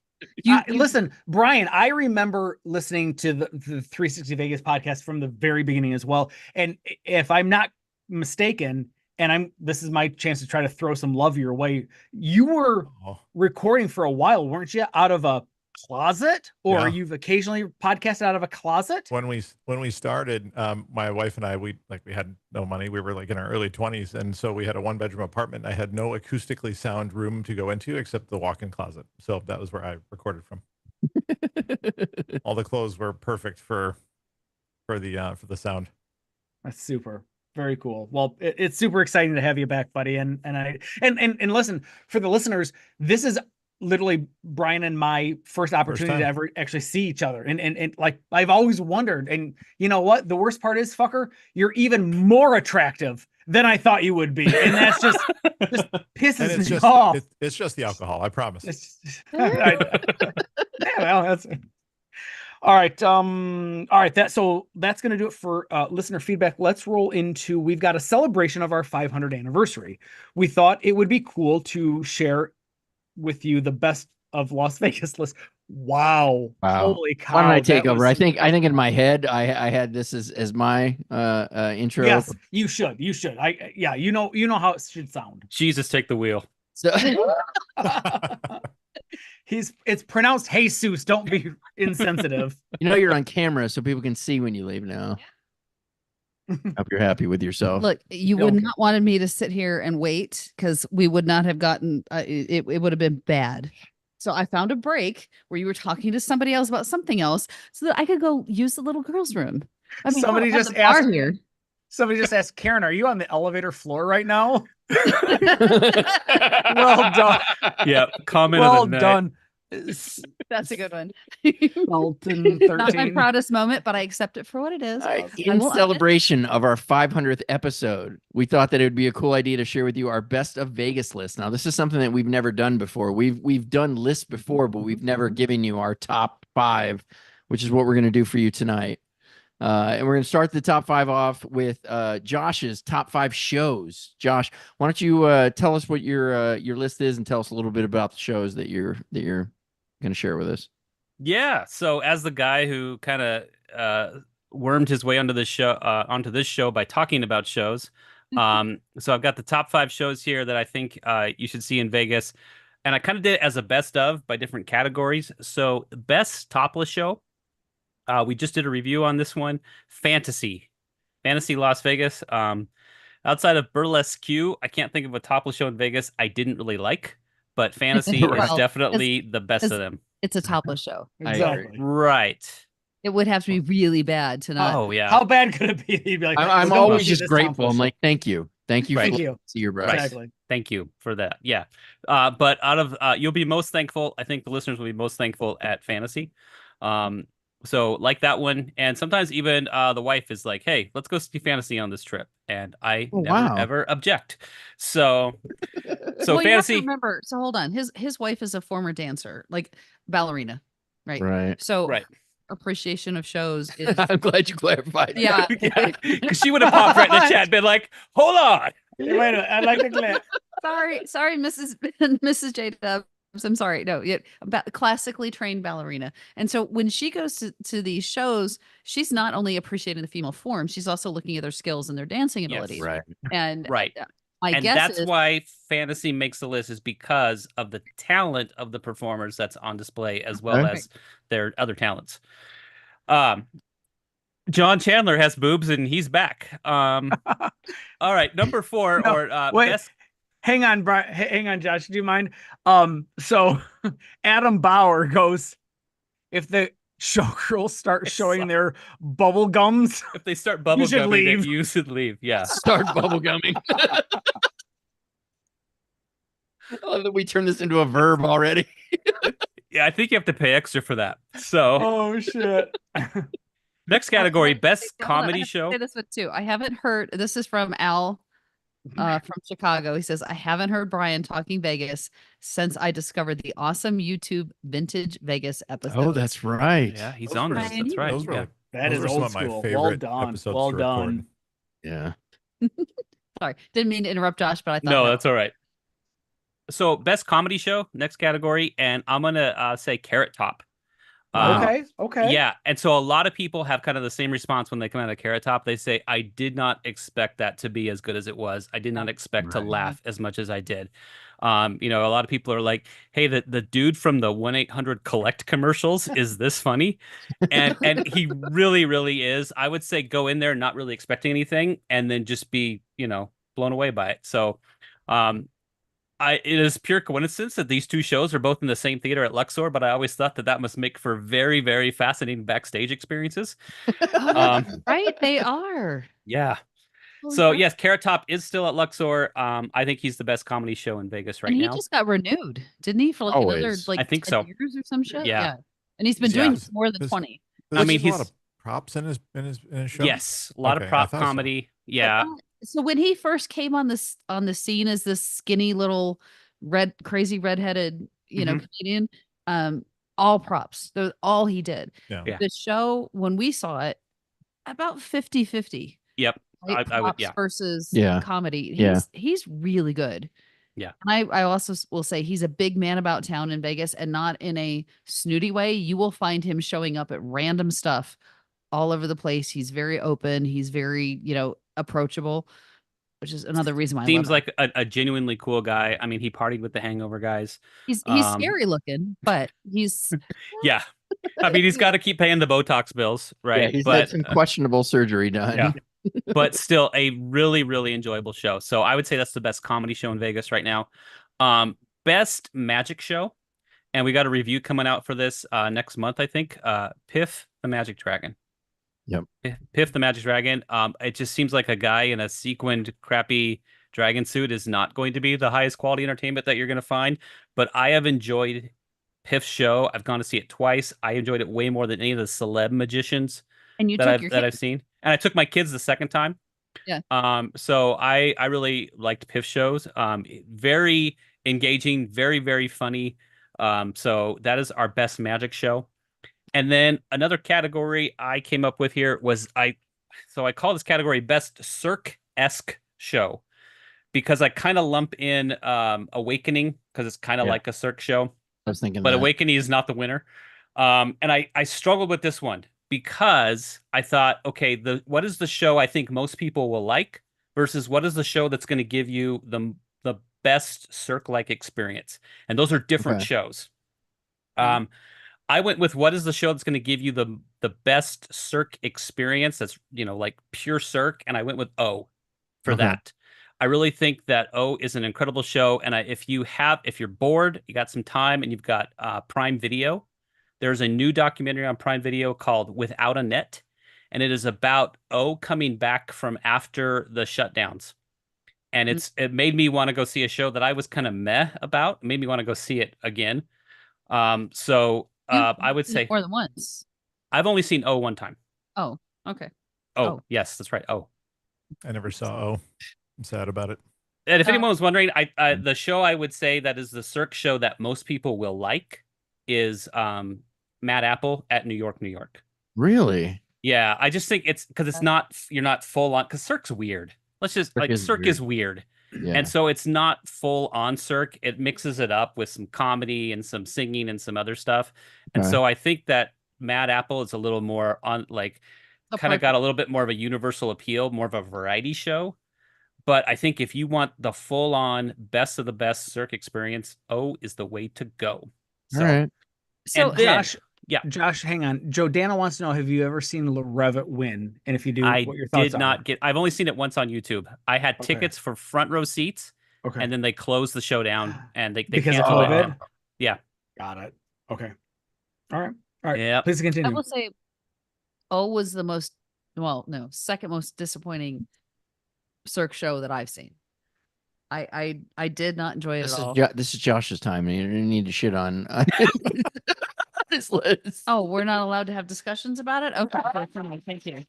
listen, Brian, I remember listening to the 360 Vegas podcast from the very beginning as well. And if I'm not mistaken, and this is my chance to try to throw some love your way, you were recording for a while, weren't you? Out of a closet, or Yeah. you've occasionally podcasted out of a closet? When we started, my wife and I, we had no money. We were like in our early 20s, and so we had a 1-bedroom apartment. I had no acoustically sound room to go into except the walk-in closet. So that was where I recorded from. All the clothes were perfect for the sound. That's super. Very cool. Well, it's super exciting to have you back, buddy. And listen, for the listeners, this is literally Brian and my first opportunity to ever actually see each other. And like, I've always wondered, and you know what? The worst part is, fucker, you're even more attractive than I thought you would be. And that's just pisses me off. It's just the alcohol, I promise. Yeah, well, that's all right. All right. That's going to do it for listener feedback. Let's roll into, we've got a celebration of our 500 anniversary. We thought it would be cool to share with you the best of Las Vegas list. Wow. Holy cow. Why don't I take over? I think in my head, I had this as my intro. Yes, you should. Yeah, you know how it should sound. Jesus, take the wheel. So it's pronounced Jesus. Don't be insensitive. You're on camera, so people can see when you leave now. Hope you're happy with yourself. Look, you would not wanted me to sit here and wait, because we would not have gotten it would have been bad. So I found a break where you were talking to somebody else about something else so that I could go use the little girl's room. I mean, somebody just asked Karen, are you on the elevator floor right now? Well done. Yeah, comment well of the night. done. That's a good one. Dalton 13. Not my proudest moment, but I accept it for what it is. In celebration of our 500th episode, we thought that it would be a cool idea to share with you our best of Vegas list. Now, this is something that we've never done before. We've done lists before, but we've never given you our top 5, which is what we're going to do for you tonight. And we're going to start the top 5 off with Josh's top 5 shows. Josh, why don't you tell us what your list is, and tell us a little bit about the shows that you're going to share with us. Yeah. So as the guy who kind of wormed his way onto this show by talking about shows, so I've got the top 5 shows here that I think you should see in Vegas, and I kind of did it as a best of by different categories. So best topless show. We just did a review on this one. Fantasy Las Vegas. Outside of Burlesque Q, I can't think of a topless show in Vegas I didn't really like, but Fantasy is definitely the best of them. It's a topless show. Exactly. Right. It would have to be really bad to not. Oh yeah. How bad could it be? You'd be like, I'm always just grateful. I'm like, thank you. Thank you. See your breath. Exactly. Thank you for that. Yeah. But out of you'll be most thankful. I think the listeners will be most thankful at Fantasy. So like that one, and sometimes even the wife is like, "Hey, let's go see Fantasy on this trip," and I never ever object. So well, Fantasy. You have to remember. So hold on. His wife is a former dancer, like ballerina, right? Right. So appreciation of shows is. I'm glad you clarified. Yeah. Because she would have popped right in the chat, been like, "Hold on, wait a minute, I like the clip." Sorry, Mrs. J Dubs. I'm sorry. No, classically trained ballerina. And so when she goes to these shows, she's not only appreciating the female form, she's also looking at their skills and their dancing abilities. Right. And and that's why Fantasy makes the list, is because of the talent of the performers that's on display, as well as their other talents. John Chandler has boobs and he's back. All right, number 4 best. Hang on, Brian. Hang on, Josh. Do you mind? So Adam Bauer goes, if the showgirls start showing their bubble gums, if they start bubble gumming, leave. You should leave. Yeah. Start bubble gumming. I love that we turned this into a verb already. Yeah, I think you have to pay extra for that. So. Oh shit. Next category, best comedy show. Say this one too. I haven't heard. This is from Al. From Chicago. He says, I haven't heard Brian talking Vegas since I discovered the awesome YouTube Vintage Vegas episode. Oh, that's right. Yeah, he's on this. That's right. That is old school. Well done. Well done. Yeah. Sorry. Didn't mean to interrupt Josh, but I thought. No, that's all right. So best comedy show, next category. And I'm going to say Carrot Top. Wow. Okay. Yeah, and so a lot of people have kind of the same response when they come out of Carrot Top. They say, "I did not expect that to be as good as it was. I did not expect to Right. laugh as much as I did." You know, a lot of people are like, "Hey, the dude from the 1-800 Collect commercials is this funny?" And he really, really is. I would say go in there not really expecting anything, and then just be, you know, blown away by it. So, um, it is pure coincidence that these two shows are both in the same theater at Luxor, but I always thought that that must make for very, very fascinating backstage experiences. Oh, right, they are. Yeah. Holy So crap. yes, Carrot Top is still at Luxor. I think he's the best comedy show in Vegas right And he now. just got renewed, didn't he? For like another Always. like I think 10 so. years or some shit. Yeah. Yeah. And he's been Yeah. doing more than Does- 20. Does I he mean, use a lot he's of props in his show. yes, a lot of Okay, I prop thought so. comedy. But Yeah. so when he first came on the scene as this skinny little crazy redheaded, comedian, all props. They're all he did. Yeah. The show, when we saw it, about 50-50. Yep. Right? I would. Props Yeah. versus Yeah. comedy. Yeah. He's really good. Yeah. And I also will say he's a big man about town in Vegas, and not in a snooty way. You will find him showing up at random stuff all over the place. He's very open. He's very, approachable, which is another reason why I love Seems him. like a genuinely cool guy. I mean, he partied with the Hangover guys. He's Um, scary looking, but he's Yeah. I mean, he's got to keep paying the Botox bills, right? Yeah, he's but had some questionable surgery done. yeah. But still a really, really enjoyable show. So I would say that's the best comedy show in Vegas right now. Best magic show. And we got a review coming out for this next month, I think. Piff the Magic Dragon. Yep. Piff the Magic Dragon. It just seems like a guy in a sequined, crappy dragon suit is not going to be the highest quality entertainment that you're going to find. But I have enjoyed Piff's show. I've gone to see it twice. I enjoyed it way more than any of the celeb magicians and you that took I've your that kid. I've seen. And I took my kids the second time. Yeah. So I really liked Piff shows. Very engaging, very, very funny. So that is our best magic show. And then another category I came up with here was I call this category best Cirque-esque show, because I kind of lump in Awakening, because it's kind of like a Cirque show. I was thinking But that. Awakening is not the winner. And I struggled with this one because I thought, okay, what is the show I think most people will like versus what is the show that's going to give you the best Cirque-like experience? And those are different shows. I went with what is the show that's going to give you the best Cirque experience that's, like pure Cirque, and I went with O for that. I really think that O is an incredible show, and if you're bored, you got some time, and you've got Prime Video, there's a new documentary on Prime Video called Without a Net, and it is about O coming back from after the shutdowns. And it made me want to go see a show that I was kind of meh about. It made me want to go see it again. I would say more than once. I've only seen O one time. Oh, okay. Oh, yes, that's right. Oh, I never saw O. I'm sad about it. and if anyone was wondering, the show I would say that is the Cirque show that most people will like is Mad Apple at New York, New York. Really? Yeah, I just think it's because you're not full on, because Cirque's weird. Let's just Cirque is weird. Yeah. And so it's not full on Cirque. It mixes it up with some comedy and some singing and some other stuff. And so I think that Mad Apple is a little more on kind of got a little bit more of a universal appeal, more of a variety show. But I think if you want the full on best of the best Cirque experience, O is the way to go. So, all right. So and then, Josh, hang on. Joe Dana wants to know, have you ever seen Revit win? And if you do, what your thoughts are? I've only seen it once on YouTube. I had tickets for front row seats, and then they closed the show down, and they because of canceled COVID? it. Yeah. Got it. Okay. All right. Yeah. Please continue. I will say O was the second most disappointing Cirque show that I've seen. I did not enjoy it at all. This is Josh's time, and you don't need to shit on this list. Oh, we're not allowed to have discussions about it? Okay, thank you.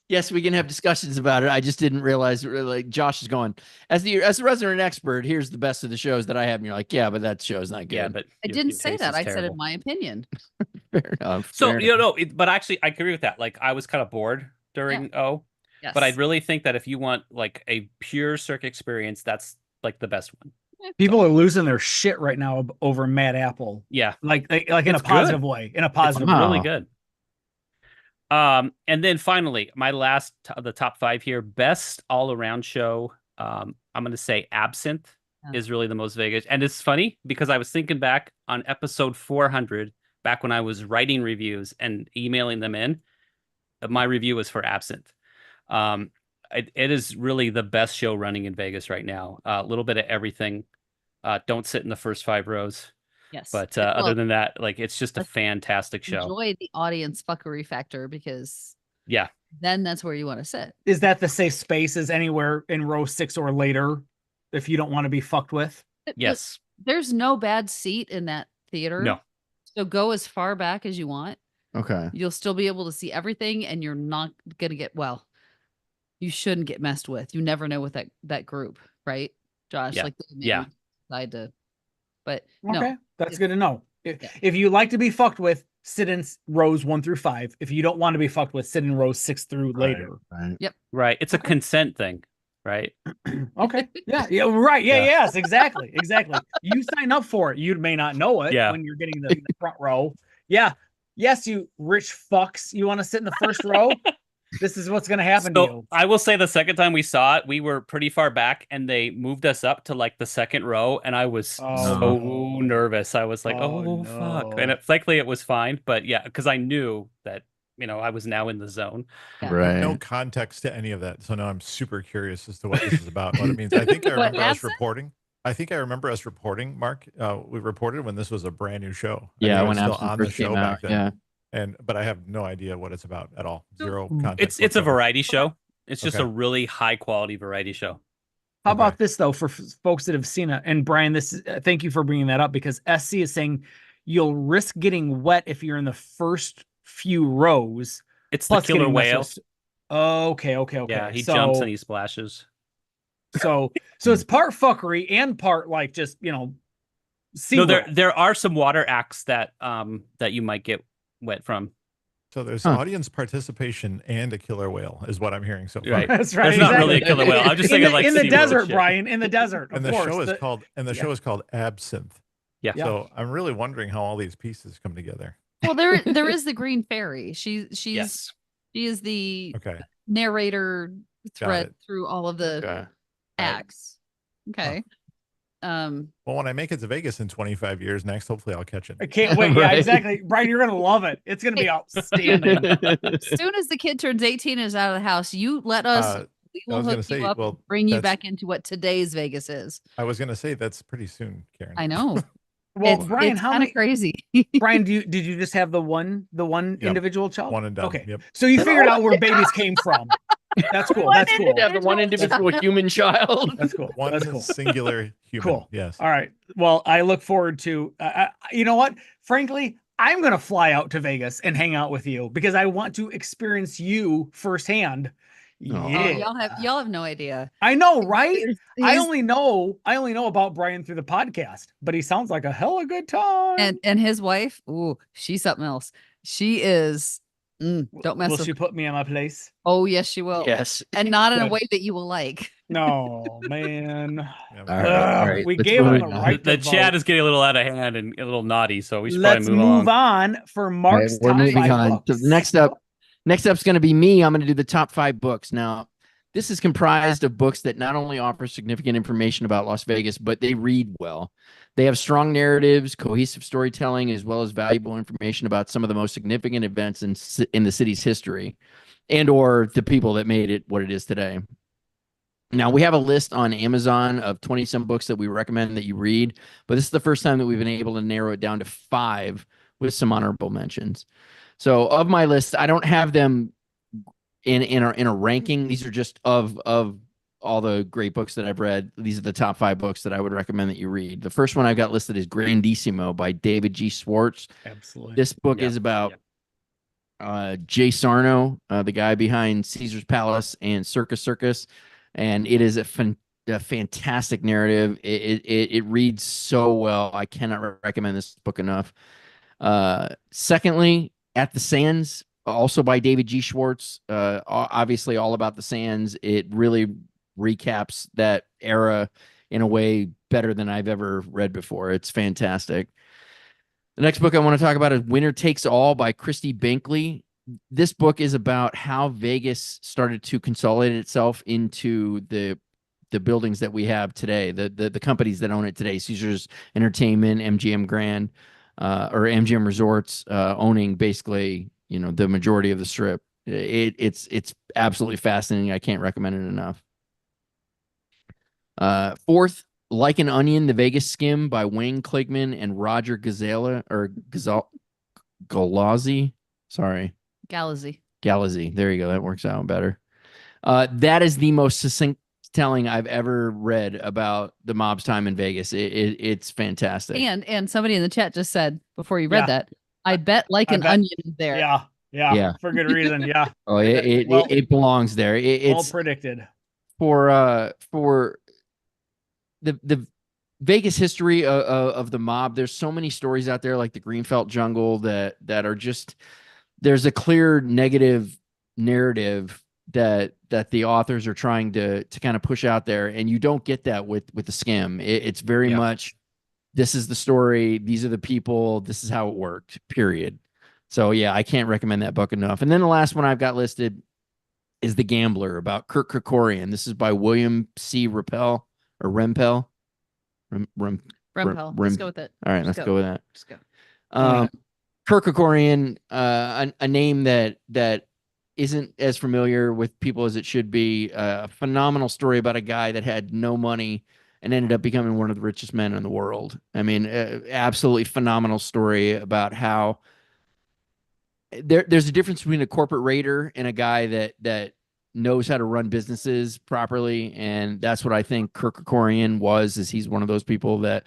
Yes, we can have discussions about it. I just didn't realize, like, Josh is going, as the resident expert, here's the best of the shows that I have. And you're like, yeah, but that show's not good. Yeah, but I didn't say that. I said in my opinion. Fair enough. So, fair enough. but actually, I agree with that. Like, I was kind of bored during O. Yes. But I really think that if you want like a pure Cirque experience, that's like the best one. People are losing their shit right now over Mad Apple. Yeah, Like in a It's positive good. way. In a it's positive Wow. way. really good. And then finally, my last the top 5 here, best all around show. I'm going to say Absinthe Yeah. is really the most Vegas, and it's funny because I was thinking back on episode 400, back when I was writing reviews and emailing them in. My review was for Absinthe. It is really the best show running in Vegas right now. A little bit of everything. Don't sit in the first 5 rows. Yes. But Well, other than that, like it's just a let's fantastic show. enjoy the audience fuckery factor, because Yeah. then that's where you want to sit. Is that the safe spaces anywhere in row 6 or later if you don't want to be fucked with? Yes. There's no bad seat in that theater. No. So go as far back as you want. Okay. You'll still be able to see everything, and you're not gonna get, well, you shouldn't get messed with. You never know with that group, right, Josh? Yeah. Like they may Yeah. decide to, but Okay. no. That's It's- good to know. Yeah. If you like to be fucked with, sit in rows 1 through 5. If you don't want to be fucked with, sit in rows 6 through later. Right. Right. It's a consent thing, right? Okay. Yeah. Yeah. Right. Yeah. Yeah. Yes. Exactly. Exactly. You sign up for it. You may not know it Yeah. when you're getting the front row. Yeah. Yes, you rich fucks. You want to sit in the first row? This is what's going to happen to So you. I will say the second time we saw it, we were pretty far back and they moved us up to like the second row. And I was Oh, so no. nervous. I was like, Oh, oh, fuck. no. And thankfully it was fine. But yeah, because I knew that, I was now in the zone. Yeah. I have no Right. context to any of that, so now I'm super curious as to what this is about, what it means. I think I What, remember us Absinthe? reporting. I think I remember us reporting, Mark. We reported when this was a brand new show. I Yeah, think I was when still Absinthe on the first show came back out. then. Yeah. But I have no idea what it's about at all. Zero Mm. context. It's a whatsoever. variety show. It's just Okay. a really high quality variety show. How Okay. about this though, for folks that have seen it? And Brian, this is, thank you for bringing that up, because SC is saying you'll risk getting wet if you're in the first few rows. It's the Plus killer getting messed whale. with. Okay. Yeah, he so, jumps and he splashes. So it's part fuckery and part like just sea No, there world. there are some water acts that you might get wet from. So there's Huh. audience participation and a killer whale, is what I'm hearing so far. Right. That's right. There's not really a exactly. killer whale. I'm just in thinking the, like in the SeaWorld desert, shit. Brian. In the desert, And of the course. show is called show is called Absinthe. Yeah. Yeah. So I'm really wondering how all these pieces come together. Well, there is the Green Fairy. She's Yes. she is the Okay. narrator thread it. through all of the Okay. acts. Okay. Well, when I make it to Vegas in 25 years next, hopefully I'll catch it. I can't wait. Yeah, Right. exactly. Brian, you're gonna love it. It's gonna be outstanding. As soon as the kid turns 18 and is out of the house, you let us. We I will was gonna hook say, you up well, and bring you that's- back into what today's Vegas is. I was gonna say that's pretty soon, Karen. I know. Well, Brian, it's how kind many? of crazy. Brian, did you just have the one Yep. individual child? One and done. Okay. Yep. So you figured out where babies came from. That's cool. That's cool. To have the one individual human child. That's cool. One That's cool. singular human. Cool. Yes. All right. Well, I look forward to. You know what? Frankly, I'm gonna fly out to Vegas and hang out with you because I want to experience you firsthand. Oh. Oh, Yeah, y'all have no idea. I know, right? I His- only know about Brian through the podcast, but he sounds like a hella good time. and his wife, ooh, she's something else. She is. Don't mess Will with. she put me in my place? Oh yes, she will. Yes. And not in a Good. way that you will like. No, man. Yeah, All right. All right. We Let's gave him move the on. right The to chat vote. is getting a little out of hand and a little naughty, so we should Let's probably move on for All right, Mark's we're top moving 5 on. books. So next up's going to be me. I'm going to do the top 5 books. Now, this is comprised of books that not only offer significant information about Las Vegas, but they read well. They have strong narratives, cohesive storytelling, as well as valuable information about some of the most significant events in the city's history and or the people that made it what it is today. Now, we have a list on Amazon of 20-some books that we recommend that you read, but this is the first time that we've been able to narrow it down to 5 with some honorable mentions. So of my list, I don't have them in a ranking. These are just of all the great books that I've read. These are the top 5 books that I would recommend that you read. The first one I've got listed is Grandissimo by David G. Schwartz. Absolutely. This book Yeah, is about Jay Sarno, the guy behind Caesar's Palace and Circus, and it is a fantastic narrative. It reads so well. I cannot recommend this book enough. Secondly, At the Sands, also by David G. Schwartz. Obviously, all about the Sands. It really recaps that era in a way better than I've ever read before. It's fantastic. The next book I want to talk about is Winner Takes All by Christy Binkley. This book is about how Vegas started to consolidate itself into the buildings that we have today, the companies that own it today. Caesars Entertainment, MGM Grand, or MGM Resorts, owning basically, the majority of the Strip. It's absolutely fascinating. I can't recommend it enough. Fourth, Like an Onion, The Vegas Skim by Wayne Kligman and Roger Galazzi. Sorry. Galazzi. There you go. That works out better. That is the most succinct telling I've ever read about the mob's time in Vegas. It's fantastic. And somebody in the chat just said before you read that, I bet Like an Onion is there. Yeah. For good reason. Yeah. Oh, it belongs there. It's well predicted. For the Vegas history of the mob. There's so many stories out there, like the Greenfelt Jungle, that are just, there's a clear negative narrative that the authors are trying to kind of push out there, and you don't get that with the Skim. It's very much, this is the story, these are the people, this is how it worked, period. So yeah, I can't recommend that book enough. And then the last one I've got listed is The Gambler, about Kurt Kerkorian. This is by William C. Rempel. Rempel. Let's go with it. All right, let's go with that. Just go. Kurt Kerkorian, a name that isn't as familiar with people as it should be. A phenomenal story about a guy that had no money and ended up becoming one of the richest men in the world. I mean, absolutely phenomenal story about how there's a difference between a corporate raider and a guy that knows how to run businesses properly. And that's what I think Kurt Kerkorian was, is he's one of those people that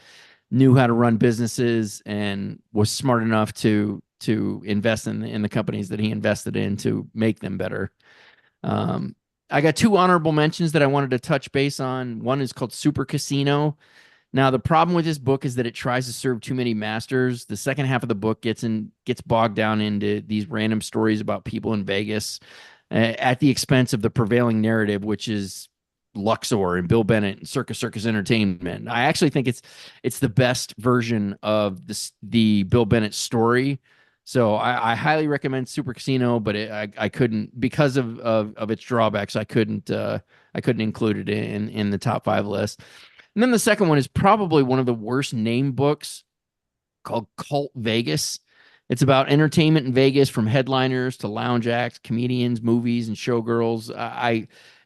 knew how to run businesses and was smart enough to invest in the companies that he invested in to make them better. I got two honorable mentions that I wanted to touch base on. One is called Super Casino. Now, the problem with this book is that it tries to serve too many masters. The second half of the book gets bogged down into these random stories about people in Vegas at the expense of the prevailing narrative, which is Luxor and Bill Bennett and Circus Entertainment. I actually think it's the best version of the Bill Bennett story. So I highly recommend Super Casino, but I couldn't, because of its drawbacks, I couldn't include it in the top 5 list. And then the second one is probably one of the worst named books, called Cult Vegas. It's about entertainment in Vegas, from headliners to lounge acts, comedians, movies, and showgirls.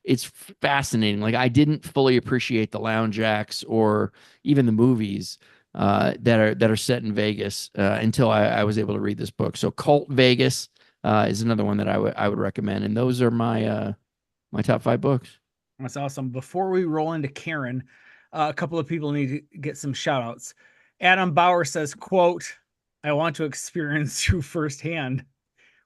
It's fascinating. Like, I didn't fully appreciate the lounge acts or even the movies that are set in Vegas until I was able to read this book. So Cult Vegas is another one that I would recommend. And those are my top 5 books. That's awesome. Before we roll into Karen, a couple of people need to get some shout outs. Adam Bauer says, quote, I want to experience you firsthand.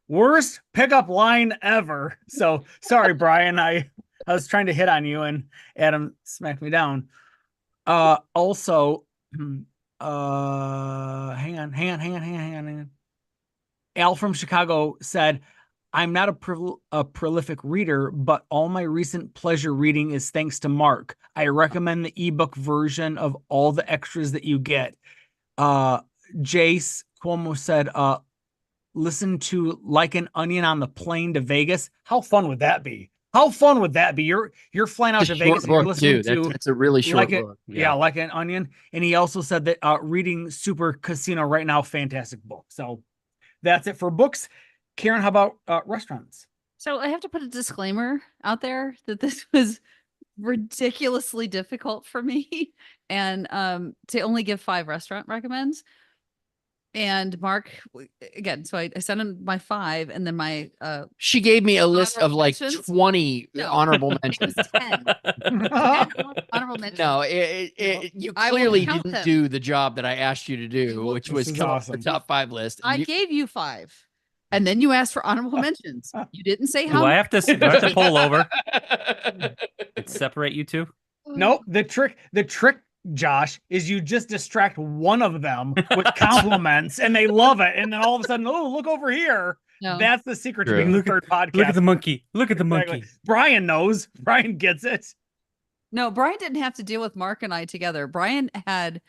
Worst pickup line ever. So sorry, Brian. I was trying to hit on you and Adam smacked me down. Also, hang on. Al from Chicago said, I'm not a prolific reader, but all my recent pleasure reading is thanks to Mark. I recommend the ebook version of all the extras that you get. Jace Cuomo said, listen to Like an Onion on the plane to Vegas. How fun would that be? You're flying out to Vegas and you're listening to. That's a really short book. Yeah, Like an Onion. And he also said that reading Super Casino right now, fantastic book. So that's it for books. Karen, how about restaurants? So I have to put a disclaimer out there that this was ridiculously difficult for me, and to only give 5 restaurant recommends. And Mark, again, so I sent him my 5, and then my she gave me a list of like mentions? 20 honorable mentions. It was 10. 10 honorable mentions. No, you I will clearly count didn't them. do the job that I asked you to do, which was is come up awesome. with the top 5 list. I gave you 5, and then you asked for honorable mentions. You didn't say how. Do I have to pull over and separate you two? No, the trick, Josh, is you just distract one of them with compliments and they love it. And then all of a sudden, oh, look over here. No. That's the secret to True. being the third podcast. Look at the monkey. Look at the Exactly. monkey. Brian knows. Brian gets it. No, Brian didn't have to deal with Mark and I together. Brian had,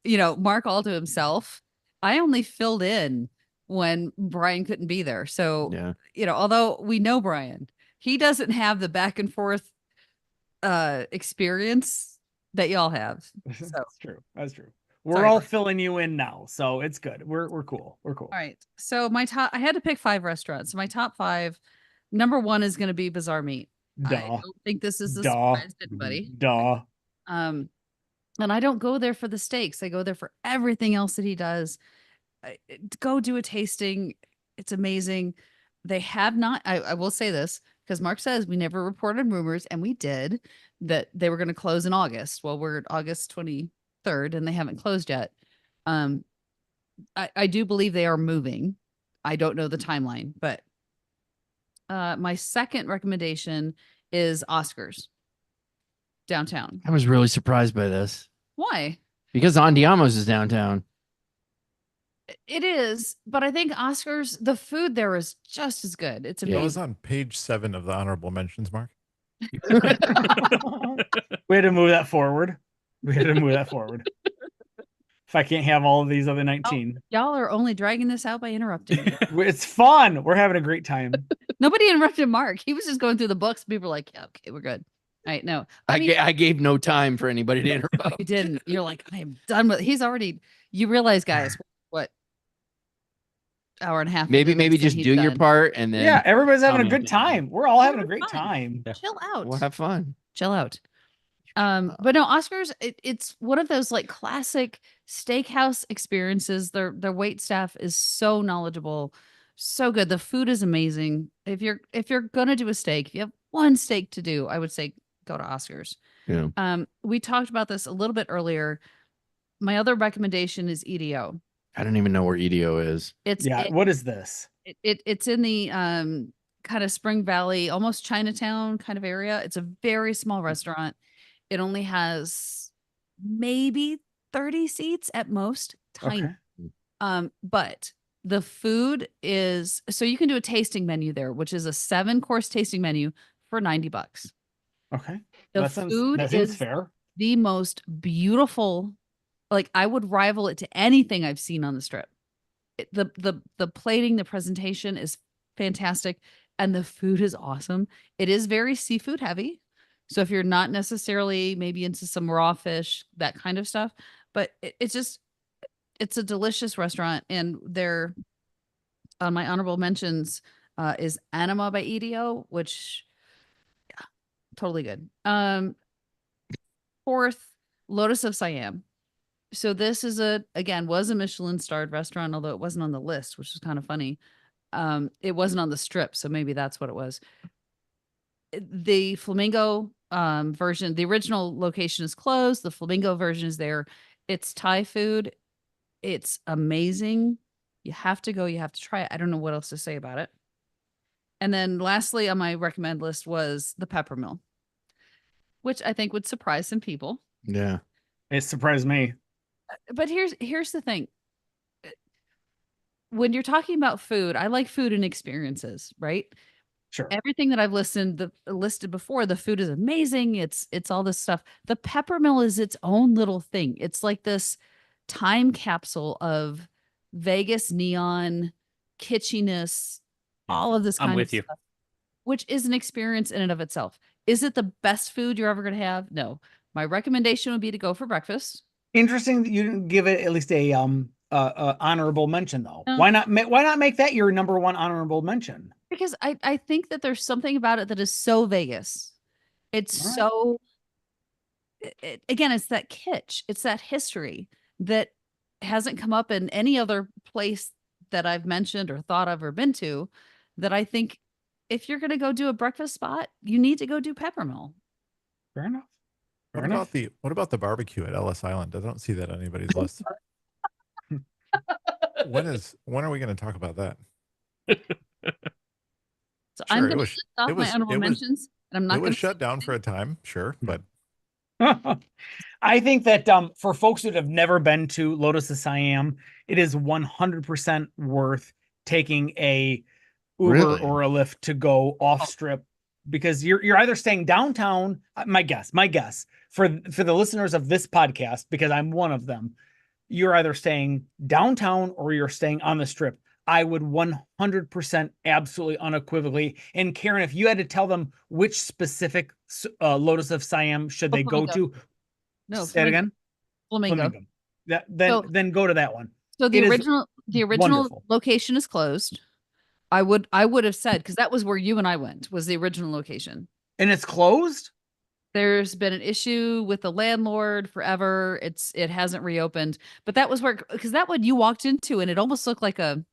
Mark all to himself. I only filled in when Brian couldn't be there. So, although we know Brian, he doesn't have the back and forth experience that y'all have. So That's true. That's true. Sorry, We're all Brian. filling you in now, so it's good. We're cool. We're cool. All right. So I had to pick 5 restaurants. So my top 5, number 1 is going to be Bizarre Meat. Duh. I don't think this is a Duh. surprise to anybody. Duh. And I don't go there for the steaks. I go there for everything else that he does. Go do a tasting. It's amazing. They have not, I will say this, because Mark says we never reported rumors, and we did, that they were going to close in August. Well, we're August 23rd and they haven't closed yet. I do believe they are moving. I don't know the timeline, but my second recommendation is Oscars downtown. I was really surprised by this Why? because Andiamo's is downtown. It is, but I think Oscars, the food there is just as good. It's That amazing. was on page 7 of the honorable mentions, Mark. We had to move that forward. If I can't have all of these other 19. Y'all are only dragging this out by interrupting me. It's fun. We're having a great time. Nobody interrupted Mark. He was just going through the books. People were like, yeah, okay, we're good. All right, no. I gave no time for anybody to interrupt. You didn't. You're like, I am done with he's already, you realize, guys, what, hour and a half. Maybe into this just and do he's your done. part and then Yeah, everybody's having a Um, good time. We're all having a We're great fun. time. Chill out. we'll have fun. Chill out. But no, Oscars, it's one of those like classic steakhouse experiences. Their wait staff is so knowledgeable, so good. The food is amazing. If you're gonna do a steak, if you have one steak to do, I would say go to Oscars. Yeah. We talked about this a little bit earlier. My other recommendation is EDO. I don't even know where EDO is. What is this? It's in the kind of Spring Valley, almost Chinatown kind of area. It's a very small restaurant. It only has maybe 30 seats at most. Tiny. Okay. But the food is, so you can do a tasting menu there, which is a 7-course tasting menu for $90. Okay. The That food seems is fair. the most beautiful. Like, I would rival it to anything I've seen on the strip. The plating, the presentation is fantastic, and the food is awesome. It is very seafood heavy. So if you're not necessarily maybe into some raw fish, that kind of stuff, but it's a delicious restaurant. And they're on my honorable mentions is Anima by EDO, which totally good. Fourth, Lotus of Siam. So this is was a Michelin starred restaurant, although it wasn't on the list, which is kind of funny. It wasn't on the strip, so maybe that's what it was. The Flamingo version, the original location is closed. The Flamingo version is there. It's Thai food. It's amazing. You have to go. You have to try it. I don't know what else to say about it. And then lastly on my recommend list was the Pepper Mill, which I think would surprise some people. Yeah. It surprised me. But here's the thing. When you're talking about food, I like food and experiences, right? Sure. Everything that I've listed before, the food is amazing. It's all this stuff. The Pepper Mill is its own little thing. It's like this time capsule of Vegas neon, kitschiness, all of this kind I'm of with you. stuff, which is an experience in and of itself. Is it the best food you're ever going to have? No. My recommendation would be to go for breakfast. Interesting that you didn't give it at least a honorable mention though. No. Why not make that your number 1 honorable mention? Because I think that there's something about it that is so Vegas. It's All right. again, it's that kitsch. It's that history that hasn't come up in any other place that I've mentioned or thought of or been to, that I think if you're going to go do a breakfast spot, you need to go do Pepper Mill. Fair enough. What about the barbecue at Ellis Island? I don't see that on anybody's list. When are we going to talk about that? So Sure, I'm it going to was- list off it was- my honorable it was- mentions, and I'm not It going was to shut down for a time, sure, but I think that for folks that have never been to Lotus of Siam, it is 100% worth taking a Uber Really? or a Lyft to go off strip because you're either staying downtown. My guess for the listeners of this podcast, because I'm one of them, you're either staying downtown or you're staying on the strip. I would 100% absolutely unequivocally. And Karen, if you had to tell them which specific Lotus of Siam should they go to, no, say it again. Flamingo. Then go to that one. So the original wonderful. location is closed. I would have said, because that was where you and I went, was the original location. And it's closed? There's been an issue with the landlord forever. It hasn't reopened. But that was where, because that one you walked into and it almost looked like a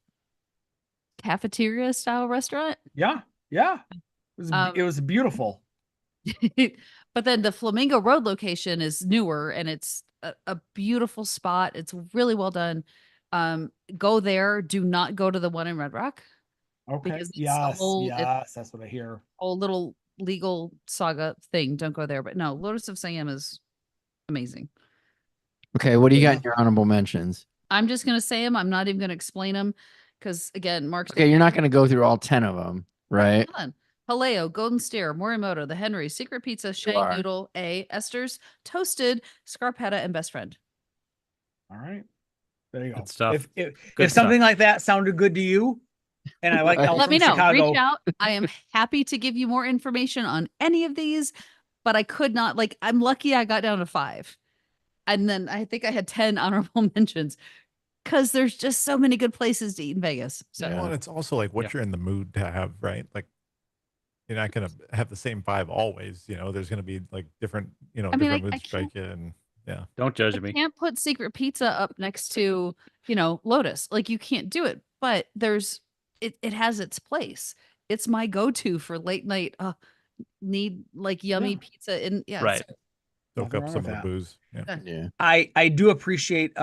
cafeteria style restaurant. Yeah. It was beautiful. But then the Flamingo Road location is newer and it's a beautiful spot. It's really well done. Go there. Do not go to the one in Red Rock. Okay. Because Yes, that's what I hear. Whole little legal saga thing. Don't go there. But no, Lotus of Siam is amazing. Okay, what do you got in your honorable mentions? I'm just gonna say them. I'm not even gonna explain them because again, Mark's Okay, you're not going to go through all 10 of them, right? Hold on. Haleo, Golden Steer, Morimoto, The Henry, Secret Pizza, Shang Noodle, Esther's, Toasted, Scarpetta, and Best Friend. All right. There you go. Good stuff. If something like that sounded good to you, and I like let me know. Chicago, reach out. I am happy to give you more information on any of these, but I could not, like, I'm lucky I got down to 5. And then I think I had 10 honorable mentions because there's just so many good places to eat in Vegas. So Well, and it's also like what you're in the mood to have, right? Like you're not going to have the same 5 always, there's going to be like different, different moods strike you, and yeah. Don't judge I me. can't put Secret Pizza up next to, Lotus. Like, you can't do it, but it has its place. It's my go-to for late night, need like yummy pizza. And yeah, right. Soak up some of the booze. Yeah. I do appreciate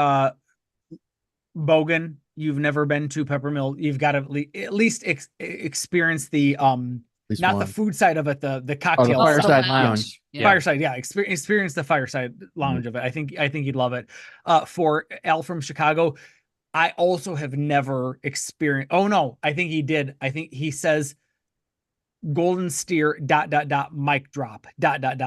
Bogan. You've never been to Peppermill. You've got to at least experience the the food side of it, the cocktail, the Fireside Lounge. Yeah. Fireside, experience the Fireside Lounge of it. I think you'd love it. For Al from Chicago, I also have never experienced. Oh no, I think he did. I think he says Golden Steer ... mic drop ...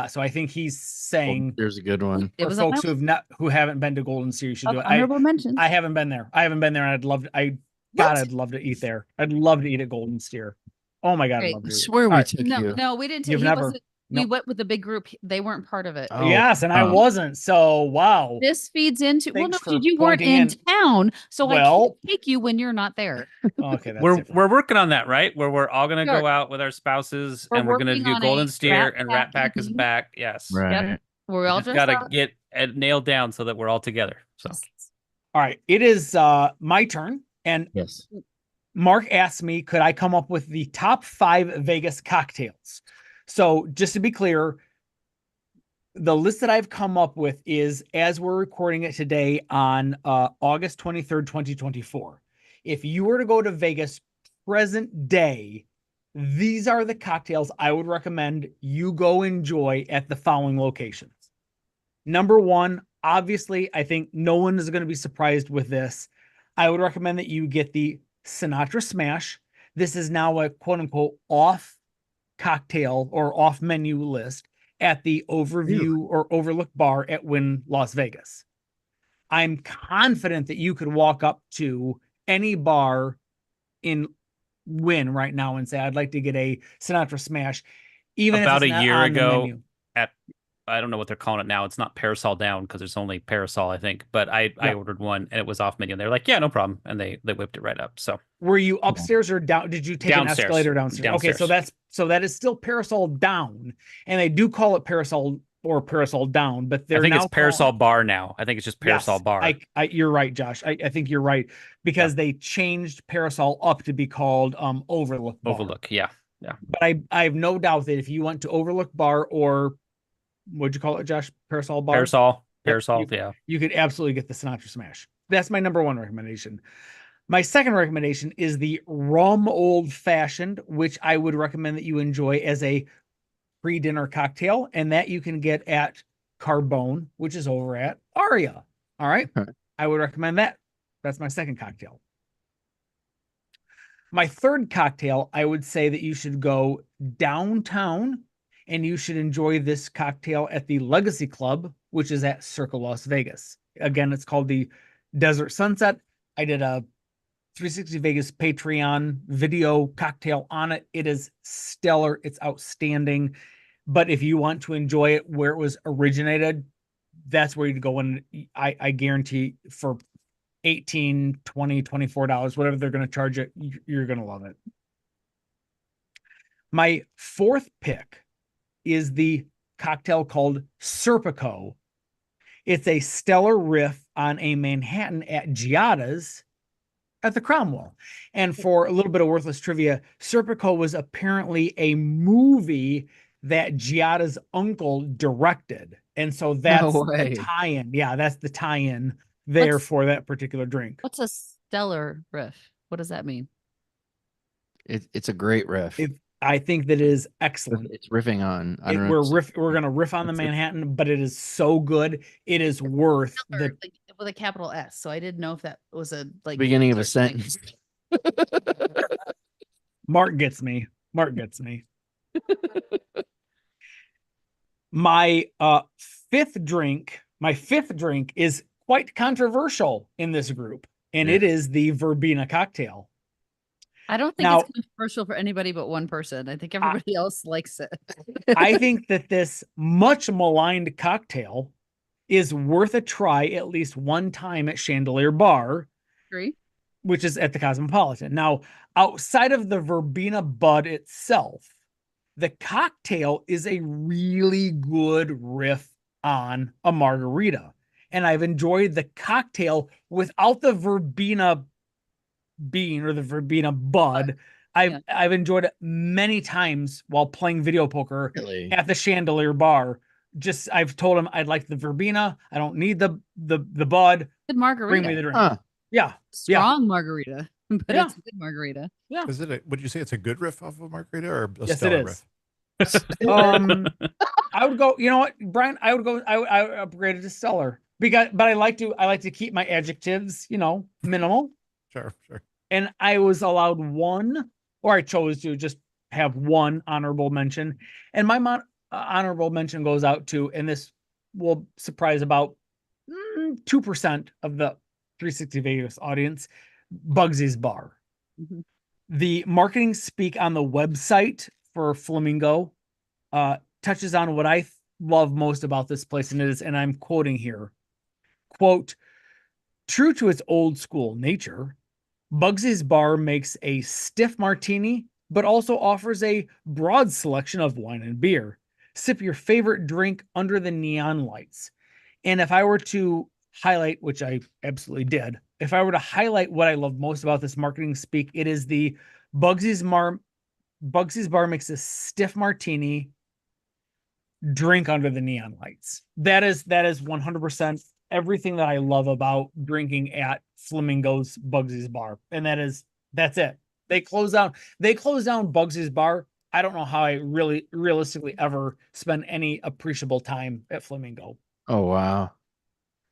So I think he's saying there's a good one. for folks who haven't been to Golden Steer, you should do it. Honorable mentions. I haven't been there. And I'd love to eat there. I'd love to eat at Golden Steer. Oh my God. Great. I'd love to I eat it. swear we took you. No, we didn't. You've never. We went with the big group. They weren't part of it. Oh, yes, and I wasn't. So wow. This feeds into Thanks for you weren't pointing in in. town, so I Well- can't take you when you're not there. Okay, that's We're different. working on that, right? Where we're all gonna Sure. go out with our spouses We're and we're gonna working do on Golden a Steer Rat and Pack Rat Pack is evening. back. Yes. Right. We're all Just just gotta get it nailed down so that we're all together. So All right, it is my turn, and Yes. Mark asked me, could I come up with the top 5 Vegas cocktails? So just to be clear, the list that I've come up with is, as we're recording it today on August 23rd, 2024. If you were to go to Vegas present day, these are the cocktails I would recommend you go enjoy at the following locations. Number 1, obviously, I think no one is going to be surprised with this. I would recommend that you get the Sinatra Smash. This is now a quote unquote off cocktail or off menu list at the Overview or Overlook Bar at Wynn Las Vegas. I'm confident that you could walk up to any bar in Wynn right now and say, I'd like to get a Sinatra Smash. Even about if it's a not year on the ago menu. at I don't know what they're calling it now. It's not Parasol Down because there's only Parasol, I think. But I ordered one and it was off menu. And they were like, yeah, no problem. And they whipped it right up. So were you upstairs or down? Did you take Downstairs. an escalator downstairs? Okay, so that is still Parasol Down, and they do call it Parasol or Parasol Down, but I think now it's Parasol Bar now. I think it's just Parasol Yes, Bar. You're right, Josh. I think you're right because they changed Parasol up to be called Overlook Bar. Overlook, yeah. But I have no doubt that if you went to Overlook Bar or what'd you call it, Josh? Parasol Bar. Parasol, yeah. You could absolutely get the Sinatra Smash. That's my number 1 recommendation. My second recommendation is the Rum Old Fashioned, which I would recommend that you enjoy as a pre-dinner cocktail, and that you can get at Carbone, which is over at Aria. All right. Okay. I would recommend that. That's my second cocktail. My third cocktail, I would say that you should go downtown and you should enjoy this cocktail at the Legacy Club, which is at Circle Las Vegas. Again, it's called the Desert Sunset. I did a 360 Vegas Patreon video cocktail on it. It is stellar. It's outstanding. But if you want to enjoy it where it was originated, that's where you'd go. And I guarantee for $18, $20, $24, whatever they're going to charge it, you're going to love it. My fourth pick is the cocktail called Serpico. It's a stellar riff on a Manhattan at Giada's at the Cromwell. And for a little bit of worthless trivia, Serpico was apparently a movie that Giada's uncle directed. And so that's the tie-in. Yeah, that's the tie-in there for that particular drink. What's a stellar riff? What does that mean? It's a great riff. I think that is excellent. It's riffing on. We're gonna riff on the Manhattan, but it is so good. It is worth the with a capital S. So I didn't know if that was a beginning of a sentence. Mark gets me. Mark gets me. My fifth drink is quite controversial in this group, and it is the Verbena cocktail. I don't think it's controversial for anybody but one person. I think everybody else likes it. I think that this much maligned cocktail is worth a try at least one time at Chandelier Bar, which is at the Cosmopolitan. Now, outside of the Verbena bud itself, the cocktail is a really good riff on a margarita. And I've enjoyed the cocktail without the Verbena bean or the Verbena bud. I've enjoyed it many times while playing video poker at the Chandelier Bar. I've told him I'd like the Verbena. I don't need the bud. Good margarita. Bring me the drink. Yeah. Strong margarita, but it's a good margarita. Yeah. Is it? Would you say it's a good riff off of a margarita or a yes, stellar it is. riff? I would go. You know what, Brian? I would upgrade it to stellar but I like to keep my adjectives, minimal. Sure. And I was allowed one, or I chose to just have one honorable mention. And my honorable mention goes out to, and this will surprise about 2% of the 360 Vegas audience, Bugsy's Bar. Mm-hmm. The marketing speak on the website for Flamingo touches on what I love most about this place, and I'm quoting here, quote, "True to its old school nature, Bugsy's Bar makes a stiff martini, but also offers a broad selection of wine and beer. Sip your favorite drink under the neon lights." And if I were to highlight, which I absolutely did, if I were to highlight what I love most about this marketing speak, it is the Bugsy's Bar makes a stiff martini, drink under the neon lights. That is 100% everything that I love about drinking at Flamingo's Bugsy's Bar. And that's it. They close down Bugsy's Bar. I don't know how I really realistically ever spend any appreciable time at Flamingo. Oh, wow.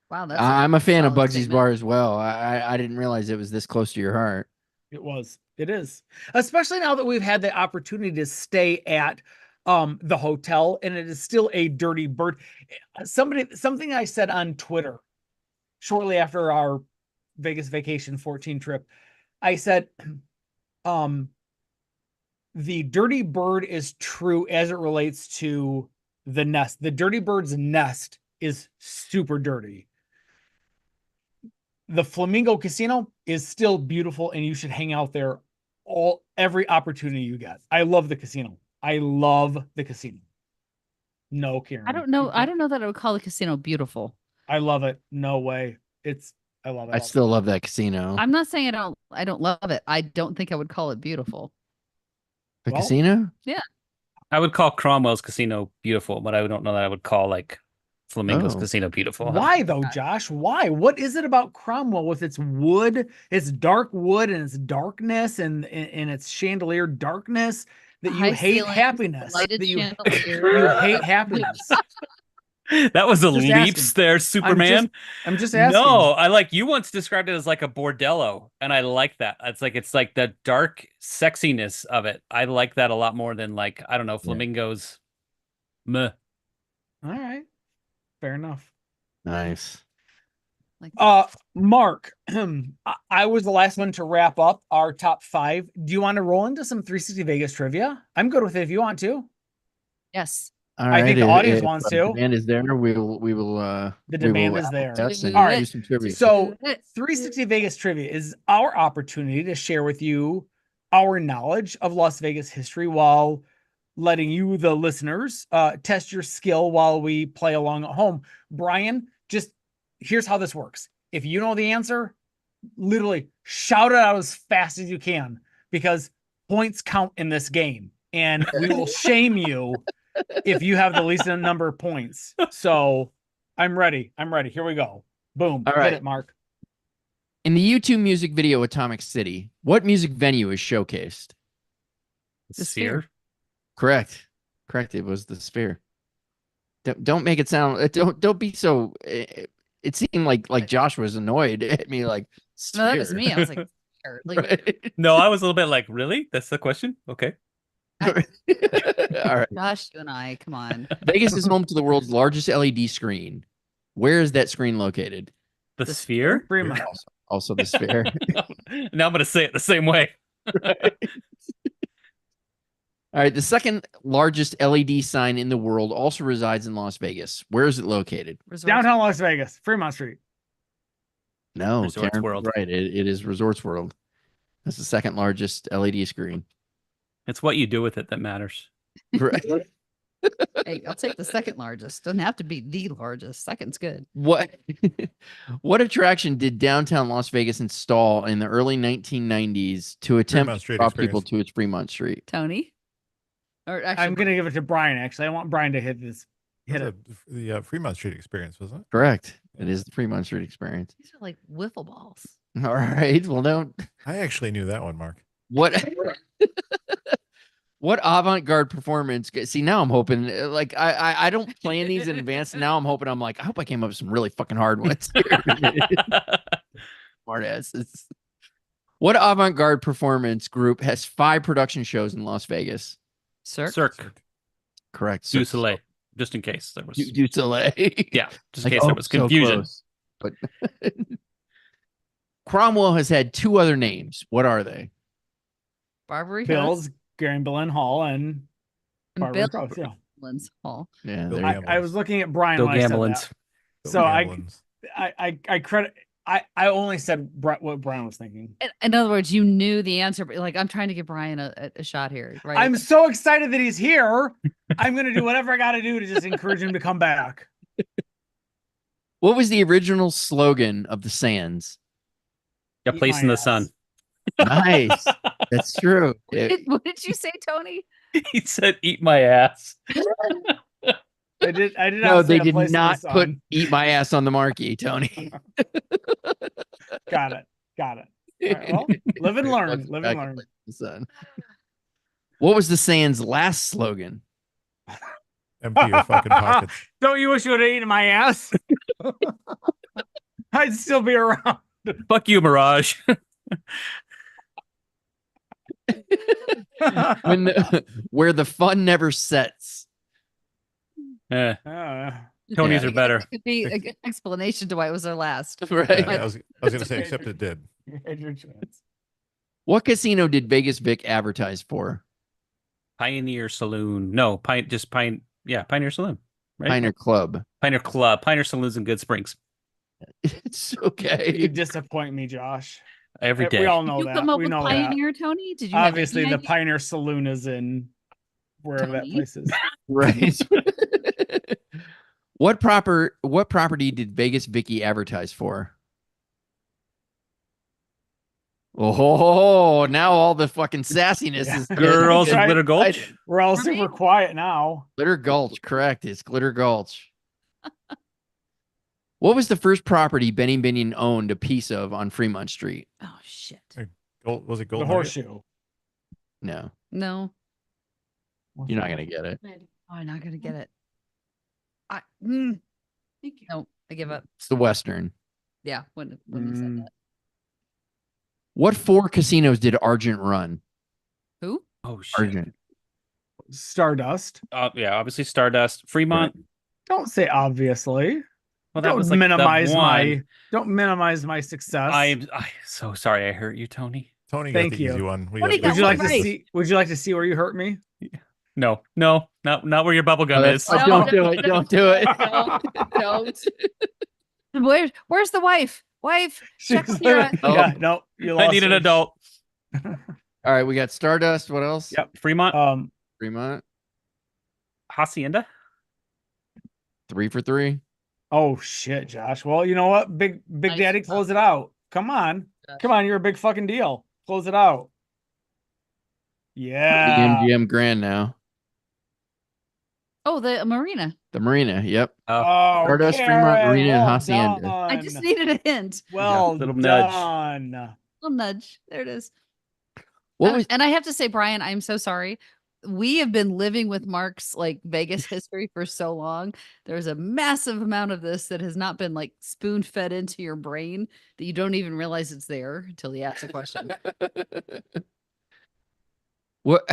Wow. I'm a fan of Bugsy's Bar as well. I didn't realize it was this close to your heart. It is. Especially now that we've had the opportunity to stay at the hotel, and it is still a Dirty Bird. Something I said on Twitter shortly after our Vegas Vacation 14 trip, I said, the Dirty Bird is true as it relates to the nest. The Dirty Bird's nest is super dirty. The Flamingo Casino is still beautiful, and you should hang out there every opportunity you get. I love the casino. No, Karen. I don't know that I would call the casino beautiful. I love it. No way. I love it. I still love that casino. I'm not saying I don't love it. I don't think I would call it beautiful. The casino? Yeah. I would call Cromwell's casino beautiful, but I don't know that I would call Flamingo's casino beautiful. Why though, Josh? Why? What is it about Cromwell with its wood, its dark wood and its darkness and its chandelier darkness that you hate happiness? You hate happiness. That was a Just leaps asking. there, Superman. I'm just asking. No, I like you once described it as like a bordello, and I like that. It's like the dark sexiness of it. I like that a lot more than like, I don't know, flamingos. Meh. All right. Fair enough. Nice. Like Mark, I was the last one to wrap up our top 5. Do you want to roll into some 360 Vegas trivia? I'm good with it if you want to. yes. All I right. think the audience wants to. Demand is there. We will. The we demand will is there. yes, and All right. do some trivia. So 360 Vegas trivia is our opportunity to share with you our knowledge of Las Vegas history while letting you, the listeners, test your skill while we play along at home. Brian, just here's how this works. If you know the answer, literally shout it out as fast as you can, because points count in this game, and we will shame you if you have the least number of points. So I'm ready. Here we go. Boom. All Hit right. it, Mark. In the U2 music video Atomic City, what music venue is showcased? The Sphere. Correct. It was the Sphere. Don't make it sound. Don't be so. It seemed like Josh was annoyed at me. Like, No, that was Sphere. me. I was like, "Sure." Like, Right. No, I was a little bit like, really? That's the question? Okay. All right. Josh, you and I, come on. Vegas is home to the world's largest LED screen. Where is that screen located? The The Sphere? Fremont. Also the Sphere. Now I'm going to say it the same way. All right. The second largest LED sign in the world also resides in Las Vegas. Where is it located? Resort. Downtown Las Vegas, Fremont Street. No, Resorts Karen was World. right. It is Resorts World. That's the second largest LED screen. It's what you do with it that matters. Right. Hey, I'll take the second largest. Doesn't have to be the largest. Second's good. What what attraction did downtown Las Vegas install in the early 1990s to attempt Fremont to Street draw experience. people to its Fremont Street? Tony? Or actually, I'm going to give it to Brian, actually. I want Brian to hit this. Hit it. The Fremont Street experience, wasn't it? Correct. It is the Fremont Street experience. these are like wiffle balls. All right. Well, don't. I actually knew that one, Mark. What what avant-garde performance? See, now I'm hoping like I don't plan these in advance. Now I'm hoping I hope I came up with some really fucking hard ones. Smart asses. What avant-garde performance group has 5 production shows in Las Vegas? Cirque Correct. du Soleil. Just in case there was. Du Soleil. Yeah, just Like, in case there oh, was so confusion. close. But Cromwell has had 2 other names. What are they? Barbary Bill's, Gambling Hall, and and Barbary Bill Coast. Yeah. Lynn's Hall. Yeah, Bill there you go. I was looking at Brian Bill when I said Gamblins. that. So Gamblins. I credit. I only said what Brian was thinking. In other words, you knew the answer, but like I'm trying to give Brian a shot here, right? I'm so excited that he's here. I'm going to do whatever I got to do to just encourage him to come back. What was the original slogan of the Sands? A Eat place my in the ass. sun. Nice. That's true. What did you say, Tony? He said, "Eat my ass." I did. No, Not say they a did place in the not put sun. "Eat My Ass" on the marquee, Tony. Got it. All right, well, live and learn. Live and learn. Son. What was the Sands' last slogan? Empty your fucking pockets. Don't you wish you would have eaten my ass? I'd still be around. Fuck you, Mirage. Where the fun never sets. Eh, Uh, Tony's Yeah. are better. Could be a good explanation to why it was our last. Right. Yeah, I was going to say, except it did. you had your chance. What casino did Vegas Vic advertise for? Pioneer Saloon. No, Yeah, Pioneer Saloon. Right? Pioneer Club. Pioneer Club. Pioneer Saloon's in Good Springs. It's okay. You disappoint me, Josh. Every day. We all Did know you that. come up We with know Pioneer, Tony? Did that. you have Obviously, any the idea? Pioneer Saloon is in wherever that Tony? place is. Right. What property did Vegas Vicky advertise for? Oh, now all the fucking sassiness Yeah. is Girls in Right. Glitter Gulch. We're all Right? super quiet now. Glitter Gulch, correct. It's Glitter Gulch. What was the first property Benny Binion owned a piece of on Fremont Street? Oh shit. Was it The Gold Nugget? horseshoe. No, No. you're not gonna get it. Oh, I'm not gonna get it. Thank you. No, I give up. It's the Western. Yeah, when you said that. What 4 casinos did Argent run? Who? Oh shit. Argent. Stardust. Yeah, obviously Stardust, Fremont. Don't say obviously. Well, that Don't was like minimize the one. don't minimize my success. I'm so sorry I hurt you, Tony. Tony got Thank the you. easy one. What do you got? Would you like to Right. see? Would you like to see where you hurt me? No, not where your bubble gum is. Oh, don't do it. Don't do it. Don't. Where's the wife? Wife, check She's here. like, yeah, no, you lost. I need an her. adult. All right, we got Stardust. What else? Yep. Fremont, Fremont. Hacienda. 3 for 3. Oh shit, Josh. Well, you know what? Big Nice. Daddy, close it out. Come on. Josh. Come on, you're a big fucking deal. Close it out. The Yeah. MGM Grand now. Oh, the marina. The Marina. Yep. Oh, Stardust, Karen, Fremont, Marina, and well Hacienda. done. I just needed a hint. Well Little nudge. done. Little nudge. There it is. What was And I have to say, Brian, I'm so sorry. We have been living with Mark's like Vegas history for so long. There's a massive amount of this that has not been like spoon fed into your brain that you don't even realize it's there until he asks a question. what?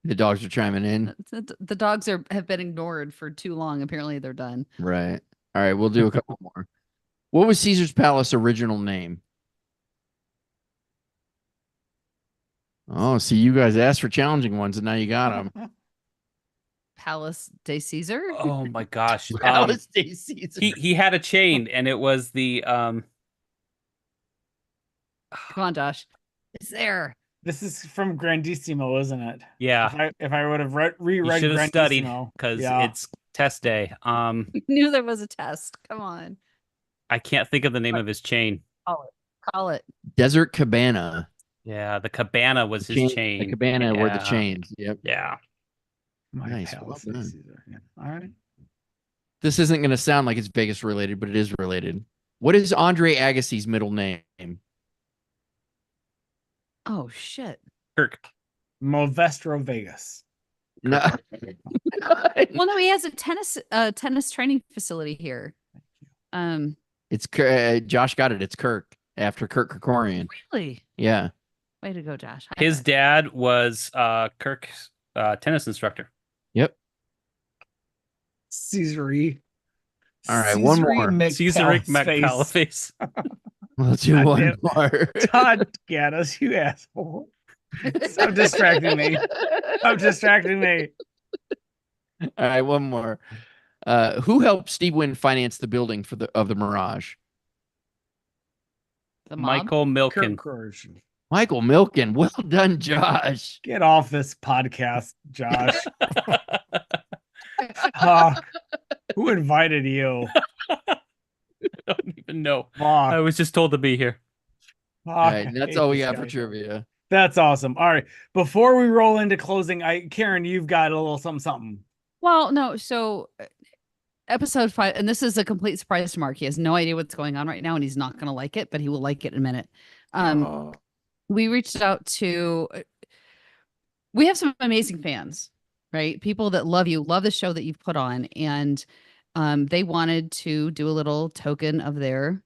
The dogs are chiming in. The dogs have been ignored for too long. Apparently, they're done. Right. All right, we'll do a couple more. What was Caesar's Palace original name? Oh, see, you guys asked for challenging ones, and now you got them. Palace de Caesar. Oh my gosh. Palace de Caesar. He had a chain, and it was the Come on, Josh. It's there. This is from Grandissimo, isn't it? yeah. If I would have You reread should have studied Grandissimo, because yeah. it's test day. We knew there was a test. Come on. I can't think of the name of his chain. Call it. Desert Cabana. Yeah, the cabana was his chain. The cabana were the Yeah. chains. Yep. Yeah. My Nice, Palace well de done. Caesar. Yeah. All right. This isn't going to sound like it's Vegas related, but it is related. What is Andre Agassi's middle name? Oh shit. Kirk. Movestro Vegas. No. Well, no, he has a tennis training facility here. It's Josh got it. It's Kirk after Kirk Kerkorian. Really? Yeah. Way to go, Josh. His dad was Kirk's tennis instructor. Yep. Caesary. All right, one more. Caesaric McPalaface. Let's do God one damn. more. Todd Gaddis, you asshole. Stop distracting me. Stop distracting me. All right, one more. Who helped Steve Wynn finance the building of the Mirage? The mob? Michael Milken. Kirk. Michael Milken. Well done, Josh. Get off this podcast, Josh. Who invited you? I don't even know. Fuck. I was just told to be here. All right, that's all we got for trivia. That's awesome. All right. Before we roll into closing, Karen, you've got a little something. Well, no. So episode 5, and this is a complete surprise to Mark. He has no idea what's going on right now, and he's not going to like it, but he will like it in a minute. We reached out to, we have some amazing fans, right? People that love you, love the show that you've put on. And they wanted to do a little token of their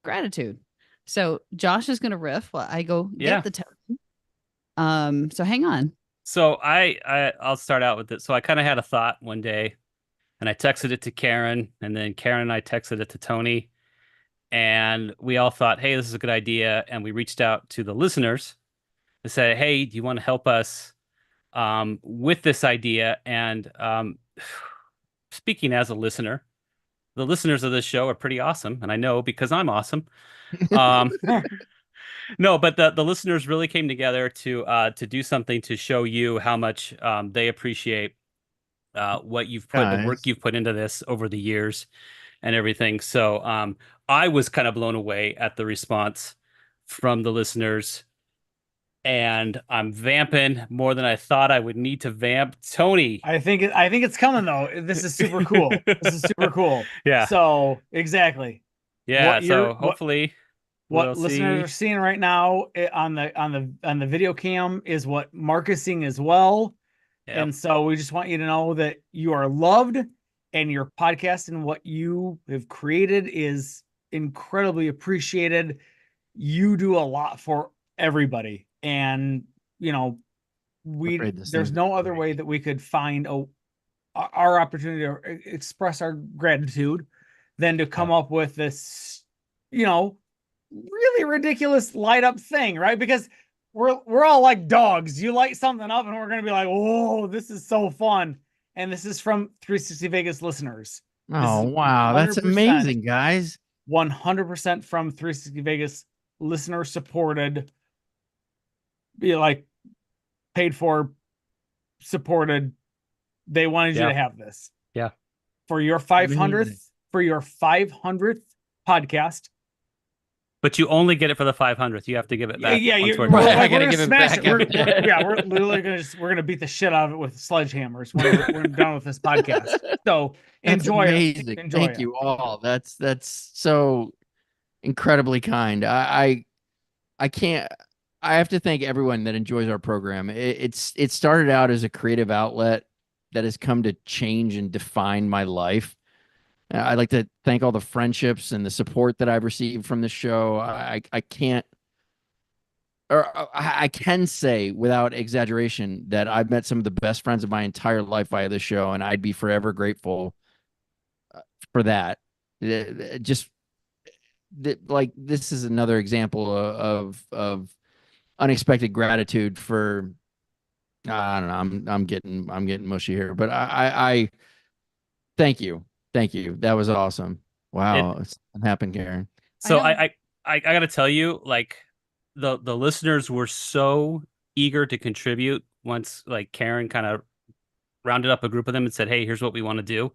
gratitude. So Josh is going to riff while I go get the token. So hang on. So I'll start out with it. So I kind of had a thought one day, and I texted it to Karen, and then Karen and I texted it to Tony, and we all thought, hey, this is a good idea. And we reached out to the listeners to say, hey, do you want to help us with this idea? And speaking as a listener, the listeners of this show are pretty awesome. And I know because I'm awesome. No, but the listeners really came together to do something to show you how much they appreciate what you've put, the work you've put into this over the years and everything. So I was kind of blown away at the response from the listeners, and I'm vamping more than I thought I would need to vamp. Tony, I think it's coming though. This is super cool. This is super cool. Yeah. So exactly. Yeah. So hopefully. What listeners are seeing right now on the video cam is what Mark is seeing as well. Yep. And so we just want you to know that you are loved and your podcast and what you have created is incredibly appreciated. You do a lot for everybody, and there's no other way that we could find our opportunity to express our gratitude than to come up with this, really ridiculous light up thing, right? Because we're all like dogs. You light something up and we're going to be like, "Oh, this is so fun." And this is from 360 Vegas listeners. Oh, wow. That's amazing, guys. 100% from 360 Vegas listener supported, paid for, supported. They wanted you to have this. Yeah. For your 500th podcast. But you only get it for the 500th. You have to give it back. Yeah, I gotta give it back. We're literally gonna beat the shit out of it with sledgehammers when we're done with this podcast. So enjoy amazing. Enjoy Thank you all. That's so incredibly kind. I can't. I have to thank everyone that enjoys our program. It started out as a creative outlet that has come to change and define my life. I'd like to thank all the friendships and the support that I've received from the show. I can't, or I can say without exaggeration that I've met some of the best friends of my entire life via the show, and I'd be forever grateful for that. Just like this is another example of unexpected gratitude for. I don't know. I'm getting mushy here, but I thank you. Thank you. That was awesome. Wow. It's happened, Karen. So I got to tell you, like the listeners were so eager to contribute once like Karen kind of rounded up a group of them and said, "Hey, here's what we want to do."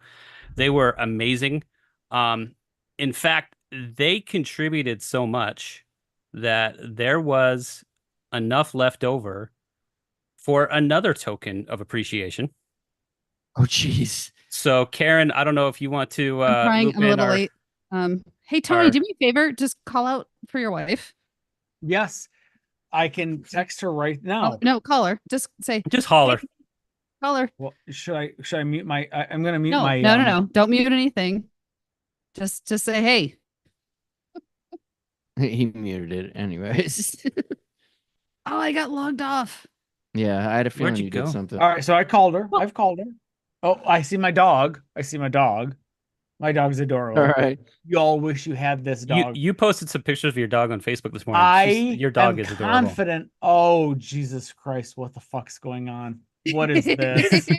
They were amazing. In fact, they contributed so much that there was enough left over for another token of appreciation. Oh, geez. So, Karen, I don't know if you want to. I'm trying. I'm a little late. Hey, Tony, do me a favor. Just call out for your wife. Yes, I can text her right now. Oh, no, call her. Just say. Just holler. Hey, call her. Well, should I mute my? I'm gonna mute no, my. No. Don't mute anything. Just say hey. He muted it anyways. Oh, I got logged off. Yeah, I had a feeling Where'd you you go? did something. All right, so I called her. I've called her. Oh, I see my dog. My dog's adorable. All right. You all wish you had this dog. You posted some pictures of your dog on Facebook this morning. Your dog is adorable. Confident. Oh, Jesus Christ. What the fuck's going on? What is this?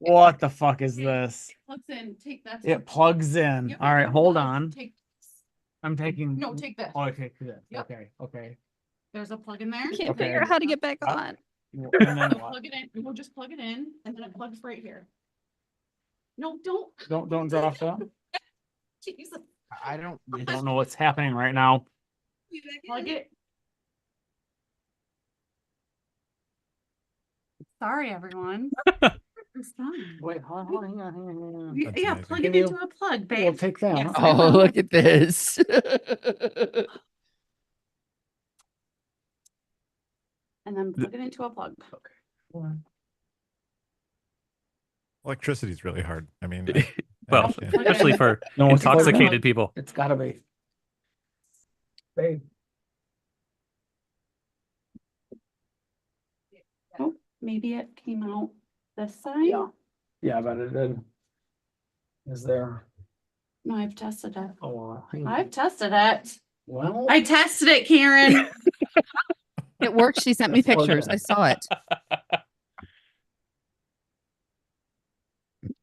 What the fuck is this? It plugs in. Take that. It plugs in. Yep. All right, hold on. Take this. I'm taking. No, take this. Oh, I take this. Yep. Okay. There's a plug in there. I can't Okay. figure out how to get back on. And then what? Plug it in. We'll just plug it in, and then it plugs right here. No, don't. Don't drop that. Jesus. I don't know what's happening right now. Plug it. Sorry, everyone. It's done. Wait, hold on, hang on. Yeah, amazing. plug it Can into a plug, babe. We'll take that. Yes. Oh, look at this. And then plug it into a plug. Electricity is really hard. I mean, Well, especially for No, it's intoxicated people. It's gotta be. Babe. Oh, maybe it came out this side. Yeah, but it did. Is there? No, I've tested it. Oh, I've tested it. well. I tested it, Karen. It worked. She sent me Let's plug it pictures. in. I saw it.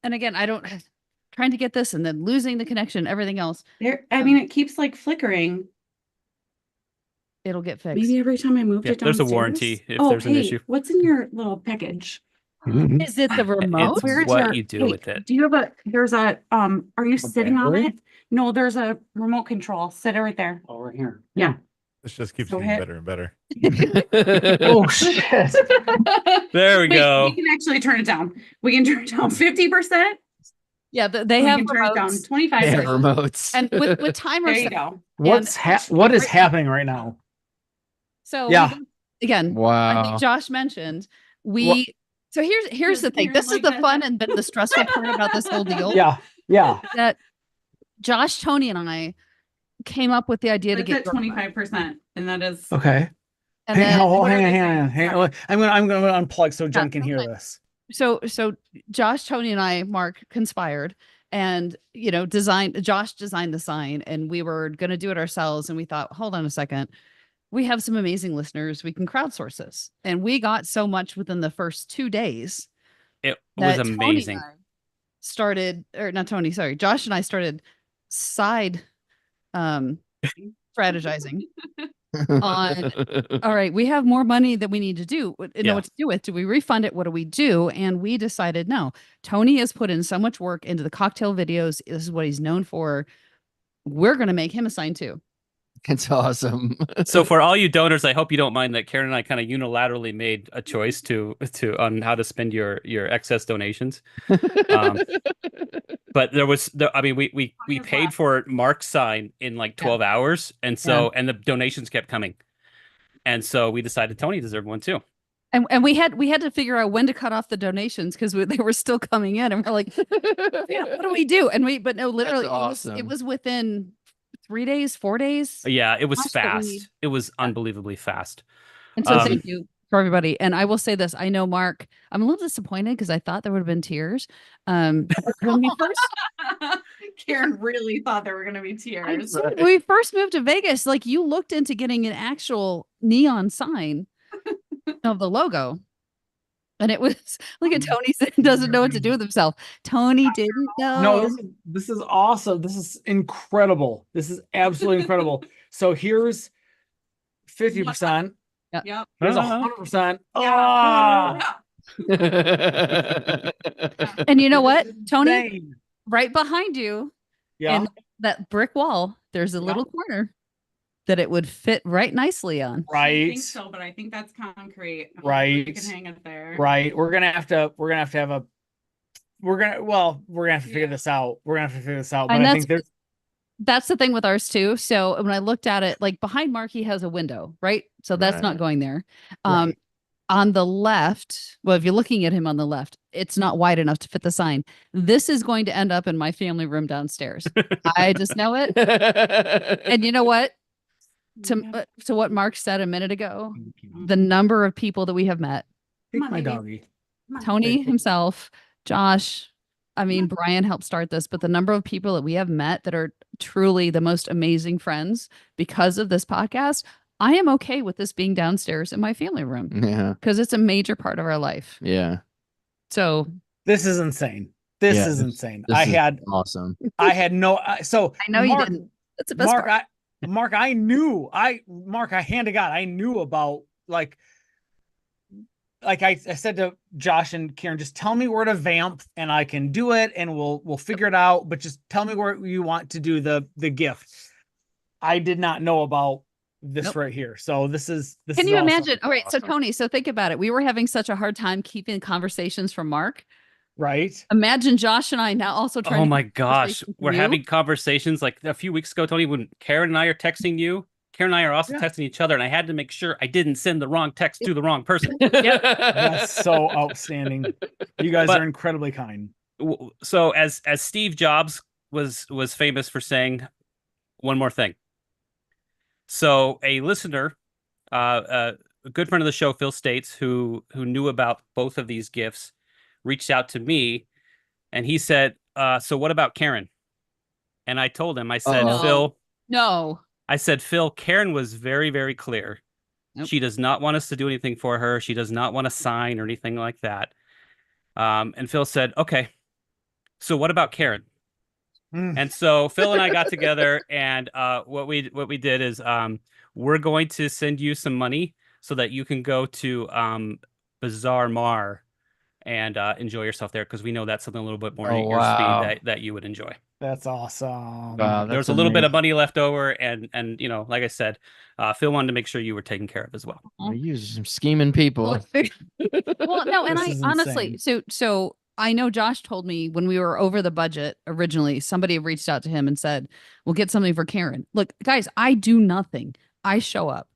And again, I don't trying to get this and then losing the connection, everything else. There. I mean, it keeps like flickering. It'll get fixed. Maybe every time I moved Yeah, it downstairs. there's a warranty if oh, there's an hey, issue. what's in your little package? Is it the remote? It's Where's what your- you do hey, with it. Do you have there's a, are you sitting on battery? it? No, there's a remote control. Sit right there. Over here. this just keeps So getting hit- better and better. Oh, shit. There we Wait, go. we can actually turn it down. We can turn it down 50%. Yeah, they We have can turn it down remotes. 25%. Yeah, remotes. And with timers. There you go. What is happening right now? So Yeah. again, I Wow. think Josh mentioned so here's the thing. Karen This is like the this? fun and the stressful part about this whole deal. Yeah. Yeah. that Josh, Tony, and I came up with the idea to That's get at 25%, and that is Okay. and Hey, then what are they hang on, saying? hang on. I'm gonna unplug so Jen Yeah, can that's hear fine. this. so Josh, Tony, and I, Mark, conspired and Josh designed the sign, and we were gonna do it ourselves. And we thought, hold on a second, we have some amazing listeners, we can crowdsource this. And we got so much within the first 2 days It was that Tony and amazing. I started, or not Tony, sorry, Josh and I started side strategizing on, all right, we have more money that we need to do, know Yeah. what to do with. Do we refund it? What do we do? And we decided, no, Tony has put in so much work into the cocktail videos. This is what he's known for. We're going to make him a sign too. It's awesome. So for all you donors, I hope you don't mind that Karen and I kind of unilaterally made a choice to on how to spend your excess donations. But I mean, we paid for Mark's sign in like 12 hours, and and the donations kept coming, and so we decided Tony deserved one too. And we had to figure out when to cut off the donations because they were still coming in, and we're like, what do we do? And but no, literally, awesome. it was within 3 days, 4 days. Yeah, it was Gosh, that fast. It was unbelievubly fast. And so thank you for everybody. And I will say this, I know, Mark, I'm a little disappointed because I thought there would have been tears. When we first Karen really thought there were going to be tears. when we first moved to Vegas, like, you looked into getting an actual neon sign of the logo. And it was, look at Tony doesn't know what to do with himself. Tony didn't know. No, this is awesome. This is incredible. This is absolutely incredible. So here's 50%. Yep. Here's 100%. Yeah. And you know what, Tony? Insane. Right behind you, Yeah. in that brick wall, there's a little corner that it would fit right nicely on. I Right. think so, but I think that's concrete. Right. You can hang it there. Right. We're gonna have to have a we're gonna have to figure this out. We're gonna have to figure this out. But And I think that's the thing with ours too. So when I looked at it, like, behind Mark, he has a window, right? So that's Right. not going there. Right. On the left, well, if you're looking at him on the left, it's not wide enough to fit the sign. This is going to end up in my family room downstairs. I just know it. And you know what? To what Mark said a minute ago, the number of people that we have met, Take Come on, my baby. doggy. Come on. Tony himself, Josh, I mean, Brian helped start this, but the number of people that we have met that are truly the most amazing friends because of this podcast, I am okay with this being downstairs in my family room Yeah. because it's a major part of our life. Yeah. So This is insane. This Yeah, is this- insane. This I is had awesome. so I know Mark, you didn't. That's the best Mark, part. Mark, I knew I hand to God, I knew about like I said to Josh and Karen, just tell me where to vamp and I can do it and we'll figure it out. But just tell me where you want to do the gift. I did not know about this Nope. right here. So this is Can you awesome. imagine? All right. So Tony, so think about it. We were having such a hard time keeping conversations from Mark. Right. Imagine Josh and I now also trying Oh to my keep gosh, conversations from we're you. having conversations like a few weeks ago, Tony, when Karen and I are texting you. Karen and I are also texting each other, and I had to make sure I didn't send the wrong text to the wrong person. That's so outstanding. You guys are incredibly kind. So as Steve Jobs was famous for saying, one more thing. So a listener, a good friend of the show, Phil States, who knew about both of these gifts, reached out to me, and he said, so what about Karen? And I told him, I said, Uh-oh. Phil, No. I said, Phil, Karen was very, very clear. Nope. She does not want us to do anything for her. She does not want to sign or anything like that. And Phil said, okay, so what about Karen? And so Phil and I got together, and what we did is we're going to send you some money so that you can go to Bazaar Mar and enjoy yourself there, because we know that's something a little bit more at your speed that you would enjoy. That's awesome. Wow, There was a little bit of money left over, and you know, like I said, Phil wanted to make sure you were taken care of as well. You some scheming people. Well, no, and This I is honestly, insane. so I know Josh told me when we were over the budget originally, somebody reached out to him and said, we'll get something for Karen. Look, guys, I do nothing. I show up.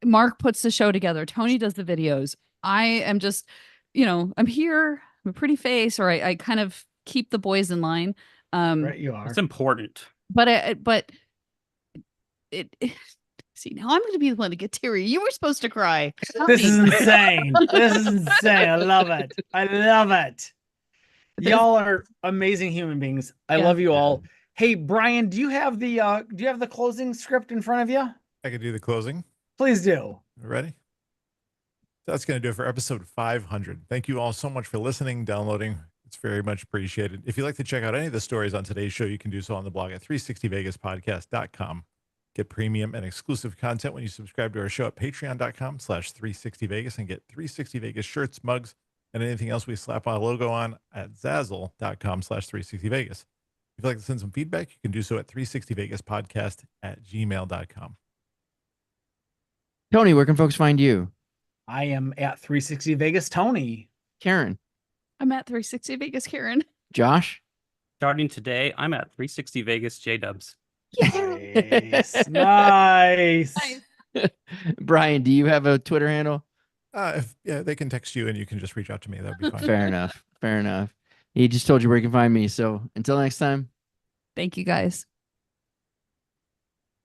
Mark puts the show together. Tony does the videos. I am just, I'm here. I'm a pretty face, or I kind of keep the boys in line. Right, you are. It's important. But it see, now I'm going to be the one to get teary. You were supposed to cry. Not This me. is insane. This is insane. I love it. I love it. Y'all are amazing human beings. I Yeah. love you all. Hey, Brian, do you have the closing script in front of you? I could do the closing. Please do. Ready? That's going to do it for episode 500. Thank you all so much for listening, downloading. It's very much appreciated. If you'd like to check out any of the stories on today's show, you can do so on the blog at 360vegaspodcast.com. Get premium and exclusive content when you subscribe to our show at patreon.com/360vegas and get 360vegas shirts, mugs, and anything else we slap our logo on at zazzle.com/360vegas. If you'd like to send some feedback, you can do so at 360vegaspodcast@gmail.com. Tony, where can folks find you? I am at 360 Vegas Tony. Karen, I'm at 360 Vegas, Karen. Josh, Starting today, I'm at 360 Vegas J-Dubs. Nice. Nice. Brian, do you have a Twitter handle? They can text you and you can just reach out to me. That'd be fine. Fair enough. Fair enough. He just told you where you can find me. So until next time. Thank you guys.